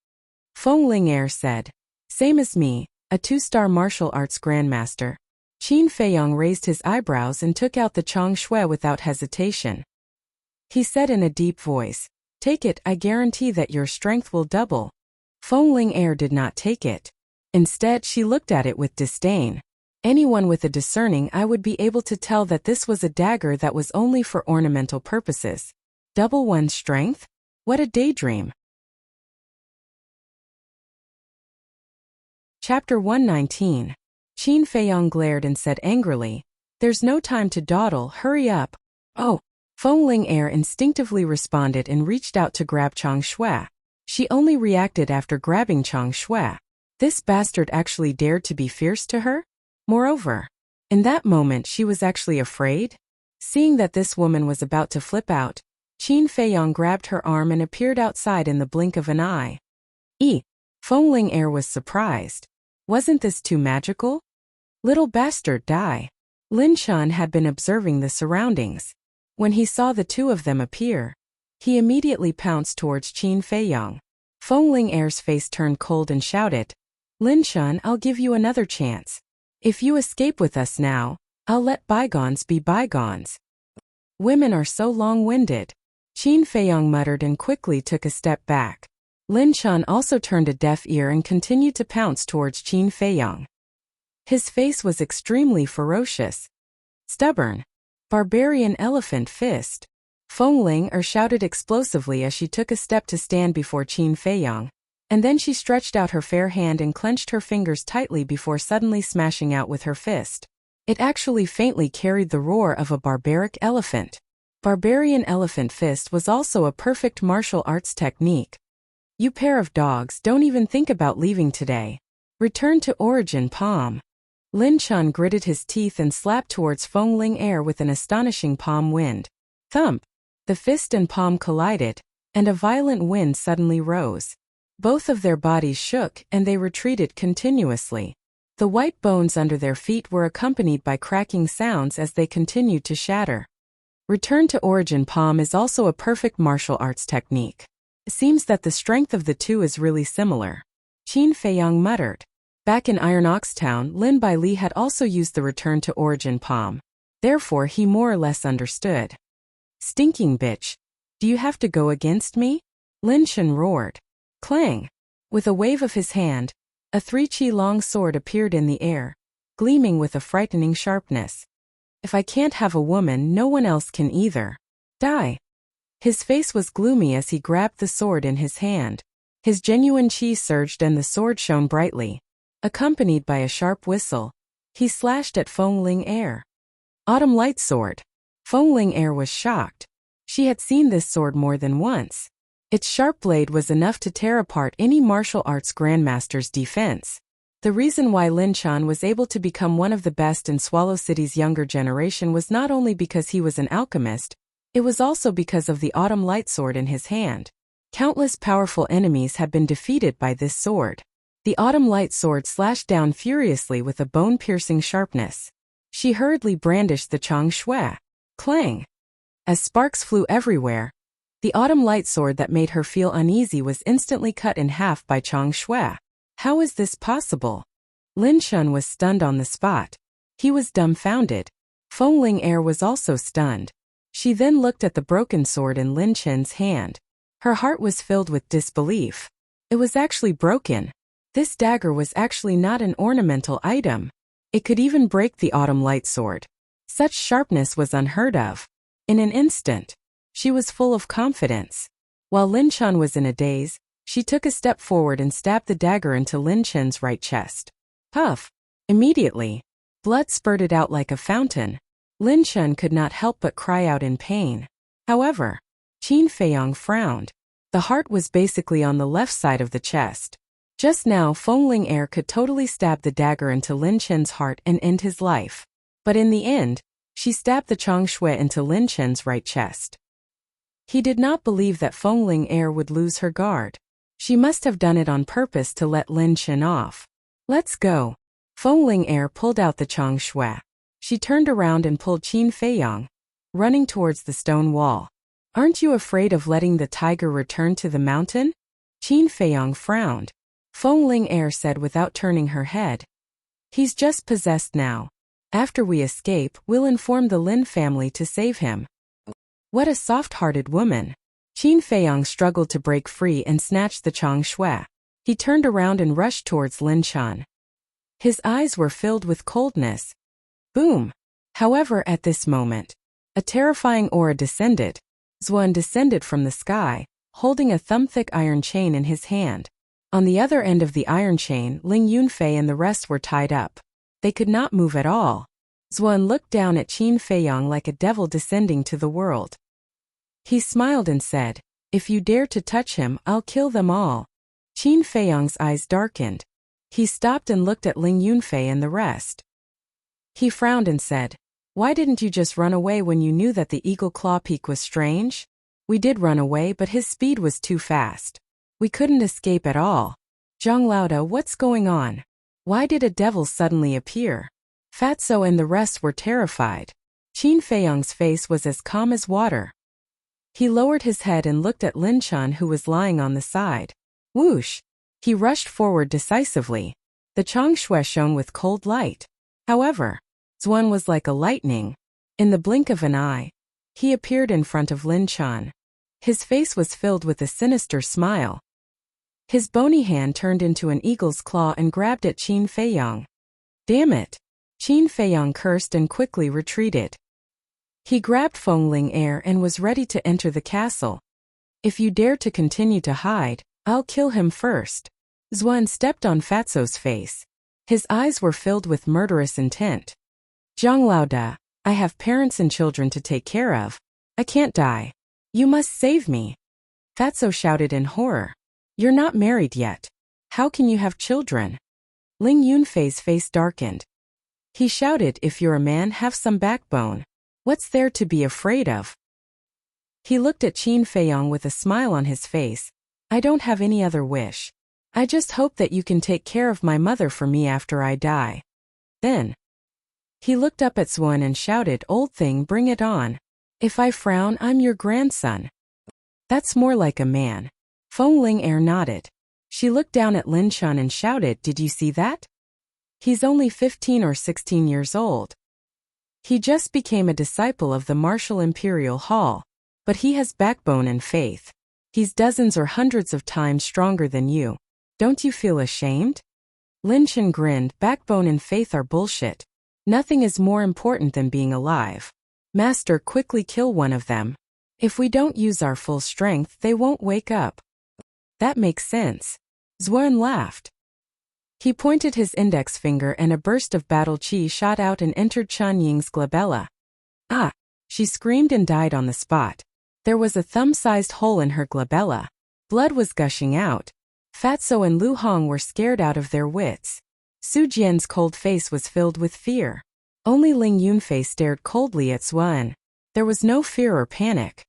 Speaker 1: Feng Ling Er said, Same as me, a 2-star martial arts grandmaster. Qin Feiyong raised his eyebrows and took out the Chong Shui without hesitation. He said in a deep voice, Take it, I guarantee that your strength will double. Feng Ling Er did not take it. Instead, she looked at it with disdain. Anyone with a discerning eye would be able to tell that this was a dagger that was only for ornamental purposes. Double one's strength? What a daydream. Chapter 119. Qin Feiyong glared and said angrily, There's no time to dawdle, hurry up. Oh. Feng Ling Er instinctively responded and reached out to grab Chong Shui. She only reacted after grabbing Chong Shui. This bastard actually dared to be fierce to her? Moreover, in that moment she was actually afraid. Seeing that this woman was about to flip out, Qin Feiyong grabbed her arm and appeared outside in the blink of an eye. Feng Ling Er was surprised. Wasn't this too magical? Little bastard, die. Lin Shan had been observing the surroundings. When he saw the two of them appear, he immediately pounced towards Qin Feiyong. Feng Ling Er's face turned cold and shouted, Lin Shan, I'll give you another chance. If you escape with us now, I'll let bygones be bygones. Women are so long-winded. Qin Feiyong muttered and quickly took a step back. Lin Shan also turned a deaf ear and continued to pounce towards Qin Feiyong. His face was extremely ferocious. Stubborn. Barbarian elephant fist. Feng Ling Er shouted explosively as she took a step to stand before Qin Feiyong, and then she stretched out her fair hand and clenched her fingers tightly before suddenly smashing out with her fist. It actually faintly carried the roar of a barbaric elephant. Barbarian elephant fist was also a perfect martial arts technique. You pair of dogs, don't even think about leaving today. Return to origin palm. Lin Shan gritted his teeth and slapped towards Feng Ling Er with an astonishing palm wind. Thump! The fist and palm collided, and a violent wind suddenly rose. Both of their bodies shook and they retreated continuously. The white bones under their feet were accompanied by cracking sounds as they continued to shatter. Return to origin palm is also a perfect martial arts technique. It seems that the strength of the two is really similar. Qin Feiyong muttered. Back in Iron Ox Town, Lin Bai Li had also used the return to origin palm. Therefore he more or less understood. Stinking bitch. Do you have to go against me? Lin Shan roared. Clang. With a wave of his hand, a 3-chi-long sword appeared in the air, gleaming with a frightening sharpness. If I can't have a woman, no one else can either. Die. His face was gloomy as he grabbed the sword in his hand. His genuine chi surged and the sword shone brightly, accompanied by a sharp whistle. He slashed at Feng Air. Autumn Light Sword. Feng Air was shocked. She had seen this sword more than once. Its sharp blade was enough to tear apart any martial arts grandmaster's defense. The reason why Lin Chan was able to become one of the best in Swallow City's younger generation was not only because he was an alchemist, it was also because of the Autumn Light Sword in his hand. Countless powerful enemies had been defeated by this sword. The Autumn Light Sword slashed down furiously with a bone-piercing sharpness. She hurriedly brandished the Chang Shui. Clang! As sparks flew everywhere, the Autumn Light Sword that made her feel uneasy was instantly cut in half by Chang Shui. How is this possible? Lin Chan was stunned on the spot. He was dumbfounded. Feng Air was also stunned. She then looked at the broken sword in Lin Chen's hand. Her heart was filled with disbelief. It was actually broken. This dagger was actually not an ornamental item. It could even break the Autumn Light Sword. Such sharpness was unheard of. In an instant, she was full of confidence. While Lin Chan was in a daze, she took a step forward and stabbed the dagger into Lin Chen's right chest. Puff! Immediately, blood spurted out like a fountain. Lin Chen could not help but cry out in pain. However, Qin Feiyang frowned. The heart was basically on the left side of the chest. Just now Feng Air could totally stab the dagger into Lin Chen's heart and end his life. But in the end, she stabbed the Chang Shui into Lin Chen's right chest. He did not believe that Feng Air would lose her guard. She must have done it on purpose to let Lin Chen off. Let's go. Feng Air pulled out the Chang Shui. She turned around and pulled Qin Feiyang, running towards the stone wall. Aren't you afraid of letting the tiger return to the mountain? Qin Feiyang frowned. Feng Air said without turning her head. He's just possessed now. After we escape, we'll inform the Lin family to save him. What a soft-hearted woman. Qin Feiyang struggled to break free and snatched the Chang Shui. He turned around and rushed towards Lin Chan. His eyes were filled with coldness. Boom! However, at this moment, a terrifying aura descended. Zuan descended from the sky, holding a thumb-thick iron chain in his hand. On the other end of the iron chain, Ling Yunfei and the rest were tied up. They could not move at all. Zuan looked down at Qin Feiyang like a devil descending to the world. He smiled and said, "If you dare to touch him, I'll kill them all." Qin Feiyang's eyes darkened. He stopped and looked at Ling Yunfei and the rest. He frowned and said, "Why didn't you just run away when you knew that the Eagle Claw Peak was strange?" "We did run away, but his speed was too fast. We couldn't escape at all." "Zhang Laoda, what's going on? Why did a devil suddenly appear?" Fatso and the rest were terrified. Qin Feiyang's face was as calm as water. He lowered his head and looked at Lin Chan, who was lying on the side. Whoosh! He rushed forward decisively. The Chang Shui shone with cold light. However, Zuan was like a lightning. In the blink of an eye, he appeared in front of Lin Chan. His face was filled with a sinister smile. His bony hand turned into an eagle's claw and grabbed at Qin Feiyang. Damn it! Qin Feiyang cursed and quickly retreated. He grabbed Feng Air and was ready to enter the castle. "If you dare to continue to hide, I'll kill him first." Zuan stepped on Fatso's face. His eyes were filled with murderous intent. "Zhang Laoda, I have parents and children to take care of. I can't die. You must save me." Fatso shouted in horror. "You're not married yet. How can you have children?" Ling Yunfei's face darkened. He shouted, "If you're a man, have some backbone. What's there to be afraid of?" He looked at Qin Feiyang with a smile on his face. "I don't have any other wish. I just hope that you can take care of my mother for me after I die." Then, he looked up at Zuan and shouted, "Old thing, bring it on. If I frown, I'm your grandson." "That's more like a man." Feng Air nodded. She looked down at Lin Chan and shouted, "Did you see that? He's only 15 or 16 years old. He just became a disciple of the Martial Imperial Hall. But he has backbone and faith. He's dozens or hundreds of times stronger than you. Don't you feel ashamed? Lin Chen grinned. Backbone and faith are bullshit. Nothing is more important than being alive. Master, quickly kill one of them. If we don't use our full strength, they won't wake up. That makes sense. Xuan laughed. He pointed his index finger and a burst of battle chi shot out and entered Chen Ying's glabella. Ah! She screamed and died on the spot. There was a thumb-sized hole in her glabella. Blood was gushing out. Fatso and Lu Hong were scared out of their wits. Su Jian's cold face was filled with fear. Only Ling Yunfei stared coldly at Xuan. There was no fear or panic.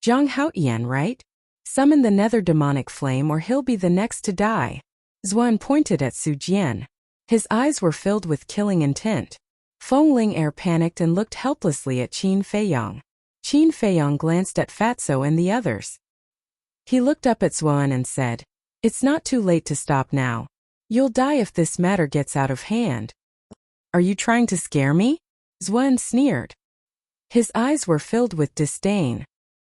Speaker 1: Zhang Haotian, right? Summon the nether demonic flame or he'll be the next to die. Xuan pointed at Su Jian. His eyes were filled with killing intent. Feng Ling panicked and looked helplessly at Qin Feiyang. Qin Feiyang glanced at Fatso and the others. He looked up at Xuan and said, "It's not too late to stop now. You'll die if this matter gets out of hand." "Are you trying to scare me?" Xuan sneered. His eyes were filled with disdain.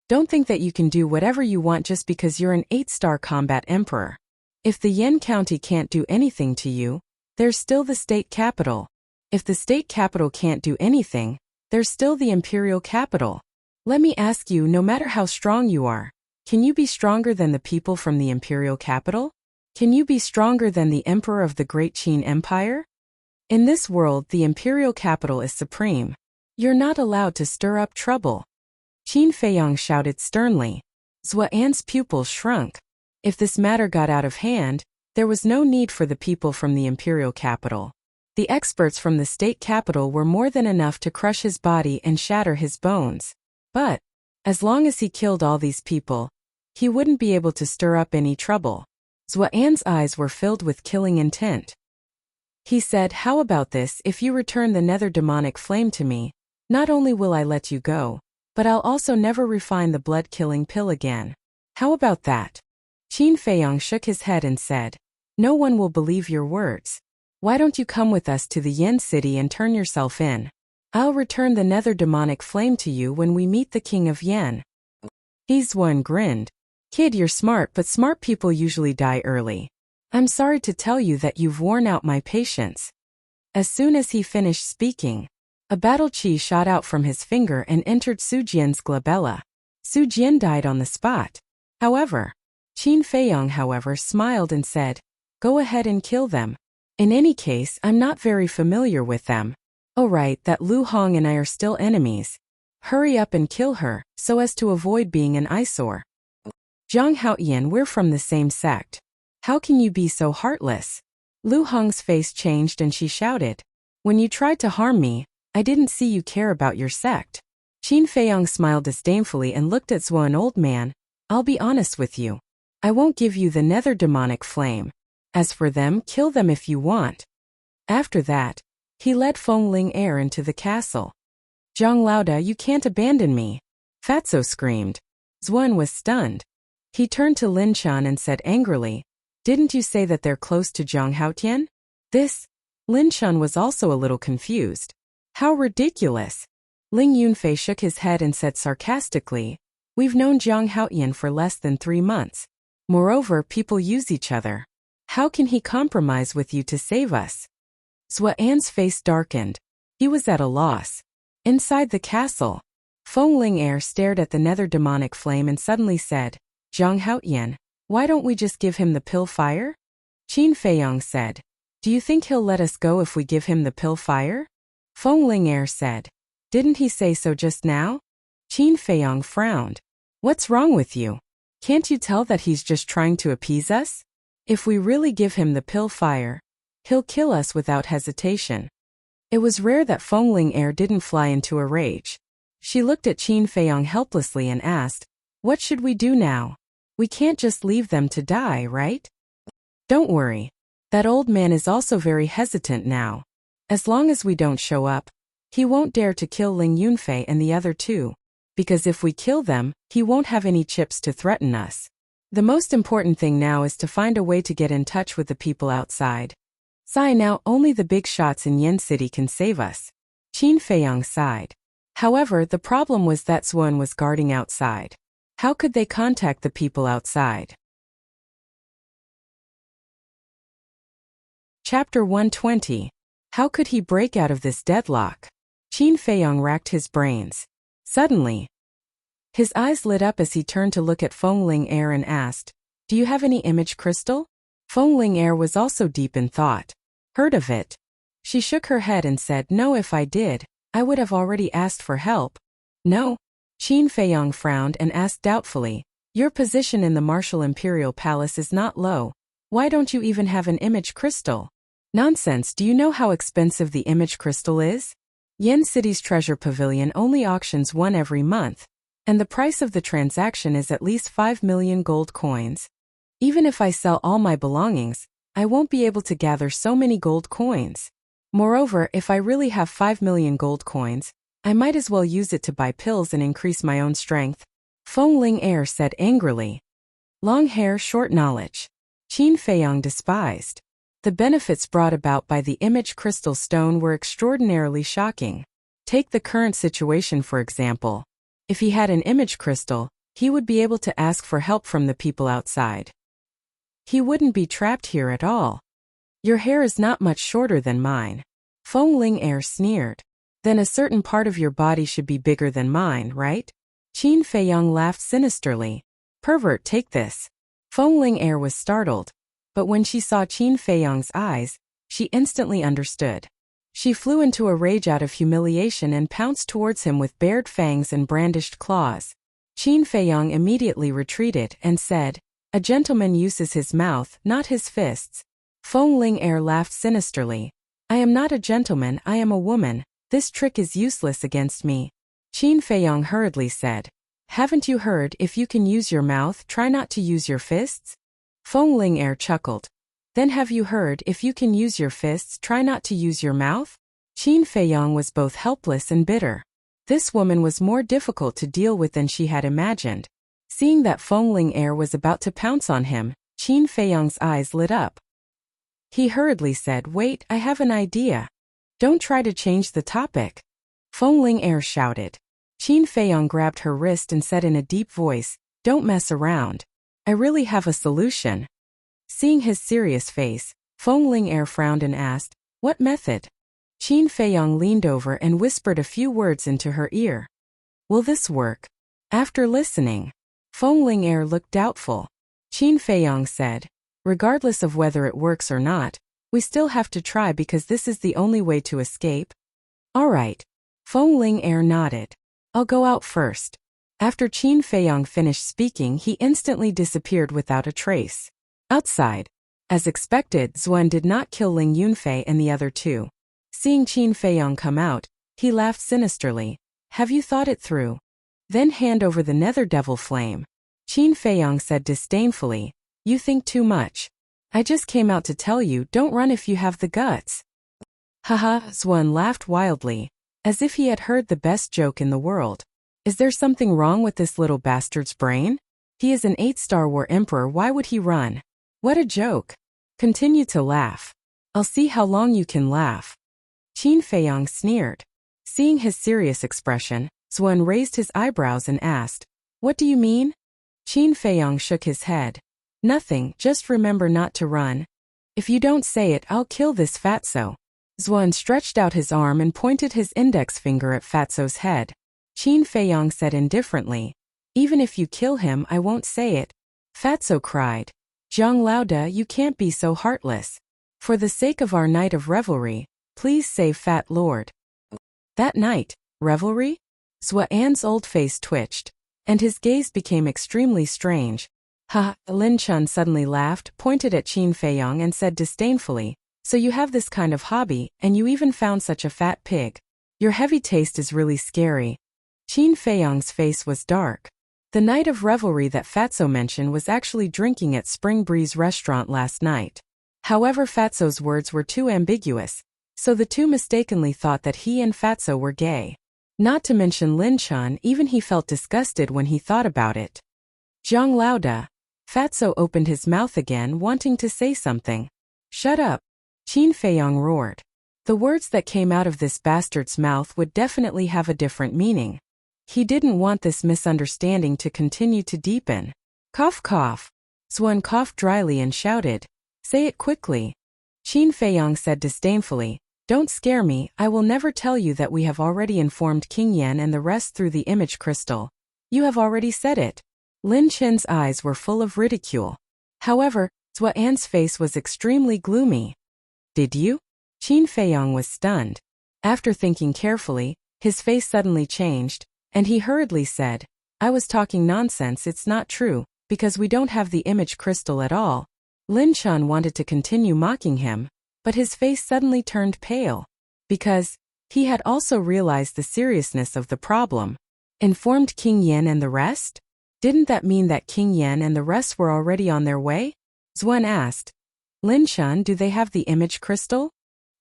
Speaker 1: "Don't think that you can do whatever you want just because you're an 8-star combat emperor. If the Yan County can't do anything to you, there's still the state capital. If the state capital can't do anything, there's still the imperial capital. Let me ask you, no matter how strong you are, can you be stronger than the people from the imperial capital? Can you be stronger than the emperor of the great Qin Empire? In this world, the imperial capital is supreme. You're not allowed to stir up trouble." Qin Feiyang shouted sternly. Xuan's pupils shrunk. If this matter got out of hand, there was no need for the people from the imperial capital. The experts from the state capital were more than enough to crush his body and shatter his bones. But, as long as he killed all these people, he wouldn't be able to stir up any trouble. Xuan's eyes were filled with killing intent. He said, "How about this? If you return the nether demonic flame to me, not only will I let you go, but I'll also never refine the blood-killing pill again. How about that?" Qin Feiyang shook his head and said, "No one will believe your words. Why don't you come with us to the Yin City and turn yourself in? I'll return the nether demonic flame to you when we meet the King of Yen." Xuan grinned. "Kid, you're smart, but smart people usually die early. I'm sorry to tell you that you've worn out my patience." As soon as he finished speaking, a battle chi shot out from his finger and entered Su Jian's glabella. Su Jian died on the spot. Qin Feiyang, smiled and said, "Go ahead and kill them. In any case, I'm not very familiar with them. Oh right, that Lu Hong and I are still enemies. Hurry up and kill her, so as to avoid being an eyesore." "Zhang Haotian, we're from the same sect. How can you be so heartless?" Lu Hong's face changed and she shouted, "When you tried to harm me, I didn't see you care about your sect." Qin Feiyang smiled disdainfully and looked at Xuan. "Old man, I'll be honest with you. I won't give you the nether demonic flame. As for them, kill them if you want." After that, he led Feng Ling into the castle. "Zhang Laoda, you can't abandon me!" Fatso screamed. Xuan was stunned. He turned to Lin Chan and said angrily, "Didn't you say that they're close to Zhang Haotian?" Lin Chan was also a little confused. How ridiculous! Ling Yunfei shook his head and said sarcastically, "We've known Zhang Haotian for less than 3 months. Moreover, people use each other. How can he compromise with you to save us?" Xuan's face darkened. He was at a loss. Inside the castle, Feng Ling stared at the nether demonic flame and suddenly said, "Zhang Haotian, why don't we just give him the pill fire?" Qin Feiyang said, "Do you think he'll let us go if we give him the pill fire?" Feng Ling said, "Didn't he say so just now?" Qin Feiyang frowned. "What's wrong with you? Can't you tell that he's just trying to appease us? If we really give him the pill fire, he'll kill us without hesitation." It was rare that Feng Ling didn't fly into a rage. She looked at Qin Feiyang helplessly and asked, "What should we do now? We can't just leave them to die, right?" "Don't worry. That old man is also very hesitant now. As long as we don't show up, he won't dare to kill Ling Yunfei and the other 2. Because if we kill them, he won't have any chips to threaten us. The most important thing now is to find a way to get in touch with the people outside. Now only the big shots in Yen City can save us." Qin Feiyang sighed. However, the problem was that Xuan was guarding outside. How could they contact the people outside? Chapter 120. How could he break out of this deadlock? Qin Feiyong racked his brains. Suddenly, his eyes lit up as he turned to look at Feng Ling Er and asked, "Do you have any image crystal?" Feng Ling Er was also deep in thought. "Heard of it?" She shook her head and said, "No, if I did, I would have already asked for help." "No?" Qin Feiyong frowned and asked doubtfully, "Your position in the Martial Imperial Palace is not low. Why don't you even have an image crystal?" "Nonsense, do you know how expensive the image crystal is? Yen City's treasure pavilion only auctions one every month, and the price of the transaction is at least 5 million gold coins. Even if I sell all my belongings, I won't be able to gather so many gold coins. Moreover, if I really have 5 million gold coins, I might as well use it to buy pills and increase my own strength." Feng Ling Er said angrily. Long hair, short knowledge. Qin Feiyong despised. The benefits brought about by the image crystal stone were extraordinarily shocking. Take the current situation for example. If he had an image crystal, he would be able to ask for help from the people outside. He wouldn't be trapped here at all. "Your hair is not much shorter than mine." Feng Ling Er sneered. "Then a certain part of your body should be bigger than mine, right?" Qin Feiyong laughed sinisterly. "Pervert, take this." Feng Ling Er was startled, but when she saw Qin Feiyong's eyes, she instantly understood. She flew into a rage out of humiliation and pounced towards him with bared fangs and brandished claws. Qin Feiyong immediately retreated and said, "A gentleman uses his mouth, not his fists." Feng Ling Er laughed sinisterly. "I am not a gentleman, I am a woman. This trick is useless against me." Qin Feiyong hurriedly said, "Haven't you heard, if you can use your mouth, try not to use your fists?" Feng Ling Er chuckled. "Then have you heard, if you can use your fists, try not to use your mouth?" Qin Feiyong was both helpless and bitter. This woman was more difficult to deal with than she had imagined. Seeing that Feng Ling Er was about to pounce on him, Qin Feiyong's eyes lit up. He hurriedly said, "Wait, I have an idea. Don't try to change the topic." Feng Ling Er shouted. Qin Feiyong grabbed her wrist and said in a deep voice, "Don't mess around. I really have a solution." Seeing his serious face, Feng Ling Er frowned and asked, "What method?" Qin Feiyong leaned over and whispered a few words into her ear. "Will this work?" After listening, Feng Ling Er looked doubtful. Qin Feiyong said, "Regardless of whether it works or not, we still have to try because this is the only way to escape." "All right." Feng Ling Er nodded. "I'll go out first." After Qin Feiyong finished speaking, he instantly disappeared without a trace. Outside, as expected, Xuan did not kill Ling Yunfei and the other two. Seeing Qin Feiyong come out, he laughed sinisterly. "Have you thought it through? Then hand over the nether devil flame." Qin Feiyong said disdainfully, "You think too much. I just came out to tell you, don't run if you have the guts." Haha, Xuan laughed wildly, as if he had heard the best joke in the world. "Is there something wrong with this little bastard's brain? He is an 8-star war emperor, why would he run? What a joke. Continue to laugh. I'll see how long you can laugh." Qin Feiyong sneered. Seeing his serious expression, Xuan raised his eyebrows and asked, "What do you mean?" Qin Feiyong shook his head. "Nothing, just remember not to run. If you don't say it, I'll kill this fatso." Xuan stretched out his arm and pointed his index finger at Fatso's head. Qin Feiyong said indifferently, "Even if you kill him, I won't say it." Fatso cried, "Zhang Laoda, you can't be so heartless. For the sake of our night of revelry, please save Fat Lord." That night, revelry? Xuan's old face twitched, and his gaze became extremely strange. "Ha!" Lin Chun suddenly laughed, pointed at Qin Feiyong and said disdainfully, "So you have this kind of hobby, and you even found such a fat pig. Your heavy taste is really scary." Qin Feiyong's face was dark. The night of revelry that Fatso mentioned was actually drinking at Spring Breeze restaurant last night. However, Fatso's words were too ambiguous, so the two mistakenly thought that he and Fatso were gay. Not to mention Lin Chun, even he felt disgusted when he thought about it. "Zhang Laoda." Fatso opened his mouth again, wanting to say something. "Shut up." Qin Feiyong roared. The words that came out of this bastard's mouth would definitely have a different meaning. He didn't want this misunderstanding to continue to deepen. Cough cough. Xuan coughed dryly and shouted, "Say it quickly." Qin Feiyong said disdainfully, "Don't scare me, I will never tell you that we have already informed King Yan and the rest through the image crystal. You have already said it." Lin Chen's eyes were full of ridicule. However, Zuan's face was extremely gloomy. "Did you?" Qin Feiyong was stunned. After thinking carefully, his face suddenly changed, and he hurriedly said, "I was talking nonsense, it's not true, because we don't have the image crystal at all." Lin Chen wanted to continue mocking him, but his face suddenly turned pale. Because he had also realized the seriousness of the problem. Informed King Yan and the rest? Didn't that mean that King Yan and the rest were already on their way? Zuan asked. "Lin Chen, do they have the image crystal?"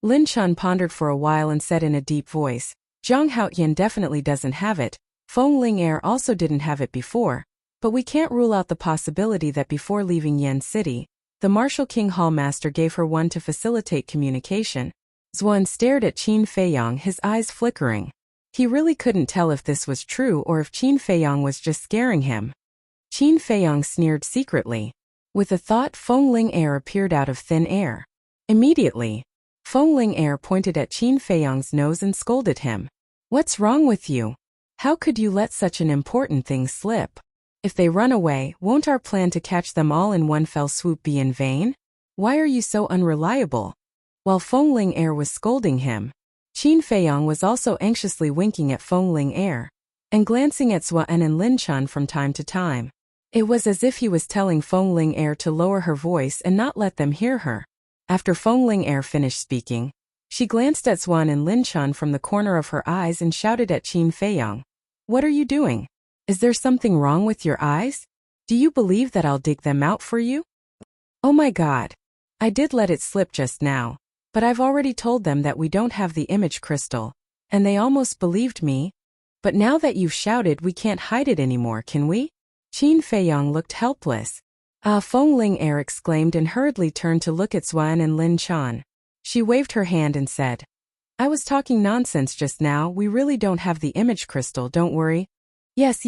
Speaker 1: Lin Chen pondered for a while and said in a deep voice, "Zhang Haoyan definitely doesn't have it. Feng Ling'er also didn't have it before. But we can't rule out the possibility that before leaving Yan City, the Martial King Hallmaster gave her one to facilitate communication." Zuan stared at Qin Feiyong, his eyes flickering. He really couldn't tell if this was true or if Qin Feiyong was just scaring him. Qin Feiyong sneered secretly. With a thought, Feng Ling'er appeared out of thin air. Immediately, Feng Ling'er pointed at Qin Feiyong's nose and scolded him. "What's wrong with you? How could you let such an important thing slip? If they run away, won't our plan to catch them all in one fell swoop be in vain? Why are you so unreliable?" While Feng Ling'er was scolding him, Qin Feiyong was also anxiously winking at Feng Ling'er and glancing at Zuan and Lin Chen from time to time. It was as if he was telling Feng Ling'er to lower her voice and not let them hear her. After Feng Ling'er finished speaking, she glanced at Zuan and Lin Chen from the corner of her eyes and shouted at Qin Feiyong, "What are you doing? Is there something wrong with your eyes? Do you believe that I'll dig them out for you?" "Oh my God. I did let it slip just now, but I've already told them that we don't have the image crystal, and they almost believed me. But now that you've shouted, we can't hide it anymore, can we?" Qin Feiyong looked helpless. "Ah!" Feng Ling'er exclaimed and hurriedly turned to look at Zuan and Lin Chen. She waved her hand and said, "I was talking nonsense just now, we really don't have the image crystal, don't worry." Yes,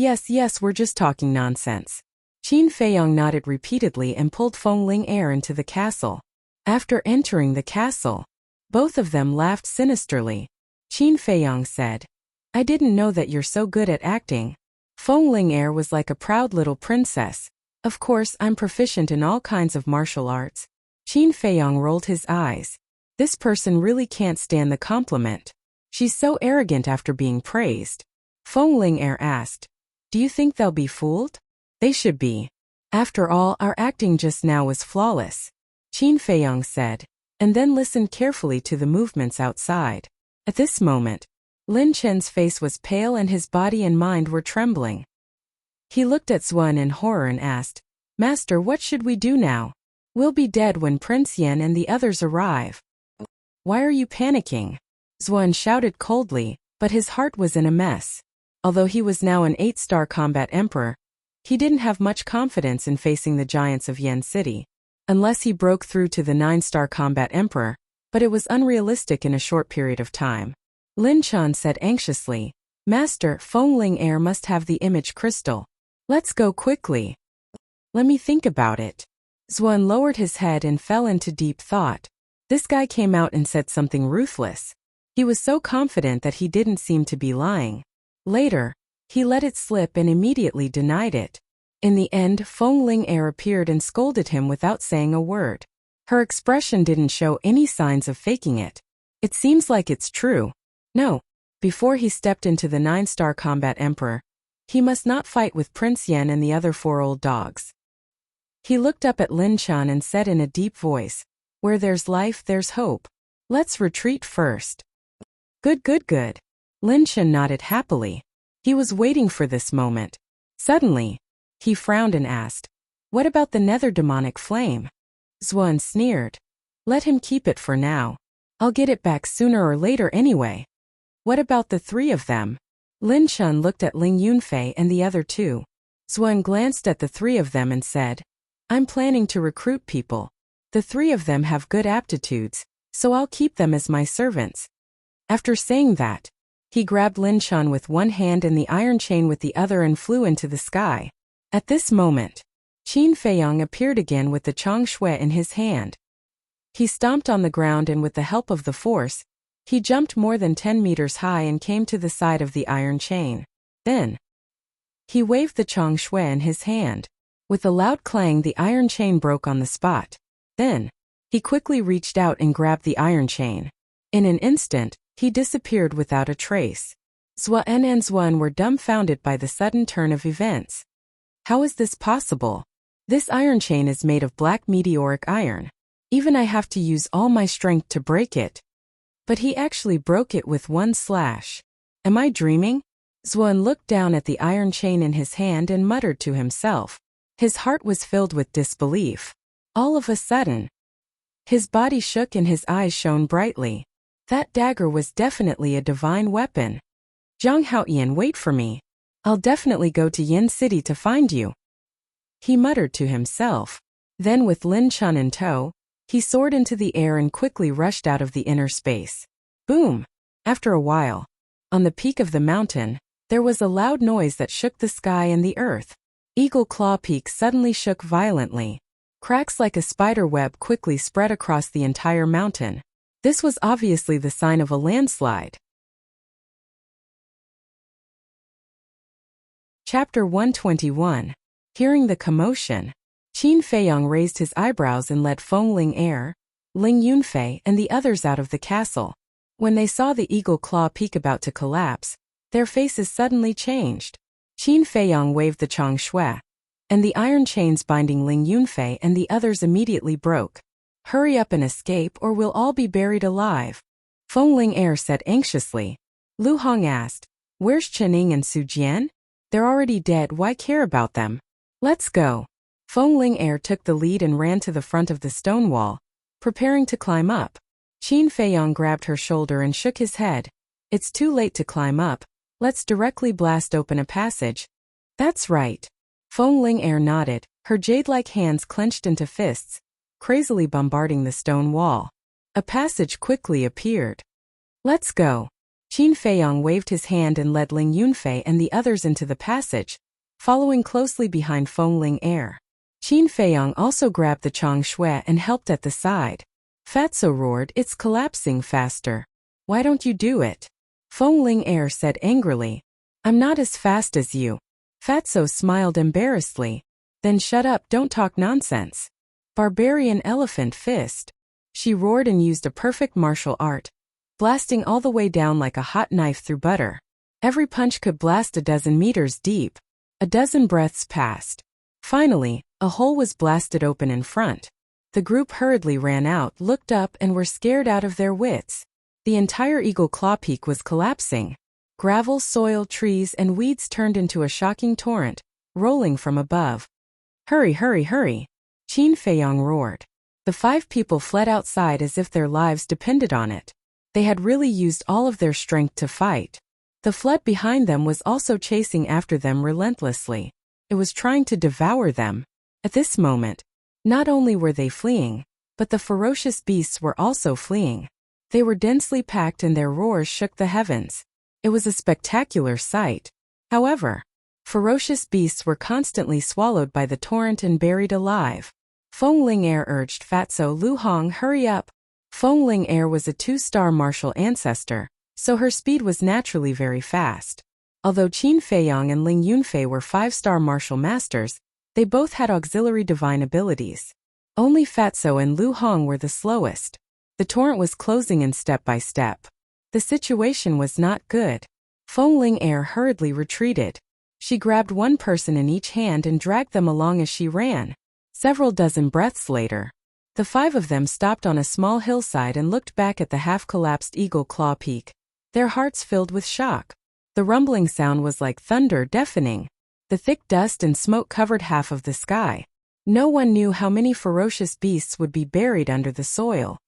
Speaker 1: we're just talking nonsense." Qin Feiyong nodded repeatedly and pulled Feng Ling'er into the castle. After entering the castle, both of them laughed sinisterly. Qin Feiyong said, "I didn't know that you're so good at acting." Feng Ling'er was like a proud little princess. "Of course, I'm proficient in all kinds of martial arts." Qin Feiyong rolled his eyes. This person really can't stand the compliment. She's so arrogant after being praised. Feng Ling'er asked, "Do you think they'll be fooled?" "They should be. After all, our acting just now was flawless," Qin Feiyong said, and then listened carefully to the movements outside. At this moment, Lin Chen's face was pale and his body and mind were trembling. He looked at Zuan in horror and asked, "Master, what should we do now? We'll be dead when Prince Yan and the others arrive." "Why are you panicking?" Zuan shouted coldly, but his heart was in a mess. Although he was now an 8-star combat emperor, he didn't have much confidence in facing the giants of Yan City, unless he broke through to the 9-star combat emperor, but it was unrealistic in a short period of time. Lin Chen said anxiously, "Master, Feng Ling'er must have the image crystal. Let's go quickly." "Let me think about it." Zuan lowered his head and fell into deep thought. This guy came out and said something ruthless. He was so confident that he didn't seem to be lying. Later, he let it slip and immediately denied it. In the end, Feng Ling'er appeared and scolded him without saying a word. Her expression didn't show any signs of faking it. "It seems like it's true." No. Before he stepped into the 9-star combat emperor, he must not fight with Prince Yan and the other 4 old dogs. He looked up at Lin Chen and said in a deep voice, "Where there's life, there's hope. Let's retreat first." Good. Lin Chen nodded happily. He was waiting for this moment. Suddenly, he frowned and asked, "What about the nether demonic flame?" Zuan sneered. "Let him keep it for now. I'll get it back sooner or later anyway." "What about the 3 of them?" Lin Chen looked at Ling Yunfei and the other 2. Zuan glanced at the 3 of them and said, "I'm planning to recruit people. The 3 of them have good aptitudes, so I'll keep them as my servants." After saying that, he grabbed Lin Chen with one hand and the iron chain with the other and flew into the sky. At this moment, Qin Feiyong appeared again with the Chong Shui in his hand. He stomped on the ground and with the help of the force, he jumped more than 10 meters high and came to the side of the iron chain. Then, he waved the chong shui in his hand. With a loud clang, the iron chain broke on the spot. Then, he quickly reached out and grabbed the iron chain. In an instant, he disappeared without a trace. Zhuan and Zuan were dumbfounded by the sudden turn of events. How is this possible? This iron chain is made of black meteoric iron. Even I have to use all my strength to break it. But he actually broke it with one slash. Am I dreaming? Zuan looked down at the iron chain in his hand and muttered to himself. His heart was filled with disbelief. All of a sudden, his body shook and his eyes shone brightly. That dagger was definitely a divine weapon. Zhang Haoyan, wait for me. I'll definitely go to Yin City to find you, he muttered to himself. Then with Lin Chun in tow, he soared into the air and quickly rushed out of the inner space. Boom! After a while, on the peak of the mountain, there was a loud noise that shook the sky and the earth. Eagle Claw Peak suddenly shook violently. Cracks like a spider web quickly spread across the entire mountain. This was obviously the sign of a landslide. Chapter 121. Hearing the commotion, Qin Feiyang raised his eyebrows and led Feng Ling Er, Ling Yunfei, and the others out of the castle. When they saw the Eagle Claw Peak about to collapse, their faces suddenly changed. Qin Feiyang waved the chong shui, and the iron chains binding Ling Yunfei and the others immediately broke. Hurry up and escape or we'll all be buried alive, Feng Ling Er said anxiously. Lu Hong asked, where's Chening and Su Jian? They're already dead, why care about them? Let's go. Feng Ling Er took the lead and ran to the front of the stone wall, preparing to climb up. Qin Feiyang grabbed her shoulder and shook his head. It's too late to climb up, let's directly blast open a passage. That's right. Feng Ling Er nodded, her jade-like hands clenched into fists, crazily bombarding the stone wall. A passage quickly appeared. Let's go. Qin Feiyang waved his hand and led Ling Yunfei and the others into the passage, following closely behind Feng Ling Er. Qin Feiyang also grabbed the chong shui and helped at the side. Fatso roared, it's collapsing faster. Why don't you do it? Feng Ling Er said angrily. I'm not as fast as you. Fatso smiled embarrassedly. Then shut up, don't talk nonsense. Barbarian Elephant Fist. She roared and used a perfect martial art, blasting all the way down like a hot knife through butter. Every punch could blast a dozen meters deep. A dozen breaths passed. Finally, a hole was blasted open in front. The group hurriedly ran out, looked up, and were scared out of their wits. The entire Eagle Claw Peak was collapsing. Gravel, soil, trees, and weeds turned into a shocking torrent, rolling from above. Hurry, hurry, hurry! Qin Feiyang roared. The 5 people fled outside as if their lives depended on it. They had really used all of their strength to fight. The flood behind them was also chasing after them relentlessly. It was trying to devour them. At this moment, not only were they fleeing, but the ferocious beasts were also fleeing. They were densely packed and their roars shook the heavens. It was a spectacular sight. However, ferocious beasts were constantly swallowed by the torrent and buried alive. Feng Ling Er urged Fatso Lu Hong, hurry up. Feng Ling Er was a 2-star martial ancestor, so her speed was naturally very fast. Although Qin Feiyang and Ling Yunfei were 5-star martial masters, they both had auxiliary divine abilities. Only Fatso and Lu Hong were the slowest. The torrent was closing in step by step. The situation was not good. Feng Ling Er hurriedly retreated. She grabbed one person in each hand and dragged them along as she ran. Several dozen breaths later, the 5 of them stopped on a small hillside and looked back at the half-collapsed Eagle Claw Peak, their hearts filled with shock. The rumbling sound was like thunder, deafening. The thick dust and smoke covered half of the sky. No one knew how many ferocious beasts would be buried under the soil.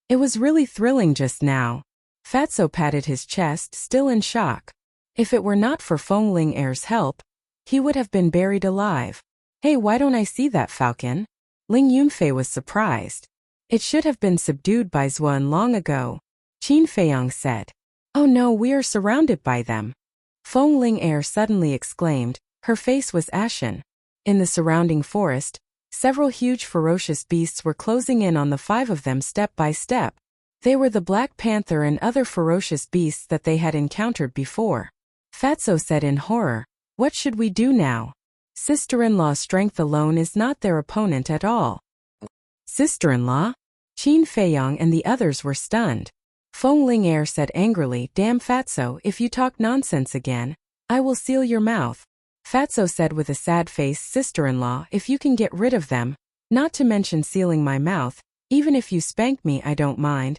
Speaker 1: It was really thrilling just now. Fatso patted his chest, still in shock. If it were not for Feng Ling Er's help, he would have been buried alive. Hey, why don't I see that falcon? Ling Yunfei was surprised. It should have been subdued by Zuan long ago. Qin Feiyang said. Oh no, we are surrounded by them. Feng Ling Er suddenly exclaimed, her face was ashen. In the surrounding forest, Several huge ferocious beasts were closing in on the 5 of them step by step. They were the Black Panther and other ferocious beasts that they had encountered before. Fatso said in horror, "What should we do now? Sister-in-law's strength alone is not their opponent at all." Sister-in-law? Qin Feiyong and the others were stunned. Feng Ling said angrily, "Damn Fatso, if you talk nonsense again, I will seal your mouth." Fatso said with a sad face, "Sister-in-law, if you can get rid of them, not to mention sealing my mouth, even if you spank me I don't mind."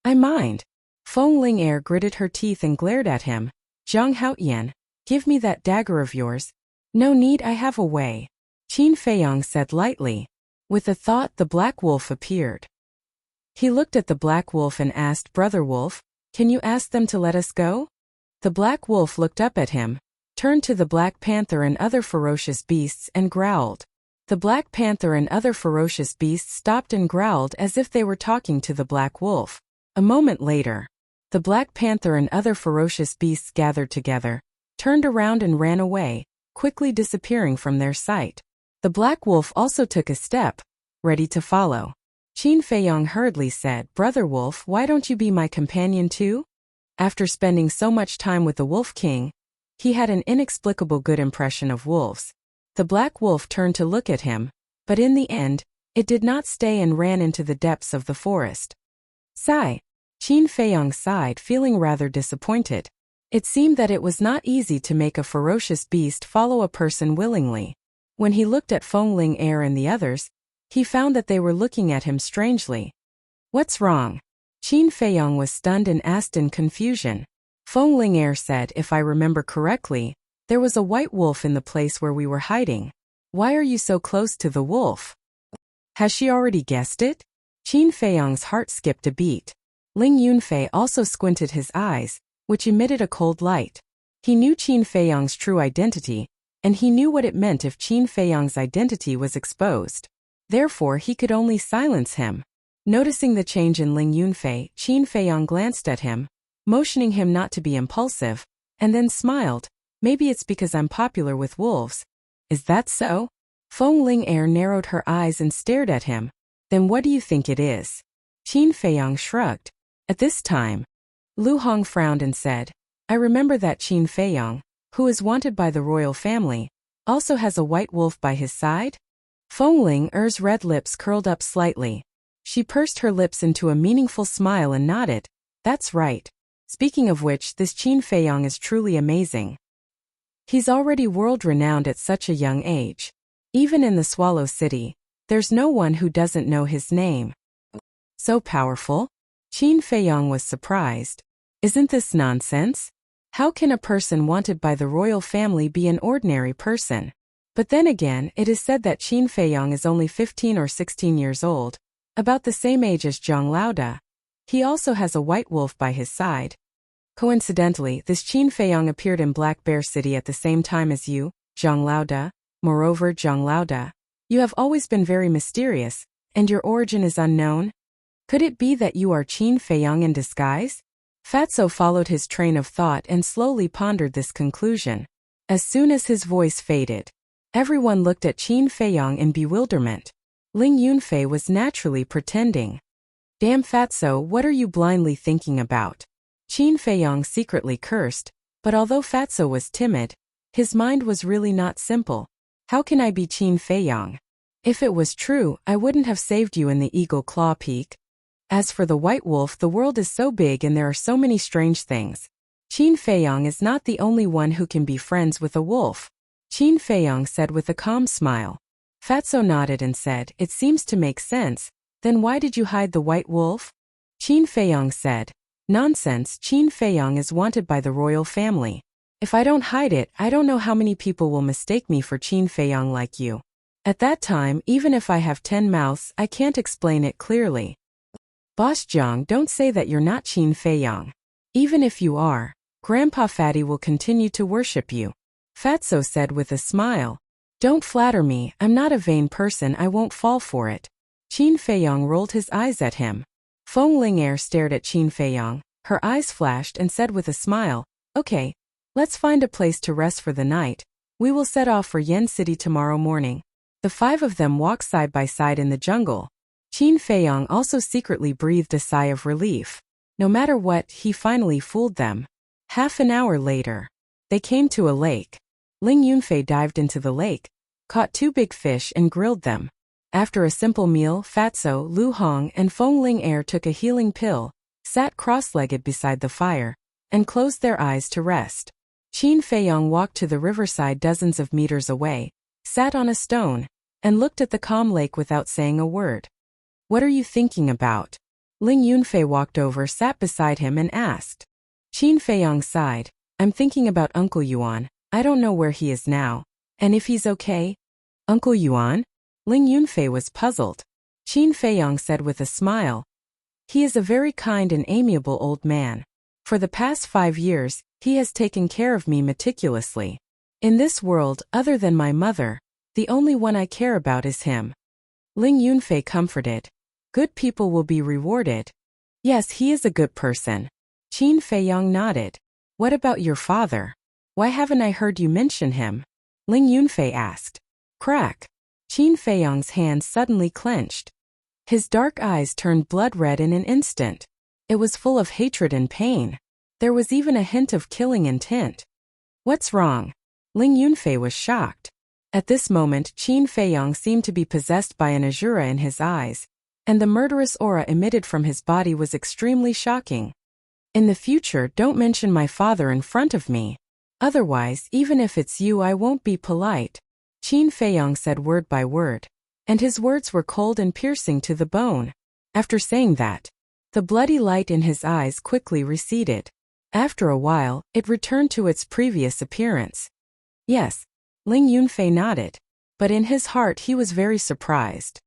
Speaker 1: "I mind." Feng Ling gritted her teeth and glared at him. "Zhang Haotian, give me that dagger of yours." "No need, I have a way," Qin Feiyong said lightly. With a thought, the Black Wolf appeared. He looked at the Black Wolf and asked, "Brother Wolf, can you ask them to let us go?" The Black Wolf looked up at him, turned to the Black Panther and other ferocious beasts and growled. The Black Panther and other ferocious beasts stopped and growled as if they were talking to the Black Wolf. A moment later, the Black Panther and other ferocious beasts gathered together, turned around and ran away, quickly disappearing from their sight. The Black Wolf also took a step, ready to follow. Qin Feiyong hurriedly said, "Brother Wolf, why don't you be my companion too?" After spending so much time with the Wolf King, he had an inexplicable good impression of wolves. The Black Wolf turned to look at him, but in the end, it did not stay and ran into the depths of the forest. Sigh. Qin Feiyong sighed, feeling rather disappointed. It seemed that it was not easy to make a ferocious beast follow a person willingly. When he looked at Feng Ling and the others, he found that they were looking at him strangely. "What's wrong?" Qin Feiyong was stunned and asked in confusion. Feng Ling said, "If I remember correctly, there was a white wolf in the place where we were hiding. Why are you so close to the wolf?" Has she already guessed it? Qin Feiyong's heart skipped a beat. Ling Yunfei also squinted his eyes, which emitted a cold light. He knew Qin Feiyong's true identity, and he knew what it meant if Qin Feiyong's identity was exposed. Therefore, he could only silence him. Noticing the change in Ling Yunfei, Qin Feiyong glanced at him, motioning him not to be impulsive, and then smiled. "Maybe it's because I'm popular with wolves." "Is that so?" Feng Ling narrowed her eyes and stared at him. "Then what do you think it is?" Qin Feiyong shrugged. At this time, Lu Hong frowned and said, "I remember that Qin Feiyong, who is wanted by the royal family, also has a white wolf by his side?" Feng Ling's red lips curled up slightly. She pursed her lips into a meaningful smile and nodded. "That's right. Speaking of which, this Qin Feiyong is truly amazing. He's already world-renowned at such a young age. Even in the Swallow City, there's no one who doesn't know his name." "So powerful?" Qin Feiyong was surprised. "Isn't this nonsense? How can a person wanted by the royal family be an ordinary person?" But then again, it is said that Qin Feiyong is only 15 or 16 years old, about the same age as Zhang Laoda. He also has a white wolf by his side. Coincidentally, this Qin Feiyong appeared in Black Bear City at the same time as you, Zhang Laoda. Moreover, Zhang Laoda, you have always been very mysterious, and your origin is unknown. Could it be that you are Qin Feiyong in disguise? Fatso followed his train of thought and slowly pondered this conclusion. As soon as his voice faded, everyone looked at Qin Feiyong in bewilderment. Ling Yunfei was naturally pretending. "Damn Fatso, what are you blindly thinking about?" Qin Feiyong secretly cursed, but although Fatso was timid, his mind was really not simple. "How can I be Qin Feiyong? If it was true, I wouldn't have saved you in the Eagle Claw Peak. As for the white wolf, the world is so big and there are so many strange things. Qin Feiyong is not the only one who can be friends with a wolf." Qin Feiyong said with a calm smile. Fatso nodded and said, "It seems to make sense. Then why did you hide the white wolf?" Qin Feiyong said, "Nonsense, Qin Feiyong is wanted by the royal family. If I don't hide it, I don't know how many people will mistake me for Qin Feiyong like you. At that time, even if I have 10 mouths, I can't explain it clearly." "Boss Zhang, don't say that you're not Qin Feiyong. Even if you are, Grandpa Fatty will continue to worship you," Fatso said with a smile. "Don't flatter me, I'm not a vain person, I won't fall for it." Qin Feiyong rolled his eyes at him. Feng Ling stared at Qin Feiyong, her eyes flashed and said with a smile, "Okay, let's find a place to rest for the night. We will set off for Yen City tomorrow morning." The five of them walked side by side in the jungle. Qin Feiyong also secretly breathed a sigh of relief. No matter what, he finally fooled them. Half an hour later, they came to a lake. Ling Yunfei dived into the lake, caught 2 big fish and grilled them. After a simple meal, Fatso, Lu Hong, and Feng Ling took a healing pill, sat cross-legged beside the fire, and closed their eyes to rest. Qin Feiyong walked to the riverside dozens of meters away, sat on a stone, and looked at the calm lake without saying a word. "What are you thinking about?" Ling Yunfei walked over, sat beside him and asked. Qin Feiyong sighed. "I'm thinking about Uncle Yuan. I don't know where he is now. And if he's okay?" "Uncle Yuan?" Ling Yunfei was puzzled. Qin Feiyong said with a smile. "He is a very kind and amiable old man. For the past 5 years, he has taken care of me meticulously. In this world, other than my mother, the only one I care about is him." Ling Yunfei comforted. "Good people will be rewarded." "Yes, he is a good person." Qin Feiyong nodded. "What about your father? Why haven't I heard you mention him?" Ling Yunfei asked. Crack. Qin Feiyong's hand suddenly clenched. His dark eyes turned blood red in an instant. It was full of hatred and pain. There was even a hint of killing intent. "What's wrong?" Ling Yunfei was shocked. At this moment, Qin Feiyong seemed to be possessed by an azura in his eyes, and the murderous aura emitted from his body was extremely shocking. "In the future, don't mention my father in front of me. Otherwise, even if it's you, I won't be polite," Qin Feiyong said word by word, and his words were cold and piercing to the bone. After saying that, the bloody light in his eyes quickly receded. After a while, it returned to its previous appearance. "Yes," Ling Yunfei nodded, but in his heart he was very surprised.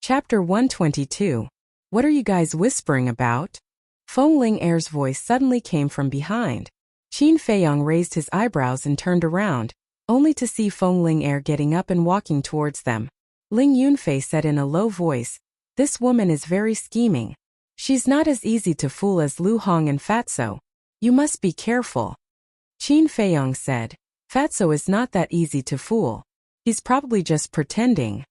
Speaker 1: Chapter 122. What are you guys whispering about? Feng Ling's voice suddenly came from behind. Qin Feiyong raised his eyebrows and turned around, only to see Feng Ling getting up and walking towards them. Ling Yunfei said in a low voice, "This woman is very scheming. She's not as easy to fool as Lu Hong and Fatso. You must be careful." Qin Feiyong said, "Fatso is not that easy to fool. He's probably just pretending."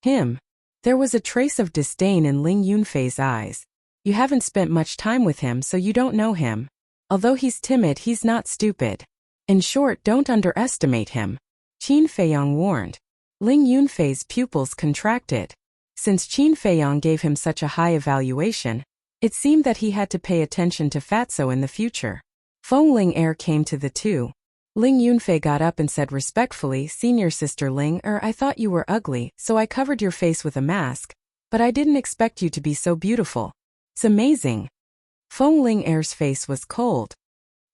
Speaker 1: "Him?" There was a trace of disdain in Ling Yunfei's eyes. "You haven't spent much time with him, so you don't know him. Although he's timid, he's not stupid. In short, don't underestimate him," Qin Feiyong warned. Ling Yunfei's pupils contracted. Since Qin Feiyong gave him such a high evaluation, it seemed that he had to pay attention to Fatso in the future. Feng Ling came to the two. Ling Yunfei got up and said respectfully, "Senior Sister Ling I thought you were ugly, so I covered your face with a mask, but I didn't expect you to be so beautiful. It's amazing." Feng Ling's face was cold.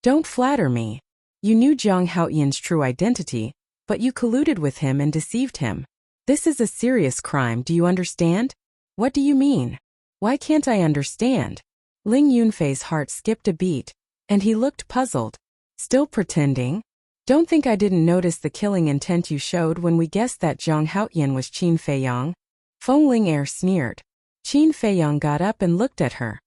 Speaker 1: "Don't flatter me. You knew Jiang Haoyan's true identity, but you colluded with him and deceived him. This is a serious crime, do you understand?" "What do you mean? Why can't I understand?" Ling Yunfei's heart skipped a beat, and he looked puzzled. "Still pretending? Don't think I didn't notice the killing intent you showed when we guessed that Jiang Haoyan was Qin Feiyong." Feng Ling sneered. Qin Feiyong got up and looked at her.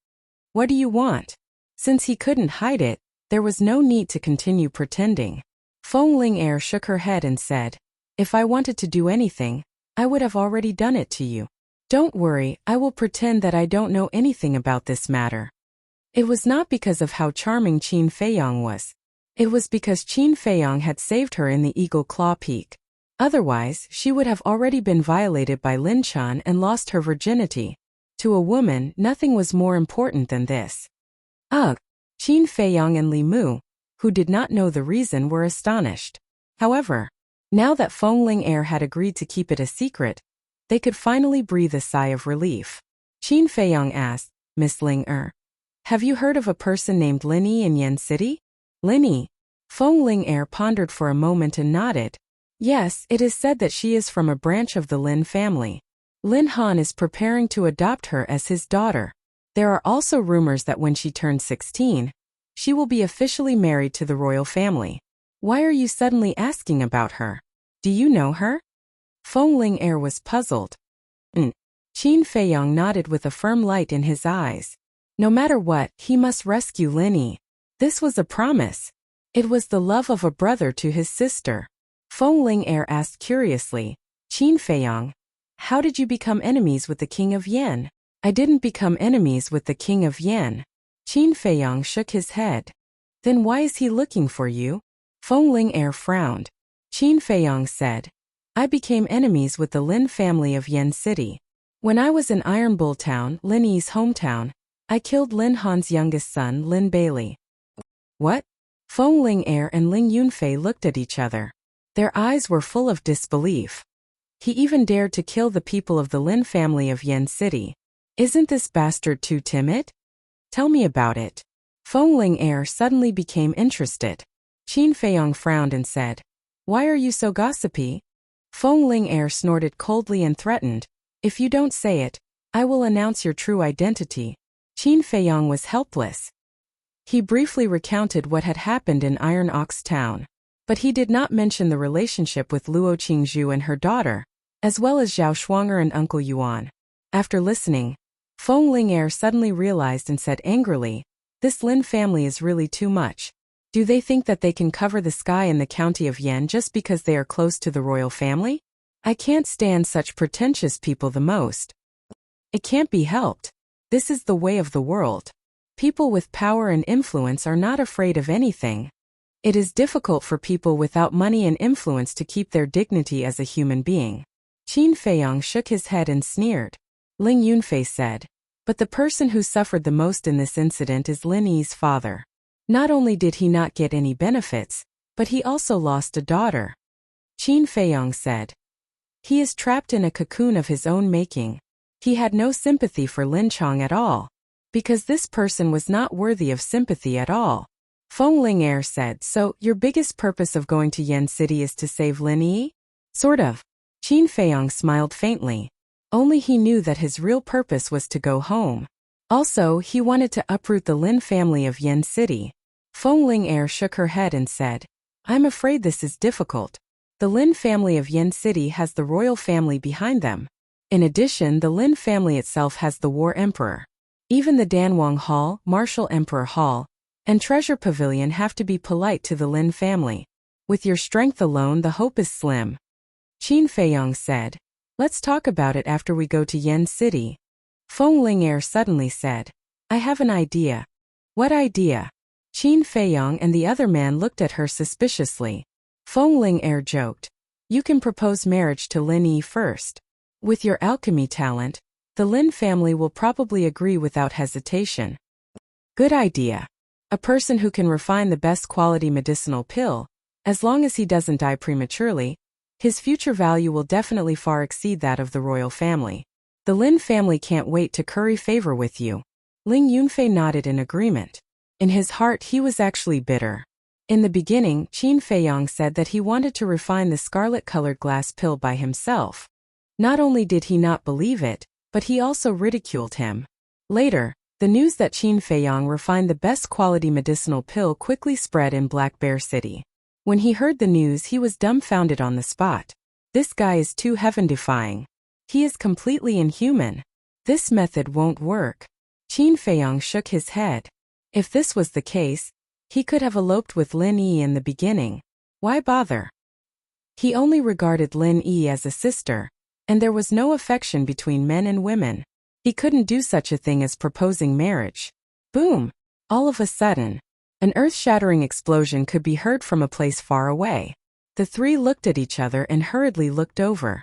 Speaker 1: "What do you want?" Since he couldn't hide it, there was no need to continue pretending. Feng Ling shook her head and said, "If I wanted to do anything, I would have already done it to you. Don't worry, I will pretend that I don't know anything about this matter." It was not because of how charming Qin Feiyong was. It was because Qin Feiyong had saved her in the Eagle Claw Peak. Otherwise, she would have already been violated by Lin Chan and lost her virginity. To a woman, nothing was more important than this. Ugh! Qin Feiyong and Li Mu, who did not know the reason, were astonished. However, now that Feng Ling had agreed to keep it a secret, they could finally breathe a sigh of relief. Qin Feiyong asked, "Miss Ling have you heard of a person named Linny in Yen City?" "Linny?" Feng Ling pondered for a moment and nodded. "Yes, it is said that she is from a branch of the Lin family. Lin Han is preparing to adopt her as his daughter. There are also rumors that when she turns 16, she will be officially married to the royal family." "Why are you suddenly asking about her? Do you know her?" Feng Ling was puzzled. Qin Feiyong nodded with a firm light in his eyes. No matter what, he must rescue Linny. This was a promise. It was the love of a brother to his sister. Feng Ling'er asked curiously, Qin Feiyang, how did you become enemies with the king of Yan? I didn't become enemies with the king of Yan. Qin Feiyang shook his head. Then why is he looking for you? Feng Ling'er frowned. Qin Feiyang said, I became enemies with the Lin family of Yan City. When I was in Iron Bull Town, Lin Yi's hometown, I killed Lin Han's youngest son, Lin Bailey. What? Feng Ling'er and Ling Yunfei looked at each other. Their eyes were full of disbelief. He even dared to kill the people of the Lin family of Yan City. Isn't this bastard too timid? Tell me about it. Feng Ling'er suddenly became interested. Qin Feiyang frowned and said, Why are you so gossipy? Feng Ling'er snorted coldly and threatened, If you don't say it, I will announce your true identity. Qin Feiyang was helpless. He briefly recounted what had happened in Iron Ox Town. But he did not mention the relationship with Luo Qingzhu and her daughter, as well as Zhao Shuang'er and Uncle Yuan. After listening, Feng Ling'er suddenly realized and said angrily, This Lin family is really too much. Do they think that they can cover the sky in the county of Yan just because they are close to the royal family? I can't stand such pretentious people the most. It can't be helped. This is the way of the world. People with power and influence are not afraid of anything. It is difficult for people without money and influence to keep their dignity as a human being. Qin Feiyang shook his head and sneered. Ling Yunfei said, But the person who suffered the most in this incident is Lin Yi's father. Not only did he not get any benefits, but he also lost a daughter. Qin Feiyang said, He is trapped in a cocoon of his own making. He had no sympathy for Lin Chong at all. Because this person was not worthy of sympathy at all. Feng Ling'er said, So, your biggest purpose of going to Yan City is to save Lin Yi? Sort of. Qin Feiyang smiled faintly. Only he knew that his real purpose was to go home. Also, he wanted to uproot the Lin family of Yan City. Feng Ling'er shook her head and said, I'm afraid this is difficult. The Lin family of Yan City has the royal family behind them. In addition, the Lin family itself has the War Emperor. Even the Danwang Hall, Martial Emperor Hall, and Treasure Pavilion have to be polite to the Lin family. With your strength alone, the hope is slim. Qin Feiyang said, Let's talk about it after we go to Yan City. Feng Ling'er suddenly said, I have an idea. What idea? Qin Feiyang and the other man looked at her suspiciously. Feng Ling'er joked, You can propose marriage to Lin Yi first. With your alchemy talent, the Lin family will probably agree without hesitation. Good idea. A person who can refine the best quality medicinal pill, as long as he doesn't die prematurely, his future value will definitely far exceed that of the royal family. The Lin family can't wait to curry favor with you. Ling Yunfei nodded in agreement. In his heart he was actually bitter. In the beginning, Qin Feiyang said that he wanted to refine the scarlet-colored glass pill by himself. Not only did he not believe it, but he also ridiculed him. Later, the news that Qin Feiyang refined the best quality medicinal pill quickly spread in Black Bear City. When he heard the news, he was dumbfounded on the spot. This guy is too heaven-defying. He is completely inhuman. This method won't work. Qin Feiyang shook his head. If this was the case, he could have eloped with Lin Yi in the beginning. Why bother? He only regarded Lin Yi as a sister, and there was no affection between men and women. He couldn't do such a thing as proposing marriage. Boom! All of a sudden, an earth-shattering explosion could be heard from a place far away. The three looked at each other and hurriedly looked over.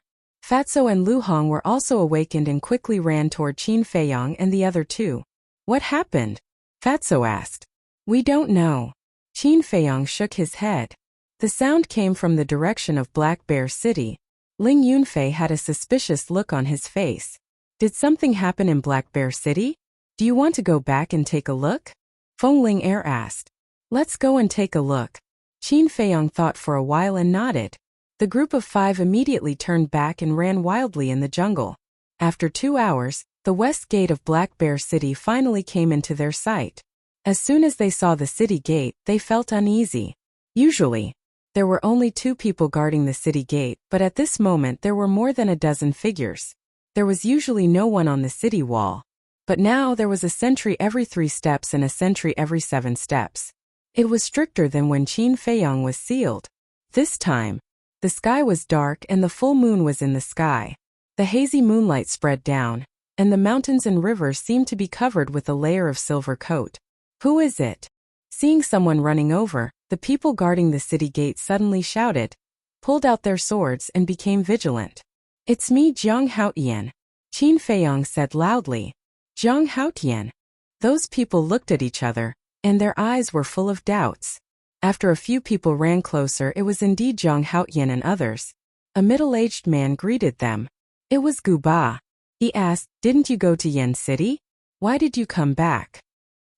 Speaker 1: Fatso and Lu Hong were also awakened and quickly ran toward Qin Feiyang and the other two. What happened? Fatso asked. We don't know. Qin Feiyang shook his head. The sound came from the direction of Black Bear City. Ling Yunfei had a suspicious look on his face. Did something happen in Black Bear City? Do you want to go back and take a look? Feng Ling'er asked. Let's go and take a look. Qin Feiyang thought for a while and nodded. The group of 5 immediately turned back and ran wildly in the jungle. After 2 hours, the west gate of Black Bear City finally came into their sight. As soon as they saw the city gate, they felt uneasy. Usually, there were only 2 people guarding the city gate, but at this moment there were more than a dozen figures. There was usually no one on the city wall. But now there was a sentry every 3 steps and a sentry every 7 steps. It was stricter than when Qin Feiyong was sealed. This time, the sky was dark and the full moon was in the sky. The hazy moonlight spread down, and the mountains and rivers seemed to be covered with a layer of silver coat. Who is it? Seeing someone running over, the people guarding the city gate suddenly shouted, pulled out their swords and became vigilant. It's me, Jiang Haotian, Qin Feiyong said loudly. Jiang Haotian. Those people looked at each other, and their eyes were full of doubts. After a few people ran closer, it was indeed Jiang Haotian and others. A middle-aged man greeted them. It was Gu Ba. He asked, didn't you go to Yen City? Why did you come back?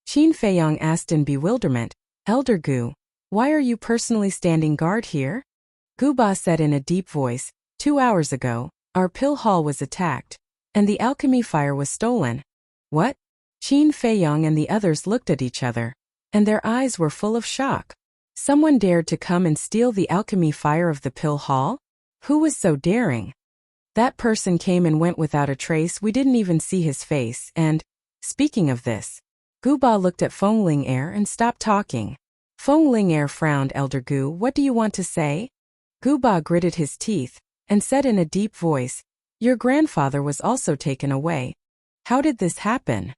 Speaker 1: Qin Feiyong asked in bewilderment, Elder Gu, why are you personally standing guard here? Gu Ba said in a deep voice, 2 hours ago, our pill hall was attacked, and the alchemy fire was stolen. What? Qin Feiyong and the others looked at each other, and their eyes were full of shock. Someone dared to come and steal the alchemy fire of the pill hall? Who was so daring? That person came and went without a trace. We didn't even see his face, and, speaking of this, Gu Ba looked at Feng Ling-er and stopped talking. Feng Ling-er frowned. Elder Gu, what do you want to say? Gu Ba gritted his teeth, and said in a deep voice, your grandfather was also taken away. How did this happen?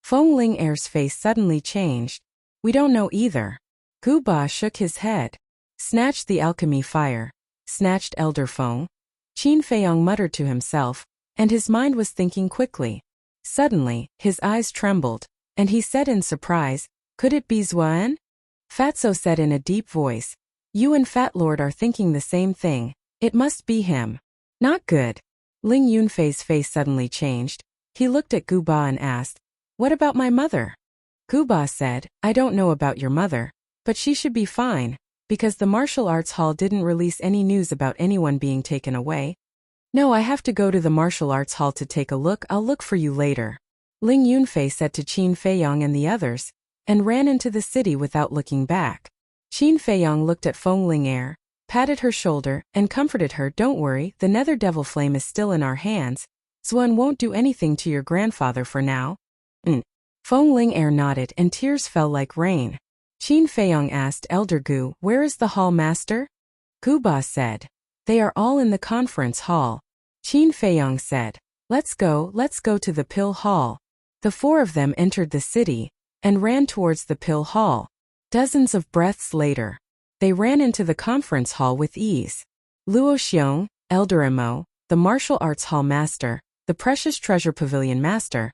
Speaker 1: Feng Ling-er's face suddenly changed. We don't know either. Gu Ba shook his head. Snatched the alchemy fire. Snatched Elder Feng. Qin Feiyong muttered to himself, and his mind was thinking quickly. Suddenly, his eyes trembled, and he said in surprise, could it be Zuan? Fatso said in a deep voice, you and Fat Lord are thinking the same thing. It must be him. Not good. Ling Yunfei's face suddenly changed. He looked at Gu Ba and asked, what about my mother? Gu Ba said, I don't know about your mother, but she should be fine, because the martial arts hall didn't release any news about anyone being taken away. No, I have to go to the martial arts hall to take a look. I'll look for you later. Ling Yunfei said to Qin Feiyong and the others, and ran into the city without looking back. Qin Feiyong looked at Feng Ling-er, patted her shoulder, and comforted her. Don't worry, the nether devil flame is still in our hands. Zuan won't do anything to your grandfather for now. Feng Ling-er nodded and tears fell like rain. Qin Feiyong asked Elder Gu, where is the hall master? Gu Ba said, they are all in the conference hall. Qin Feiyong said, let's go to the pill hall. The four of them entered the city, and ran towards the pill hall. Dozens of breaths later, they ran into the conference hall with ease. Luo Xiong, Elder Emo, the martial arts hall master, the precious treasure pavilion master,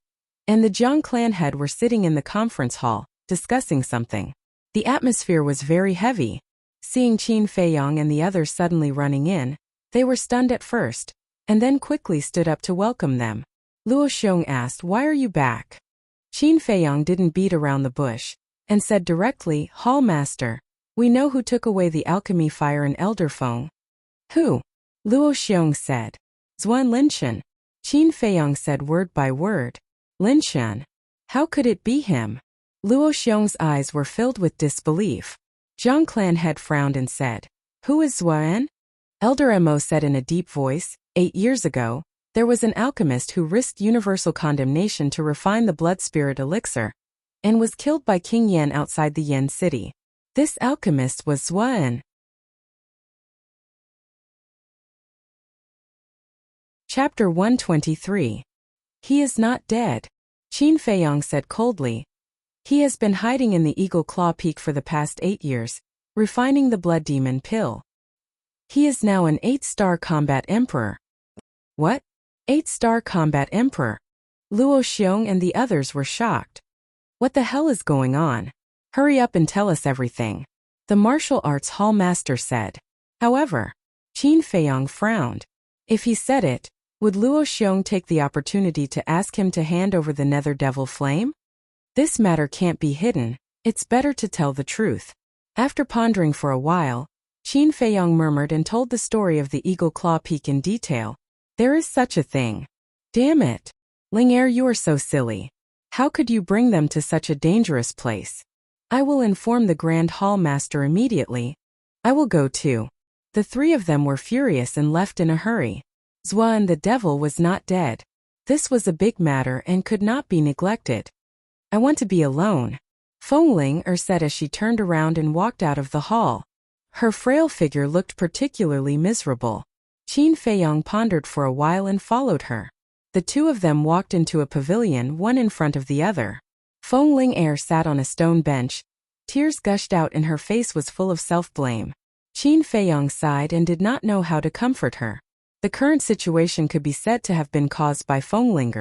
Speaker 1: and the Jiang clan head were sitting in the conference hall, discussing something. The atmosphere was very heavy. Seeing Qin Feiyong and the others suddenly running in, they were stunned at first, and then quickly stood up to welcome them. Luo Xiong asked, why are you back? Qin Feiyong didn't beat around the bush, and said directly, hall master, we know who took away the alchemy fire in Elder Feng. Who? Luo Xiong said. Zuan Linshan. Qin Feiyong said word by word. Linshan. How could it be him? Luo Xiong's eyes were filled with disbelief. Jiang clan head frowned and said, who is Zuan? Elder Mo said in a deep voice, 8 years ago, there was an alchemist who risked universal condemnation to refine the blood spirit elixir, and was killed by King Yan outside the Yen city. This alchemist was Zuan. Chapter 123. He is not dead. Qin Feiyong said coldly. He has been hiding in the Eagle Claw Peak for the past 8 years, refining the blood demon pill. He is now an 8-star combat emperor. What? 8-star combat emperor? Luo Xiong and the others were shocked. What the hell is going on? Hurry up and tell us everything, the martial arts hall master said. However, Qin Feiyong frowned. If he said it, would Luo Xiong take the opportunity to ask him to hand over the nether devil flame? This matter can't be hidden, it's better to tell the truth. After pondering for a while, Qin Feiyong murmured and told the story of the Eagle Claw Peak in detail. There is such a thing. Damn it. Ling-er, you are so silly. How could you bring them to such a dangerous place? I will inform the Grand Hall Master immediately. I will go too. The three of them were furious and left in a hurry. Zuan the devil was not dead. This was a big matter and could not be neglected. I want to be alone. Feng said as she turned around and walked out of the hall. Her frail figure looked particularly miserable. Qin Feiyong pondered for a while and followed her. The two of them walked into a pavilion, one in front of the other. Feng sat on a stone bench. Tears gushed out and her face was full of self-blame. Qin Feiyong sighed and did not know how to comfort her. The current situation could be said to have been caused by Feng.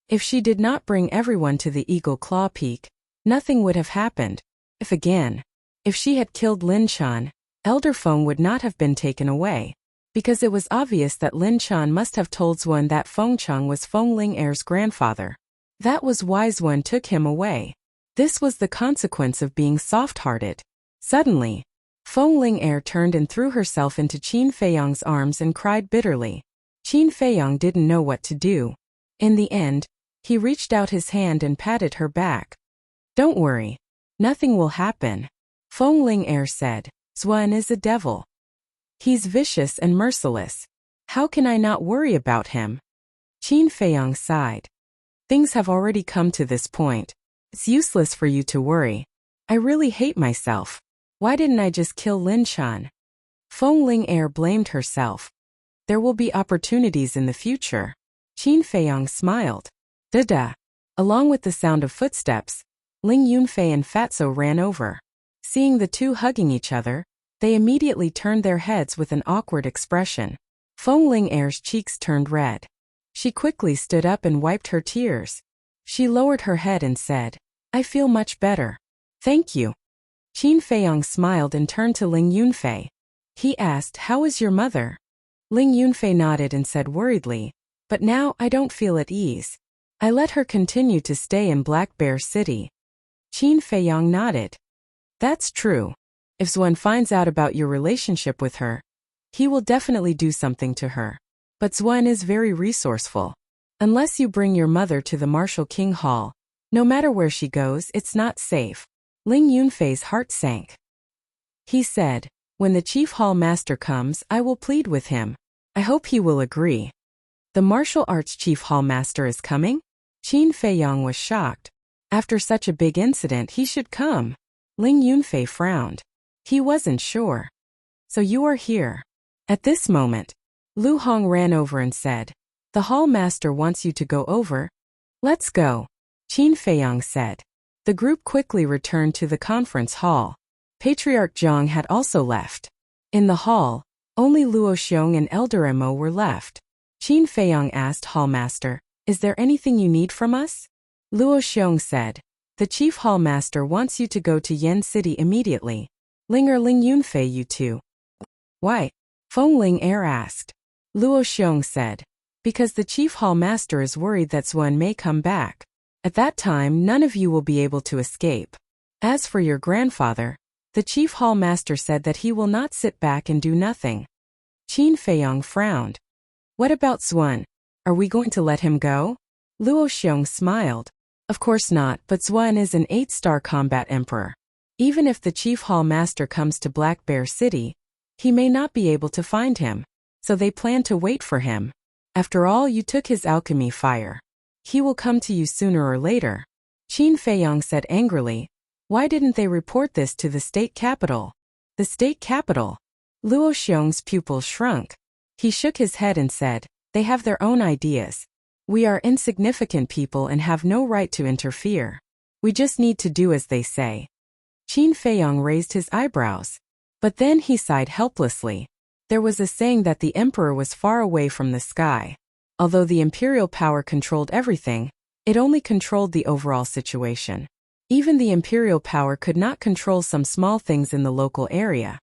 Speaker 1: If she did not bring everyone to the Eagle Claw Peak, nothing would have happened. If she had killed Lin Chan, Elder Feng would not have been taken away. Because it was obvious that Lin Chan must have told Xuan that Feng Chang was Feng's grandfather. That was why Xuan took him away. This was the consequence of being soft-hearted. Suddenly, Feng turned and threw herself into Qin Feiyong's arms and cried bitterly. Qin Feiyong didn't know what to do. In the end, he reached out his hand and patted her back. "Don't worry. Nothing will happen," Feng said. "Xuan is a devil. He's vicious and merciless. How can I not worry about him?" Qin Feiyong sighed. "Things have already come to this point. It's useless for you to worry. I really hate myself. Why didn't I just kill Lin Chan?" Feng blamed herself. "There will be opportunities in the future." Qin Feiyong smiled. "Da-da." Along with the sound of footsteps, Ling Yunfei and Fatso ran over. Seeing the two hugging each other, they immediately turned their heads with an awkward expression. Feng's cheeks turned red. She quickly stood up and wiped her tears. She lowered her head and said, "I feel much better. Thank you." Qin Feiyong smiled and turned to Ling Yunfei. He asked, "How is your mother?" Ling Yunfei nodded and said worriedly, "But now I don't feel at ease. I let her continue to stay in Black Bear City." Qin Feiyong nodded. "That's true. If Xuan finds out about your relationship with her, he will definitely do something to her. But Xuan is very resourceful. Unless you bring your mother to the Martial King Hall, no matter where she goes, it's not safe." Ling Yunfei's heart sank. He said, "When the Chief Hall Master comes, I will plead with him. I hope he will agree." "The martial arts Chief Hall Master is coming?" Qin Feiyong was shocked. After such a big incident, he should come. Ling Yunfei frowned. He wasn't sure. "So you are here." At this moment, Lu Hong ran over and said, "The Hall Master wants you to go over." "Let's go," Qin Feiyong said. The group quickly returned to the conference hall. Patriarch Zhang had also left. In the hall, only Luo Xiong and Elder Mo were left. Qin Feiyong asked Hall Master, "Is there anything you need from us?" Luo Xiong said, "The Chief Hall Master wants you to go to Yen City immediately. Ling Yunfei, you too." "Why?" Feng asked. Luo Xiong said, "Because the Chief Hall Master is worried that Xuan may come back. At that time, none of you will be able to escape. As for your grandfather, the Chief Hall Master said that he will not sit back and do nothing." Qin Feiyong frowned. "What about Xuan? Are we going to let him go?" Luo Xiong smiled. "Of course not, but Xuan is an 8-star combat emperor. Even if the Chief Hall Master comes to Black Bear City, he may not be able to find him, so they plan to wait for him. After all, you took his alchemy fire. He will come to you sooner or later." Qin Feiyong said angrily, "Why didn't they report this to the state capital?" "The state capital?" Luo Xiong's pupils shrunk. He shook his head and said, "They have their own ideas. We are insignificant people and have no right to interfere. We just need to do as they say." Qin Feiyong raised his eyebrows. But then he sighed helplessly. There was a saying that the emperor was far away from the sky. Although the imperial power controlled everything, it only controlled the overall situation. Even the imperial power could not control some small things in the local area.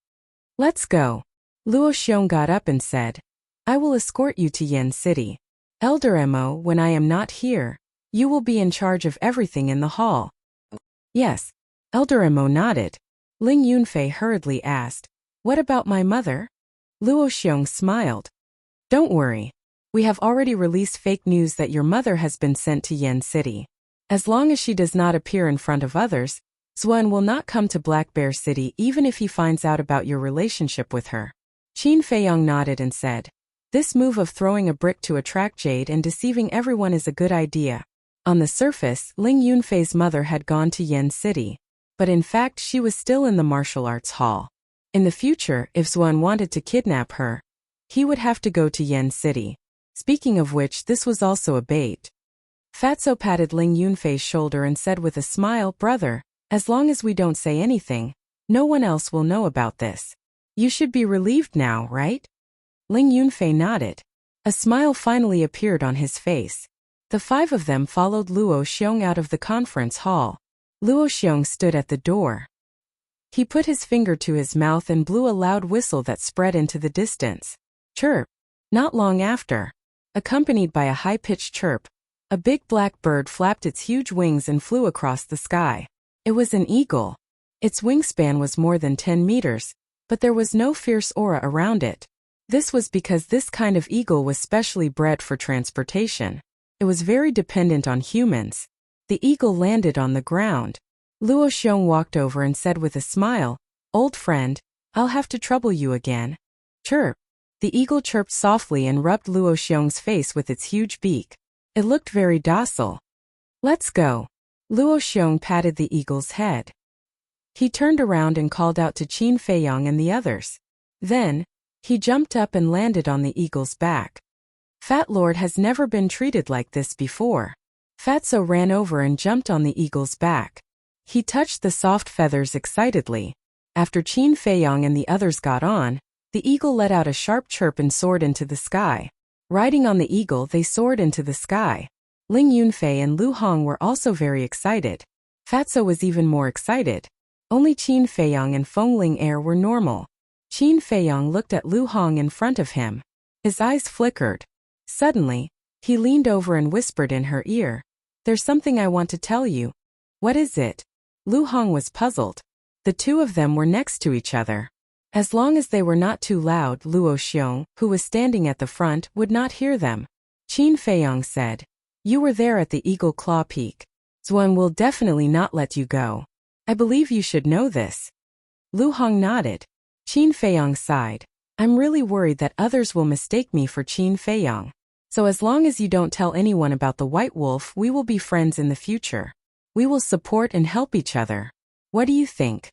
Speaker 1: "Let's go." Luo Xiong got up and said, "I will escort you to Yen City. Elder Mo, when I am not here, you will be in charge of everything in the hall." "Yes." Elder Mo nodded. Ling Yunfei hurriedly asked, "What about my mother?" Luo Xiong smiled. "Don't worry. We have already released fake news that your mother has been sent to Yen City. As long as she does not appear in front of others, Xuan will not come to Black Bear City even if he finds out about your relationship with her." Qin Feiyong nodded and said, "This move of throwing a brick to attract jade and deceiving everyone is a good idea. On the surface, Ling Yunfei's mother had gone to Yen City, but in fact she was still in the martial arts hall. In the future, if Xuan wanted to kidnap her, he would have to go to Yen City. Speaking of which, this was also a bait. Fatso patted Ling Yunfei's shoulder and said with a smile, "Brother, as long as we don't say anything, no one else will know about this. You should be relieved now, right?" Ling Yunfei nodded. A smile finally appeared on his face. The five of them followed Luo Xiong out of the conference hall. Luo Xiong stood at the door. He put his finger to his mouth and blew a loud whistle that spread into the distance. Chirp! Not long after, accompanied by a high-pitched chirp, a big black bird flapped its huge wings and flew across the sky. It was an eagle. Its wingspan was more than 10 meters, but there was no fierce aura around it. This was because this kind of eagle was specially bred for transportation. It was very dependent on humans. The eagle landed on the ground. Luo Xiong walked over and said with a smile, "Old friend, I'll have to trouble you again." Chirp! The eagle chirped softly and rubbed Luo Xiong's face with its huge beak. It looked very docile. "Let's go." Luo Xiong patted the eagle's head. He turned around and called out to Qin Feiyang and the others. Then, he jumped up and landed on the eagle's back. Fat Lord has never been treated like this before. Fatso ran over and jumped on the eagle's back. He touched the soft feathers excitedly. After Qin Feiyang and the others got on, the eagle let out a sharp chirp and soared into the sky. Riding on the eagle, they soared into the sky. Ling Yunfei and Lu Hong were also very excited. Fatso was even more excited. Only Qin Feiyang and Fengling Air were normal. Qin Feiyang looked at Lu Hong in front of him. His eyes flickered. Suddenly, he leaned over and whispered in her ear, "There's something I want to tell you." "What is it?" Lu Hong was puzzled. The two of them were next to each other. As long as they were not too loud, Luo Xiong, who was standing at the front, would not hear them. Qin Feiyang said, "You were there at the Eagle Claw Peak. Xuan will definitely not let you go. I believe you should know this." Lu Hong nodded. Qin Feiyang sighed. "I'm really worried that others will mistake me for Qin Feiyang. So as long as you don't tell anyone about the White Wolf, we will be friends in the future. We will support and help each other. What do you think?"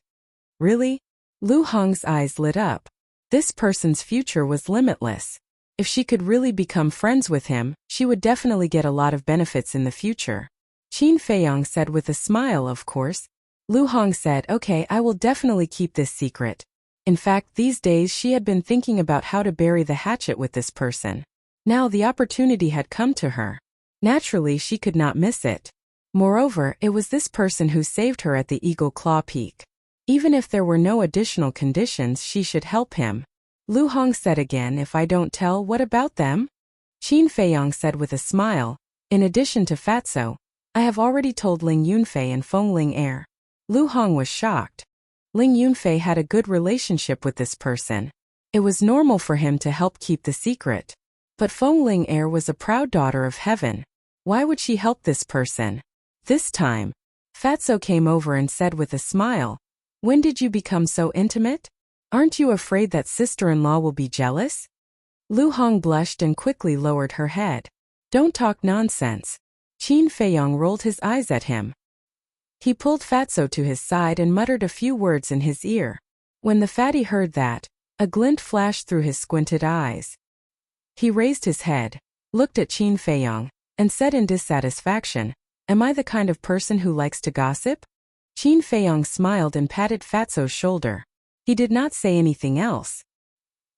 Speaker 1: "Really?" Lu Hong's eyes lit up. This person's future was limitless. If she could really become friends with him, she would definitely get a lot of benefits in the future. Qin Feiyang said with a smile, "Of course." Lu Hong said, "Okay, I will definitely keep this secret." In fact, these days she had been thinking about how to bury the hatchet with this person. Now the opportunity had come to her. Naturally, she could not miss it. Moreover, it was this person who saved her at the Eagle Claw Peak. Even if there were no additional conditions, she should help him. Lu Hong said again, "If I don't tell, what about them?" Qin Feiyang said with a smile, "In addition to Fatso, I have already told Ling Yunfei and Fengling Air." Lu Hong was shocked. Ling Yunfei had a good relationship with this person. It was normal for him to help keep the secret. But Fengling Air was a proud daughter of heaven. Why would she help this person? This time, Fatso came over and said with a smile, "When did you become so intimate? Aren't you afraid that sister-in-law will be jealous?" Lu Hong blushed and quickly lowered her head. "Don't talk nonsense." Qin Feiyang rolled his eyes at him. He pulled Fatso to his side and muttered a few words in his ear. When the fatty heard that, a glint flashed through his squinted eyes. He raised his head, looked at Qin Feiyang, and said in dissatisfaction, "Am I the kind of person who likes to gossip?" Qin Feiyang smiled and patted Fatso's shoulder. He did not say anything else.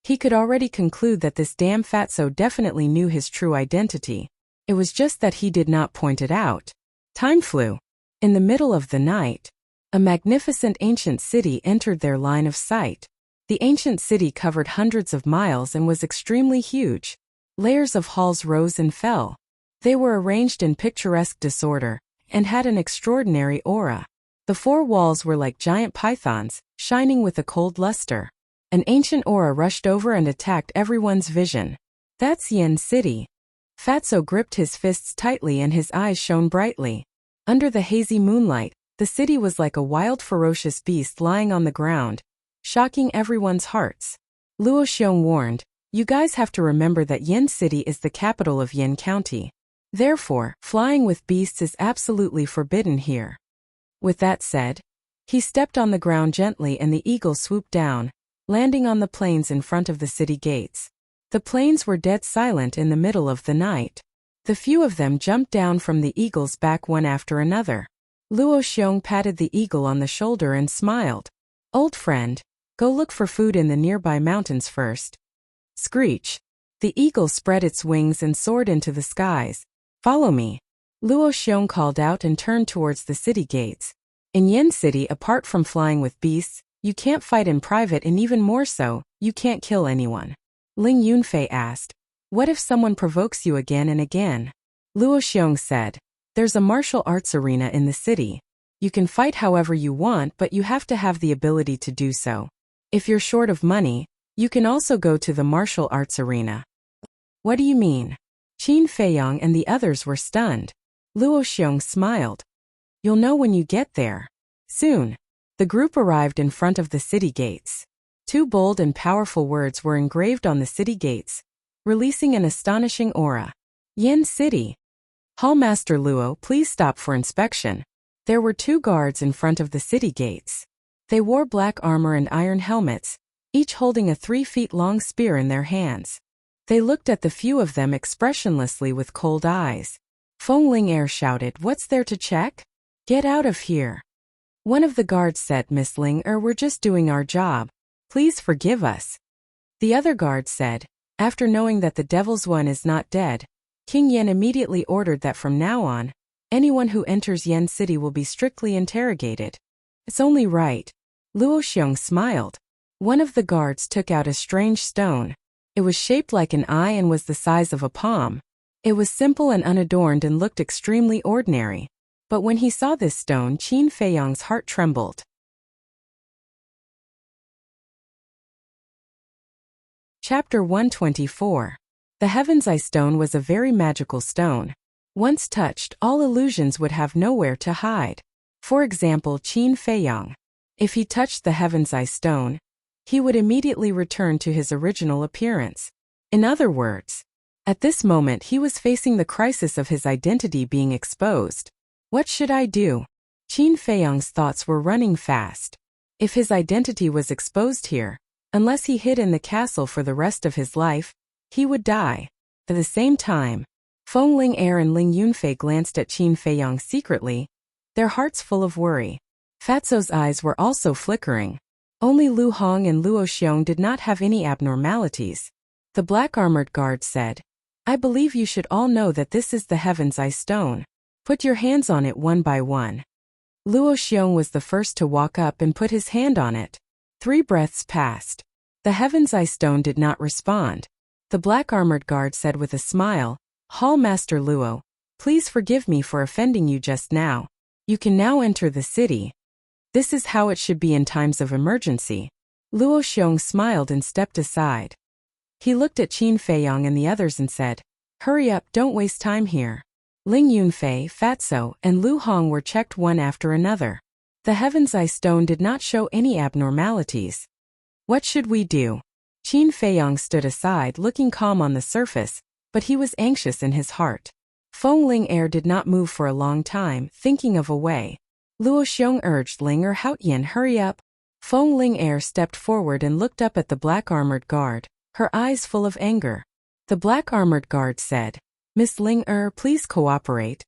Speaker 1: He could already conclude that this damn Fatso definitely knew his true identity. It was just that he did not point it out. Time flew. In the middle of the night, a magnificent ancient city entered their line of sight. The ancient city covered hundreds of miles and was extremely huge. Layers of halls rose and fell. They were arranged in picturesque disorder and had an extraordinary aura. The four walls were like giant pythons, shining with a cold luster. An ancient aura rushed over and attacked everyone's vision. "That's Yen City." Fatso gripped his fists tightly and his eyes shone brightly. Under the hazy moonlight, the city was like a wild ferocious beast lying on the ground, shocking everyone's hearts. Luo Xiong warned, "You guys have to remember that Yen City is the capital of Yen County. Therefore, flying with beasts is absolutely forbidden here. With that said, he stepped on the ground gently and the eagle swooped down, landing on the plains in front of the city gates. The plains were dead silent in the middle of the night. The few of them jumped down from the eagle's back one after another. Luo Xiong patted the eagle on the shoulder and smiled. Old friend, go look for food in the nearby mountains first. Screech. The eagle spread its wings and soared into the skies. Follow me. Luo Xiong called out and turned towards the city gates. In Yen City, apart from flying with beasts, you can't fight in private, and even more so, you can't kill anyone. Ling Yunfei asked, what if someone provokes you again and again? Luo Xiong said, there's a martial arts arena in the city. You can fight however you want, but you have to have the ability to do so. If you're short of money, you can also go to the martial arts arena. What do you mean? Qin Feiyang and the others were stunned. Luo Xiong smiled. You'll know when you get there. Soon, the group arrived in front of the city gates. Two bold and powerful words were engraved on the city gates, releasing an astonishing aura. Yen City. Hallmaster Luo, please stop for inspection. There were two guards in front of the city gates. They wore black armor and iron helmets, each holding a 3-foot-long spear in their hands. They looked at the few of them expressionlessly with cold eyes. Feng Ling shouted, what's there to check? Get out of here. One of the guards said, Miss Ling, we're just doing our job. Please forgive us. The other guard said, after knowing that the Devil's One is not dead, King Yen immediately ordered that from now on, anyone who enters Yen City will be strictly interrogated. It's only right. Luo Xiong smiled. One of the guards took out a strange stone. It was shaped like an eye and was the size of a palm. It was simple and unadorned and looked extremely ordinary. But when he saw this stone, Qin Feiyang's heart trembled. Chapter 124. The Heaven's Eye Stone was a very magical stone. Once touched, all illusions would have nowhere to hide. For example, Qin Feiyang. If he touched the Heaven's Eye Stone, he would immediately return to his original appearance. In other words, at this moment he was facing the crisis of his identity being exposed. What should I do? Qin Feiyang's thoughts were running fast. If his identity was exposed here, unless he hid in the castle for the rest of his life, he would die. At the same time, Feng Ling and Ling Yunfei glanced at Qin Feiyang secretly, their hearts full of worry. Fatso's eyes were also flickering. Only Lu Hong and Luo Xiong did not have any abnormalities. The black-armored guard said, I believe you should all know that this is the Heaven's Eye Stone. Put your hands on it one by one. Luo Xiong was the first to walk up and put his hand on it. 3 breaths passed. The Heaven's Eye Stone did not respond. The black-armored guard said with a smile, Hallmaster Luo, please forgive me for offending you just now. You can now enter the city. This is how it should be in times of emergency. Luo Xiong smiled and stepped aside. He looked at Qin Feiyang and the others and said, hurry up, don't waste time here. Ling Yunfei, Fatso, and Lu Hong were checked one after another. The Heaven's Eye Stone did not show any abnormalities. What should we do? Qin Feiyang stood aside, looking calm on the surface, but he was anxious in his heart. Feng Ling did not move for a long time, thinking of a way. Luo Xiong urged Ling Haotian, hurry up. Feng Ling stepped forward and looked up at the black-armored guard, her eyes full of anger. The black-armored guard said, Miss Ling please cooperate.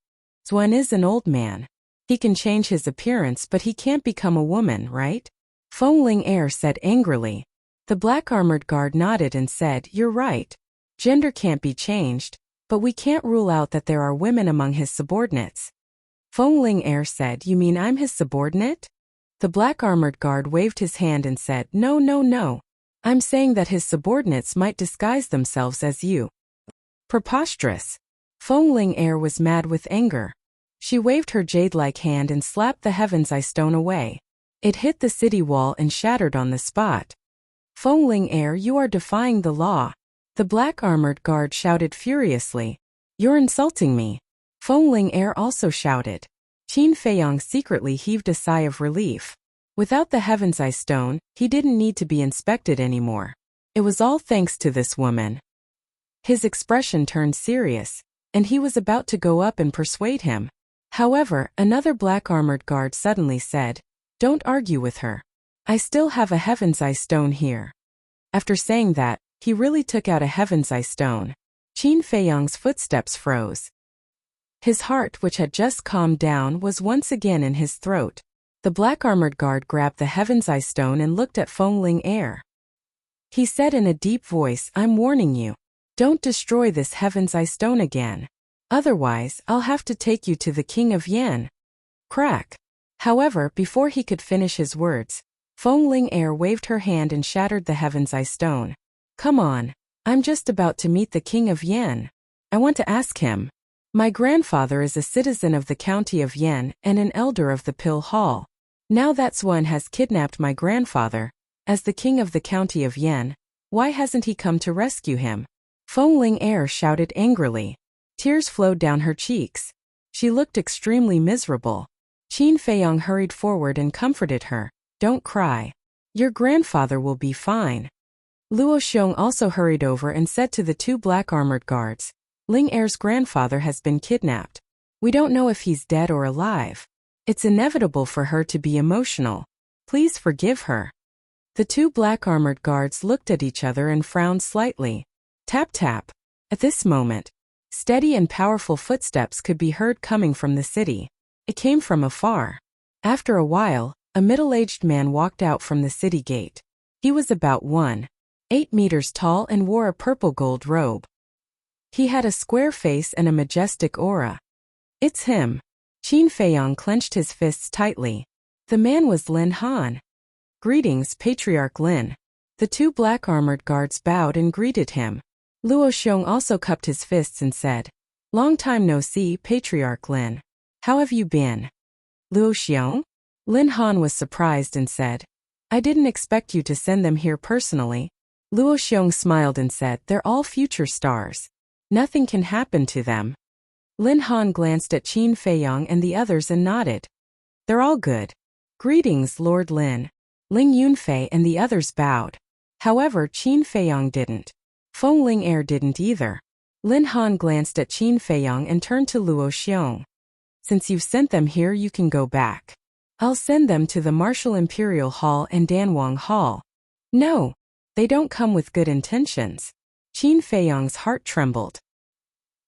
Speaker 1: Zuan is an old man. He can change his appearance, but he can't become a woman, right? Feng Ling said angrily. The black-armored guard nodded and said, you're right. Gender can't be changed, but we can't rule out that there are women among his subordinates. Feng Ling said, you mean I'm his subordinate? The black-armored guard waved his hand and said, no. I'm saying that his subordinates might disguise themselves as you. Preposterous. Feng Ling was mad with anger. She waved her jade-like hand and slapped the Heaven's Eye Stone away. It hit the city wall and shattered on the spot. Feng Ling you are defying the law. The black-armored guard shouted furiously. You're insulting me. Feng Ling also shouted. Qin Feiyang secretly heaved a sigh of relief. Without the Heaven's Eye Stone, he didn't need to be inspected anymore. It was all thanks to this woman. His expression turned serious. and he was about to go up and persuade him. However, another black-armored guard suddenly said, "Don't argue with her. I still have a Heaven's Eye stone here." After saying that, he really took out a Heaven's Eye stone. Qin Feiyang's footsteps froze. His heart, which had just calmed down, was once again in his throat. The black-armored guard grabbed the Heaven's Eye stone and looked at Feng Ling. He said in a deep voice, "I'm warning you. Don't destroy this Heaven's Eye stone again. Otherwise, I'll have to take you to the King of Yan." Crack. However, before he could finish his words, Feng Ling waved her hand and shattered the Heaven's Eye stone. "Come on. I'm just about to meet the King of Yan. I want to ask him. My grandfather is a citizen of the county of Yan and an elder of the Pill Hall. Now that Swan has kidnapped my grandfather, as the king of the county of Yan, why hasn't he come to rescue him?" Feng Ling shouted angrily. Tears flowed down her cheeks. She looked extremely miserable. Qin Feiyang hurried forward and comforted her. "Don't cry. Your grandfather will be fine." Luo Xiong also hurried over and said to the two black-armored guards, "Ling Er's grandfather has been kidnapped. We don't know if he's dead or alive. It's inevitable for her to be emotional. Please forgive her." The two black-armored guards looked at each other and frowned slightly. Tap tap. At this moment, steady and powerful footsteps could be heard coming from the city. It came from afar. After a while, a middle-aged man walked out from the city gate. He was about 1.8 meters tall and wore a purple-gold robe. He had a square face and a majestic aura. "It's him." Qin Feiyang clenched his fists tightly. The man was Lin Han. "Greetings, Patriarch Lin." The two black-armored guards bowed and greeted him. Luo Xiong also cupped his fists and said, "Long time no see, Patriarch Lin. How have you been?" "Luo Xiong?" Lin Han was surprised and said, "I didn't expect you to send them here personally." Luo Xiong smiled and said, "They're all future stars. Nothing can happen to them." Lin Han glanced at Qin Feiyang and the others and nodded. "They're all good. Greetings, Lord Lin." Ling Yunfei and the others bowed. However, Qin Feiyang didn't. Feng Ling didn't either. Lin Han glanced at Qin Feiyang and turned to Luo Xiong. "Since you've sent them here, you can go back. I'll send them to the Martial Imperial Hall and Danwang Hall." "No. They don't come with good intentions." Qin Feiyang's heart trembled.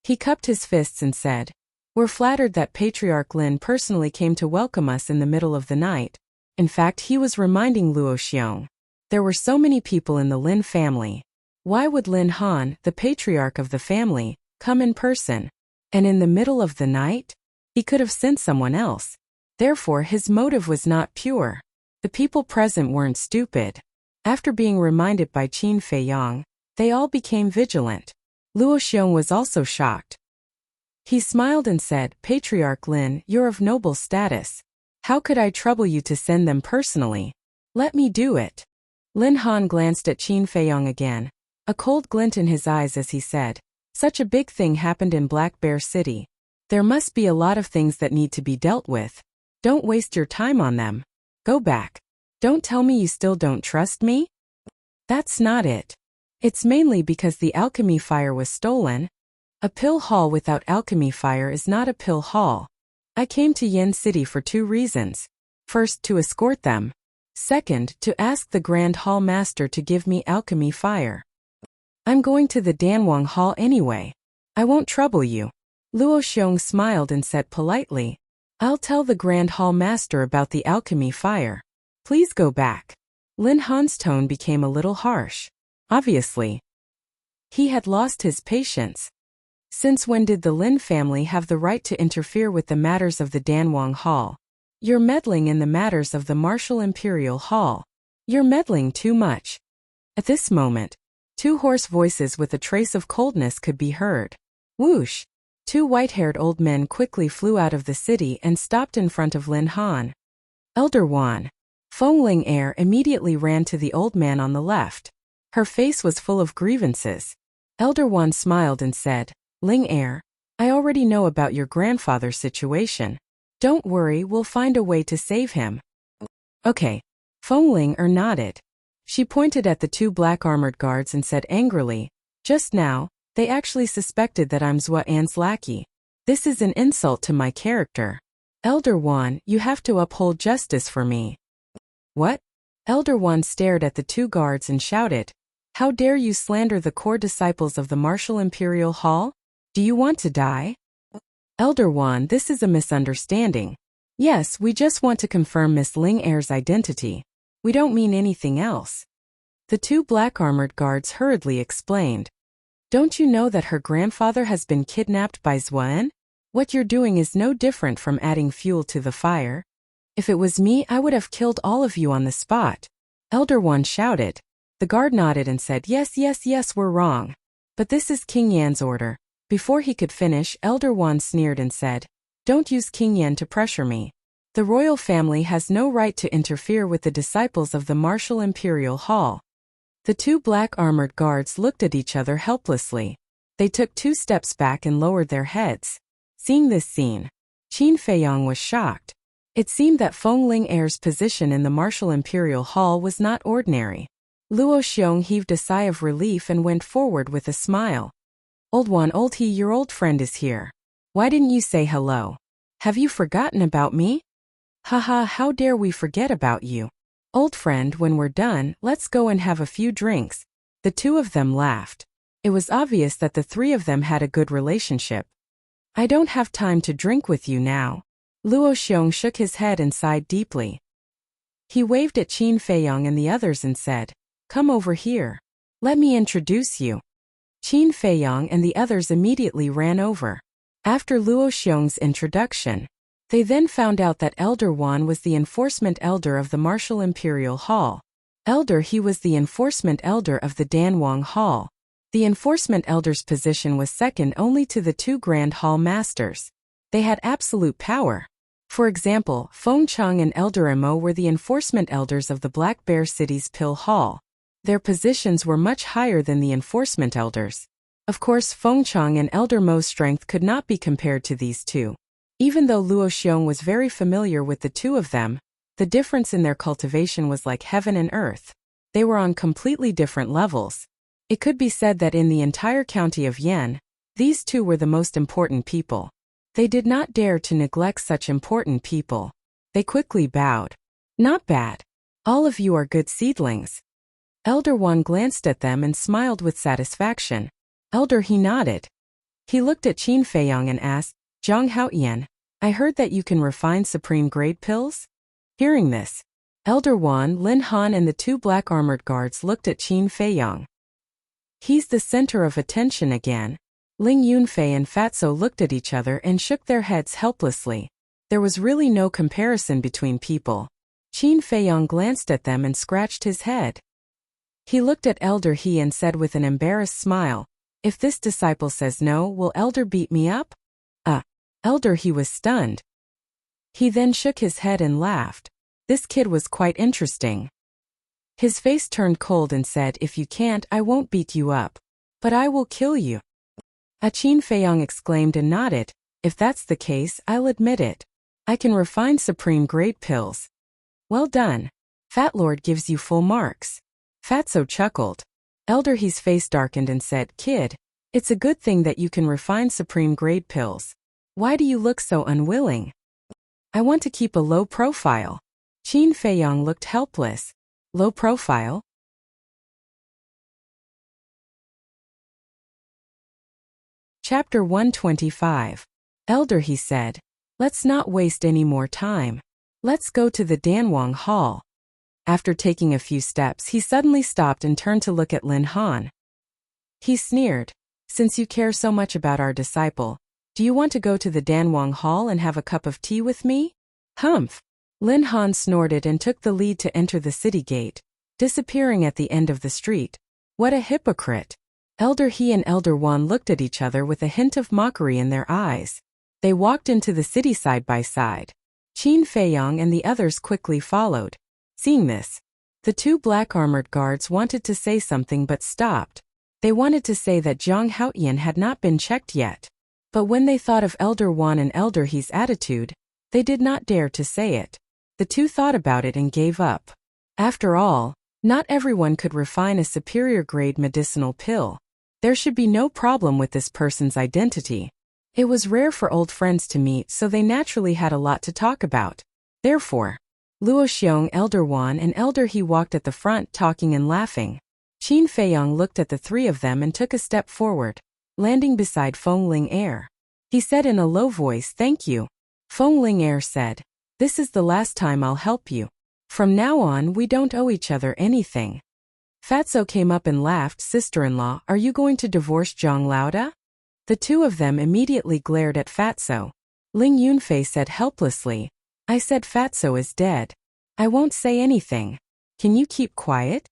Speaker 1: He cupped his fists and said, "We're flattered that Patriarch Lin personally came to welcome us in the middle of the night." In fact, he was reminding Luo Xiong. There were so many people in the Lin family. Why would Lin Han, the patriarch of the family, come in person? And in the middle of the night? He could have sent someone else. Therefore, his motive was not pure. The people present weren't stupid. After being reminded by Qin Feiyang, they all became vigilant. Luo Xiong was also shocked. He smiled and said, "Patriarch Lin, you're of noble status. How could I trouble you to send them personally? Let me do it." Lin Han glanced at Qin Feiyang again, a cold glint in his eyes as he said, "Such a big thing happened in Black Bear City. There must be a lot of things that need to be dealt with. Don't waste your time on them. Go back. Don't tell me you still don't trust me?" "That's not it. It's mainly because the alchemy fire was stolen. A pill hall without alchemy fire is not a pill hall. I came to Yen City for 2 reasons. First, to escort them. Second, to ask the Grand Hall Master to give me alchemy fire. I'm going to the Danwang Hall anyway. I won't trouble you." Luo Xiong smiled and said politely, "I'll tell the Grand Hall Master about the alchemy fire. Please go back." Lin Han's tone became a little harsh. Obviously, he had lost his patience. Since when did the Lin family have the right to interfere with the matters of the Danwang Hall? You're meddling in the matters of the Martial Imperial Hall. You're meddling too much. At this moment, 2 hoarse voices with a trace of coldness could be heard. Whoosh! 2 white-haired old men quickly flew out of the city and stopped in front of Lin Han. "Elder Wan." Feng Ling immediately ran to the old man on the left. Her face was full of grievances. Elder Wan smiled and said, "Ling I already know about your grandfather's situation. Don't worry, we'll find a way to save him." "Okay." Feng Ling nodded. She pointed at the 2 black-armored guards and said angrily, "Just now, They actually suspected that I'm Zhuan's lackey. This is an insult to my character. Elder Wan, you have to uphold justice for me. What? Elder Wan stared at the two guards and shouted, "How dare you slander the core disciples of the Martial Imperial Hall? Do you want to die?" Elder Wan, this is a misunderstanding. Yes, we just want to confirm Miss Ling Er's identity. We don't mean anything else. The two black-armored guards hurriedly explained. Don't you know that her grandfather has been kidnapped by Zhuan? What you're doing is no different from adding fuel to the fire. If it was me, I would have killed all of you on the spot. Elder Wan shouted. The guard nodded and said, yes, we're wrong. But this is King Yan's order. Before he could finish, Elder Wan sneered and said, don't use King Yan to pressure me. The royal family has no right to interfere with the disciples of the Martial Imperial Hall. The two black-armored guards looked at each other helplessly. They took 2 steps back and lowered their heads. Seeing this scene, Qin Feiyong was shocked. It seemed that Feng Ling Er's position in the Martial Imperial Hall was not ordinary. Luo Xiong heaved a sigh of relief and went forward with a smile. Old Wan, old he, your old friend is here. Why didn't you say hello? Have you forgotten about me? Haha, how dare we forget about you? Old friend, when we're done, let's go and have a few drinks. The two of them laughed. It was obvious that the three of them had a good relationship. I don't have time to drink with you now. Luo Xiong shook his head and sighed deeply. He waved at Qin Feiyong and the others and said, come over here. Let me introduce you. Qin Feiyong and the others immediately ran over. After Luo Xiong's introduction, they then found out that Elder Wan was the enforcement elder of the Martial Imperial Hall. Elder, he was the enforcement elder of the Danwang Hall. The enforcement elder's position was second only to the 2 Grand Hall Masters. They had absolute power. For example, Feng Cheng and Elder Mo were the enforcement elders of the Black Bear City's Pill Hall. Their positions were much higher than the enforcement elders. Of course, Feng Cheng and Elder Mo's strength could not be compared to these two. Even though Luo Xiong was very familiar with the two of them, the difference in their cultivation was like heaven and earth. They were on completely different levels. It could be said that in the entire county of Yan, these two were the most important people. They did not dare to neglect such important people. They quickly bowed. Not bad. All of you are good seedlings. Elder Wan glanced at them and smiled with satisfaction. Elder, he nodded. He looked at Qin Feiyong and asked, Zhang Haoyan, I heard that you can refine supreme grade pills? Hearing this, Elder Wan, Lin Han and the 2 black-armored guards looked at Qin Feiyong. He's the center of attention again. Ling Yunfei and Fatso looked at each other and shook their heads helplessly. There was really no comparison between people. Qin Feiyong glanced at them and scratched his head. He looked at Elder He and said with an embarrassed smile, if this disciple says no, will Elder beat me up? Elder He was stunned. He then shook his head and laughed. This kid was quite interesting. His face turned cold and said, if you can't, I won't beat you up. But I will kill you. Qin Feiyong exclaimed and nodded. If that's the case, I'll admit it. I can refine supreme grade pills. Well done. Fat Lord gives you full marks. Fatso chuckled. Elder He's face darkened and said, kid, it's a good thing that you can refine supreme grade pills. Why do you look so unwilling? I want to keep a low profile. Qin Feiyong looked helpless. Low profile? Chapter 125. Elder, he said, let's not waste any more time. Let's go to the Danwang Hall. After taking a few steps, he suddenly stopped and turned to look at Lin Han. He sneered, since you care so much about our disciple, do you want to go to the Danwang Hall and have a cup of tea with me? Humph! Lin Han snorted and took the lead to enter the city gate, disappearing at the end of the street. What a hypocrite! Elder He and Elder Wan looked at each other with a hint of mockery in their eyes. They walked into the city side by side. Qin Feiyong and the others quickly followed. Seeing this, the 2 black-armored guards wanted to say something but stopped. They wanted to say that Zhang Haoyan had not been checked yet. But when they thought of Elder Wan and Elder He's attitude, they did not dare to say it. The 2 thought about it and gave up. After all, not everyone could refine a superior grade medicinal pill. There should be no problem with this person's identity. It was rare for old friends to meet, so they naturally had a lot to talk about. Therefore, Luo Xiong, Elder Wan and Elder He walked at the front talking and laughing. Qin Feiyong looked at the three of them and took a step forward, landing beside Feng Ling Er. He said in a low voice, "Thank you." Feng Ling Er said, "This is the last time I'll help you. From now on we don't owe each other anything." Fatso came up and laughed. "Sister-in-law, are you going to divorce Zhang Laoda?" The two of them immediately glared at Fatso. Ling Yunfei said helplessly, "I said Fatso is dead. I won't say anything. Can you keep quiet?"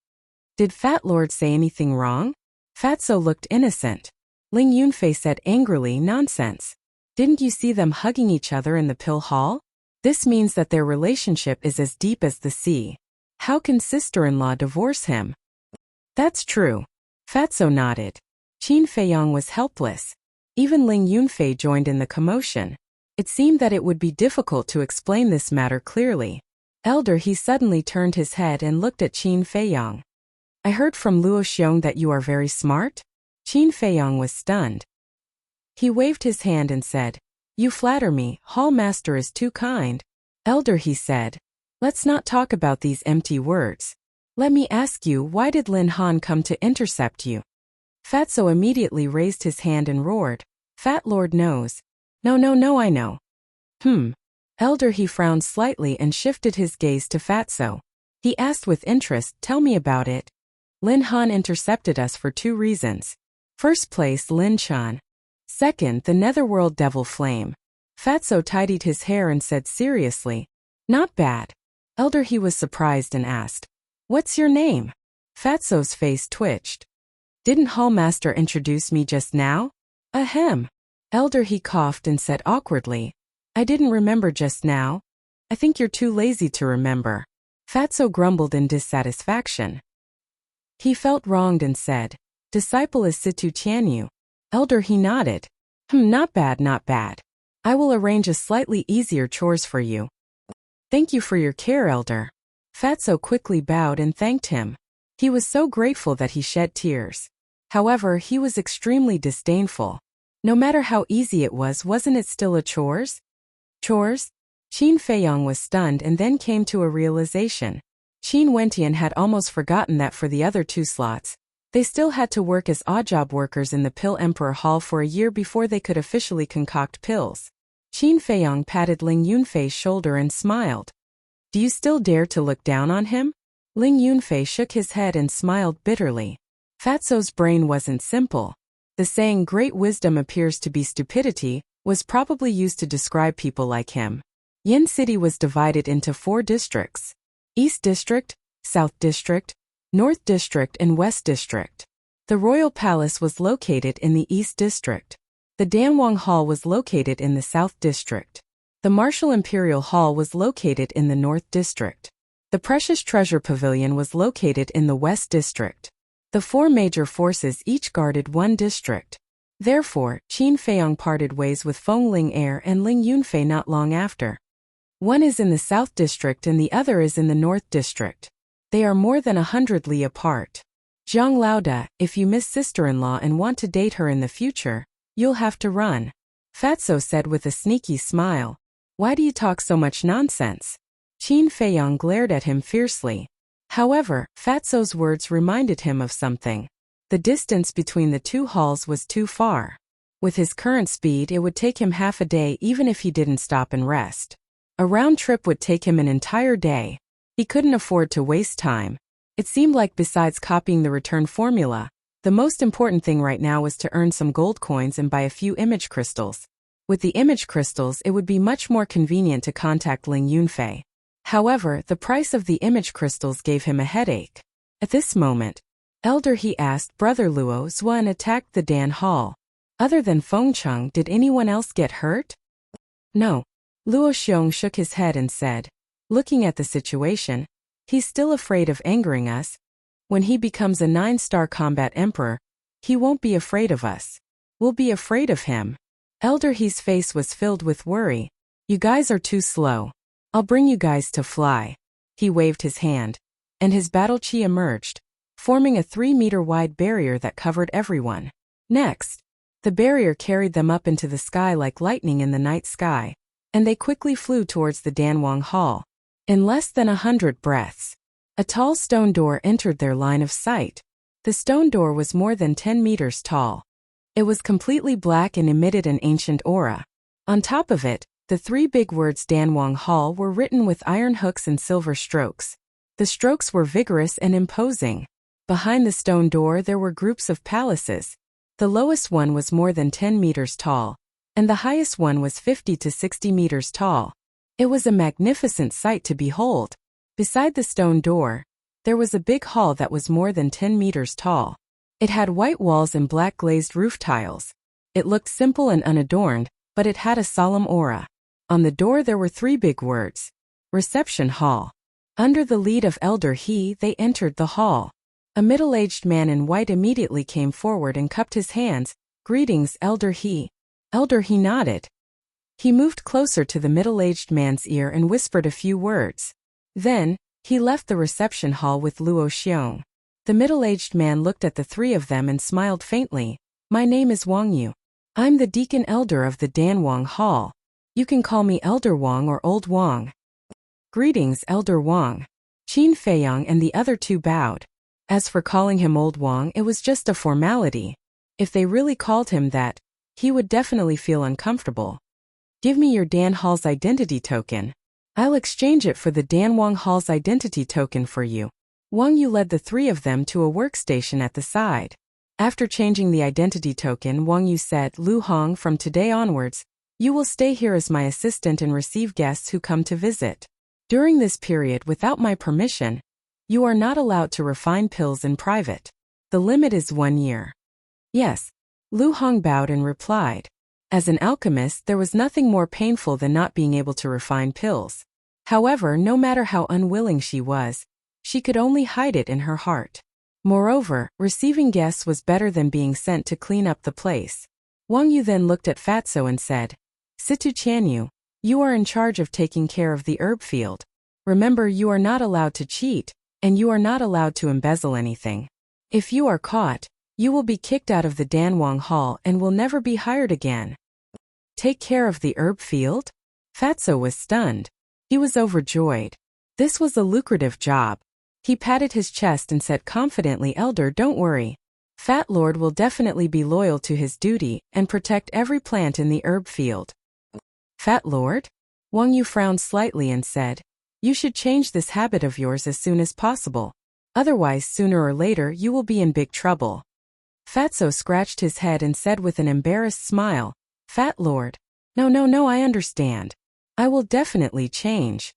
Speaker 1: "Did Fat Lord say anything wrong?" Fatso looked innocent. Ling Yunfei said angrily, "Nonsense. Didn't you see them hugging each other in the pill hall? This means that their relationship is as deep as the sea. How can sister-in-law divorce him?" "That's true." Fatso nodded. Qin Feiyong was helpless. Even Ling Yunfei joined in the commotion. It seemed that it would be difficult to explain this matter clearly. Elder He suddenly turned his head and looked at Qin Feiyong. "I heard from Luo Xiong that you are very smart?" Qin Feiyong was stunned. He waved his hand and said, "You flatter me, Hall Master is too kind." Elder He said, "Let's not talk about these empty words. Let me ask you, why did Lin Han come to intercept you?" Fatso immediately raised his hand and roared, "Fat Lord knows." No, I know." Elder He frowned slightly and shifted his gaze to Fatso. He asked with interest, "Tell me about it." "Lin Han intercepted us for two reasons. First place, Lin Chan. Second, the Netherworld Devil Flame." Fatso tidied his hair and said seriously, "Not bad." Elder He was surprised and asked, "What's your name?" Fatso's face twitched. "Didn't Hallmaster introduce me just now?" "Ahem." Elder He coughed and said awkwardly, "I didn't remember just now. I think you're too lazy to remember." Fatso grumbled in dissatisfaction. He felt wronged and said, "Disciple is Situ Tianyu." Elder He nodded. Not bad, not bad. I will arrange a slightly easier chores for you." "Thank you for your care, Elder." Fatso quickly bowed and thanked him. He was so grateful that he shed tears. However, he was extremely disdainful. No matter how easy it was, wasn't it still a chores? Chores? Qin Feiyong was stunned and then came to a realization. Qin Wentian had almost forgotten that for the other two slots, they still had to work as odd job workers in the Pill Emperor Hall for a year before they could officially concoct pills. Qin Feiyong patted Ling Yunfei's shoulder and smiled. "Do you still dare to look down on him?" Ling Yunfei shook his head and smiled bitterly. Fatso's brain wasn't simple. The saying "great wisdom appears to be stupidity" was probably used to describe people like him. Yin City was divided into 4 districts: East District, South District, North District and West District. The Royal Palace was located in the East District. The Danwang Hall was located in the South District. The Martial Imperial Hall was located in the North District. The Precious Treasure Pavilion was located in the West District. The 4 major forces each guarded 1 district. Therefore, Qin Feiyong parted ways with Feng Ling Er and Ling Yunfei not long after. One is in the South District and the other is in the North District. They are more than 100 li apart. "Zhang Laoda, if you miss sister-in-law and want to date her in the future, you'll have to run," Fatso said with a sneaky smile. "Why do you talk so much nonsense?" Qin Feiyong glared at him fiercely. However, Fatso's words reminded him of something. The distance between the 2 halls was too far. With his current speed, it would take him half a day even if he didn't stop and rest. A round trip would take him an entire day. He couldn't afford to waste time. It seemed like besides copying the return formula, the most important thing right now was to earn some gold coins and buy a few image crystals. With the image crystals, it would be much more convenient to contact Ling Yunfei. However, the price of the image crystals gave him a headache. At this moment, Elder He asked Brother Luo Zuan attacked the Dan Hall. Other than Feng Cheng, did anyone else get hurt? No. Luo Xiong shook his head and said, "Looking at the situation, he's still afraid of angering us. When he becomes a 9-star combat emperor, he won't be afraid of us. We'll be afraid of him." Elder He's face was filled with worry. "You guys are too slow. I'll bring you guys to fly." He waved his hand, and his battle chi emerged, forming a 3-meter wide barrier that covered everyone. Next, the barrier carried them up into the sky like lightning in the night sky, and they quickly flew towards the Danwang Hall. In less than 100 breaths, a tall stone door entered their line of sight. The stone door was more than 10 meters tall. It was completely black and emitted an ancient aura. On top of it, the 3 big words Danwang Hall were written with iron hooks and silver strokes. The strokes were vigorous and imposing. Behind the stone door there were groups of palaces. The lowest one was more than 10 meters tall, and the highest one was 50 to 60 meters tall. It was a magnificent sight to behold. Beside the stone door, there was a big hall that was more than 10 meters tall. It had white walls and black glazed roof tiles. It looked simple and unadorned, but it had a solemn aura. On the door there were 3 big words. Reception Hall. Under the lead of Elder He, they entered the hall. A middle-aged man in white immediately came forward and cupped his hands. Greetings, Elder He. Elder He nodded. He moved closer to the middle-aged man's ear and whispered a few words. Then, he left the reception hall with Luo Xiong. The middle-aged man looked at the 3 of them and smiled faintly. My name is Wang Yu. I'm the deacon elder of the Danwang Hall. You can call me Elder Wang or Old Wang. Greetings, Elder Wang. Qin Feiyang and the other 2 bowed. As for calling him Old Wang, it was just a formality. If they really called him that, he would definitely feel uncomfortable. Give me your Dan Hall's identity token. I'll exchange it for the Danwang Hall's identity token for you. Wang Yu led the 3 of them to a workstation at the side. After changing the identity token, Wang Yu said, Lu Hong, from today onwards, you will stay here as my assistant and receive guests who come to visit. During this period, without my permission, you are not allowed to refine pills in private. The limit is 1 year. Yes. Lu Hong bowed and replied. As an alchemist, there was nothing more painful than not being able to refine pills. However, no matter how unwilling she was, she could only hide it in her heart. Moreover, receiving guests was better than being sent to clean up the place. Wang Yu then looked at Fatso and said, Situ Chanyu, you are in charge of taking care of the herb field. Remember, you are not allowed to cheat, and you are not allowed to embezzle anything. If you are caught, you will be kicked out of the Danwang Hall and will never be hired again. Take care of the herb field? Fatso was stunned. He was overjoyed. This was a lucrative job. He patted his chest and said confidently, Elder, don't worry. Fat Lord will definitely be loyal to his duty and protect every plant in the herb field. Fat Lord? Wang Yu frowned slightly and said, you should change this habit of yours as soon as possible. Otherwise, sooner or later, you will be in big trouble. Fatso scratched his head and said with an embarrassed smile, Fat Lord. No, I understand. I will definitely change.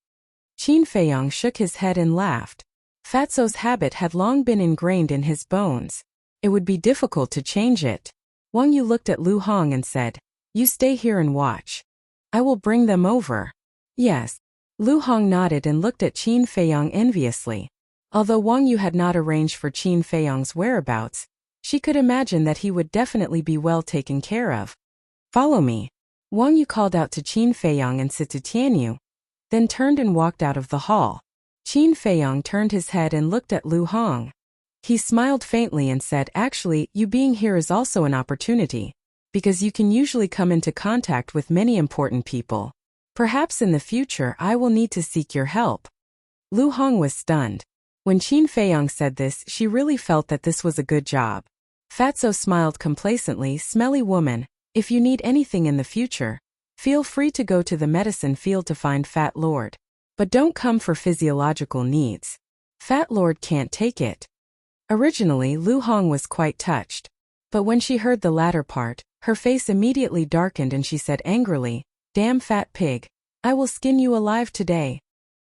Speaker 1: Qin Feiyang shook his head and laughed. Fatso's habit had long been ingrained in his bones. It would be difficult to change it. Wang Yu looked at Lu Hong and said, you stay here and watch. I will bring them over. Yes. Lu Hong nodded and looked at Qin Feiyang enviously. Although Wang Yu had not arranged for Qin Feiyang's whereabouts, she could imagine that he would definitely be well taken care of. Follow me. Wang Yu called out to Qin Feiyang and Situ Tianyu, then turned and walked out of the hall. Qin Feiyang turned his head and looked at Lu Hong. He smiled faintly and said, actually, you being here is also an opportunity, because you can usually come into contact with many important people. Perhaps in the future I will need to seek your help. Lu Hong was stunned. When Qin Feiyang said this, she really felt that this was a good job. Fatso smiled complacently, smelly woman, if you need anything in the future, feel free to go to the medicine field to find Fat Lord. But don't come for physiological needs. Fat Lord can't take it. Originally, Lu Hong was quite touched. But when she heard the latter part, her face immediately darkened and she said angrily, damn fat pig, I will skin you alive today.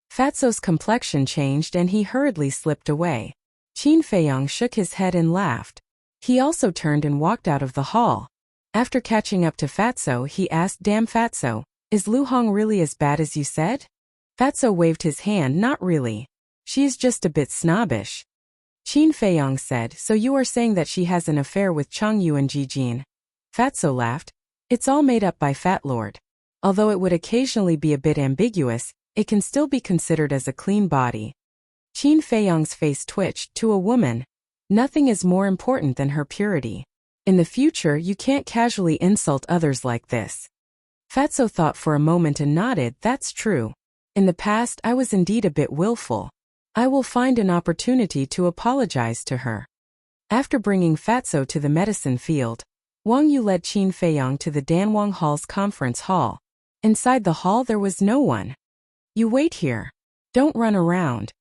Speaker 1: Fatso's complexion changed and he hurriedly slipped away. Qin Feiyang shook his head and laughed. He also turned and walked out of the hall. After catching up to Fatso, he asked, damn Fatso, is Lu Hong really as bad as you said? Fatso waved his hand, not really. She is just a bit snobbish. Qin Feiyang said, so you are saying that she has an affair with Chang Yu and Jijin? Fatso laughed. It's all made up by Fat Lord. Although it would occasionally be a bit ambiguous, it can still be considered as a clean body. Qin Feiyang's face twitched. To a woman, nothing is more important than her purity. In the future, you can't casually insult others like this. Fatso thought for a moment and nodded. That's true. In the past, I was indeed a bit willful. I will find an opportunity to apologize to her. After bringing Fatso to the medicine field, Wang Yu led Qin Feiyang to the Danwang Hall's conference hall. Inside the hall there was no one. You wait here. Don't run around.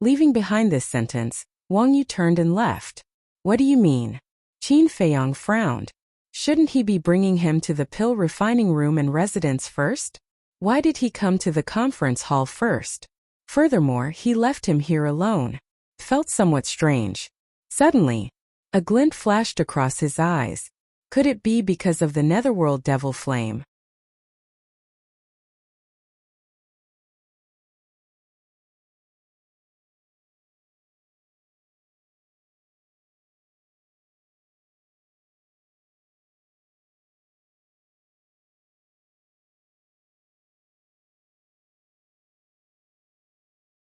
Speaker 1: Leaving behind this sentence, Wang Yu turned and left. What do you mean? Qin Feiyang frowned. Shouldn't he be bringing him to the pill refining room and residence first? Why did he come to the conference hall first? Furthermore, he left him here alone. Felt somewhat strange. Suddenly, a glint flashed across his eyes. Could it be because of the netherworld devil flame?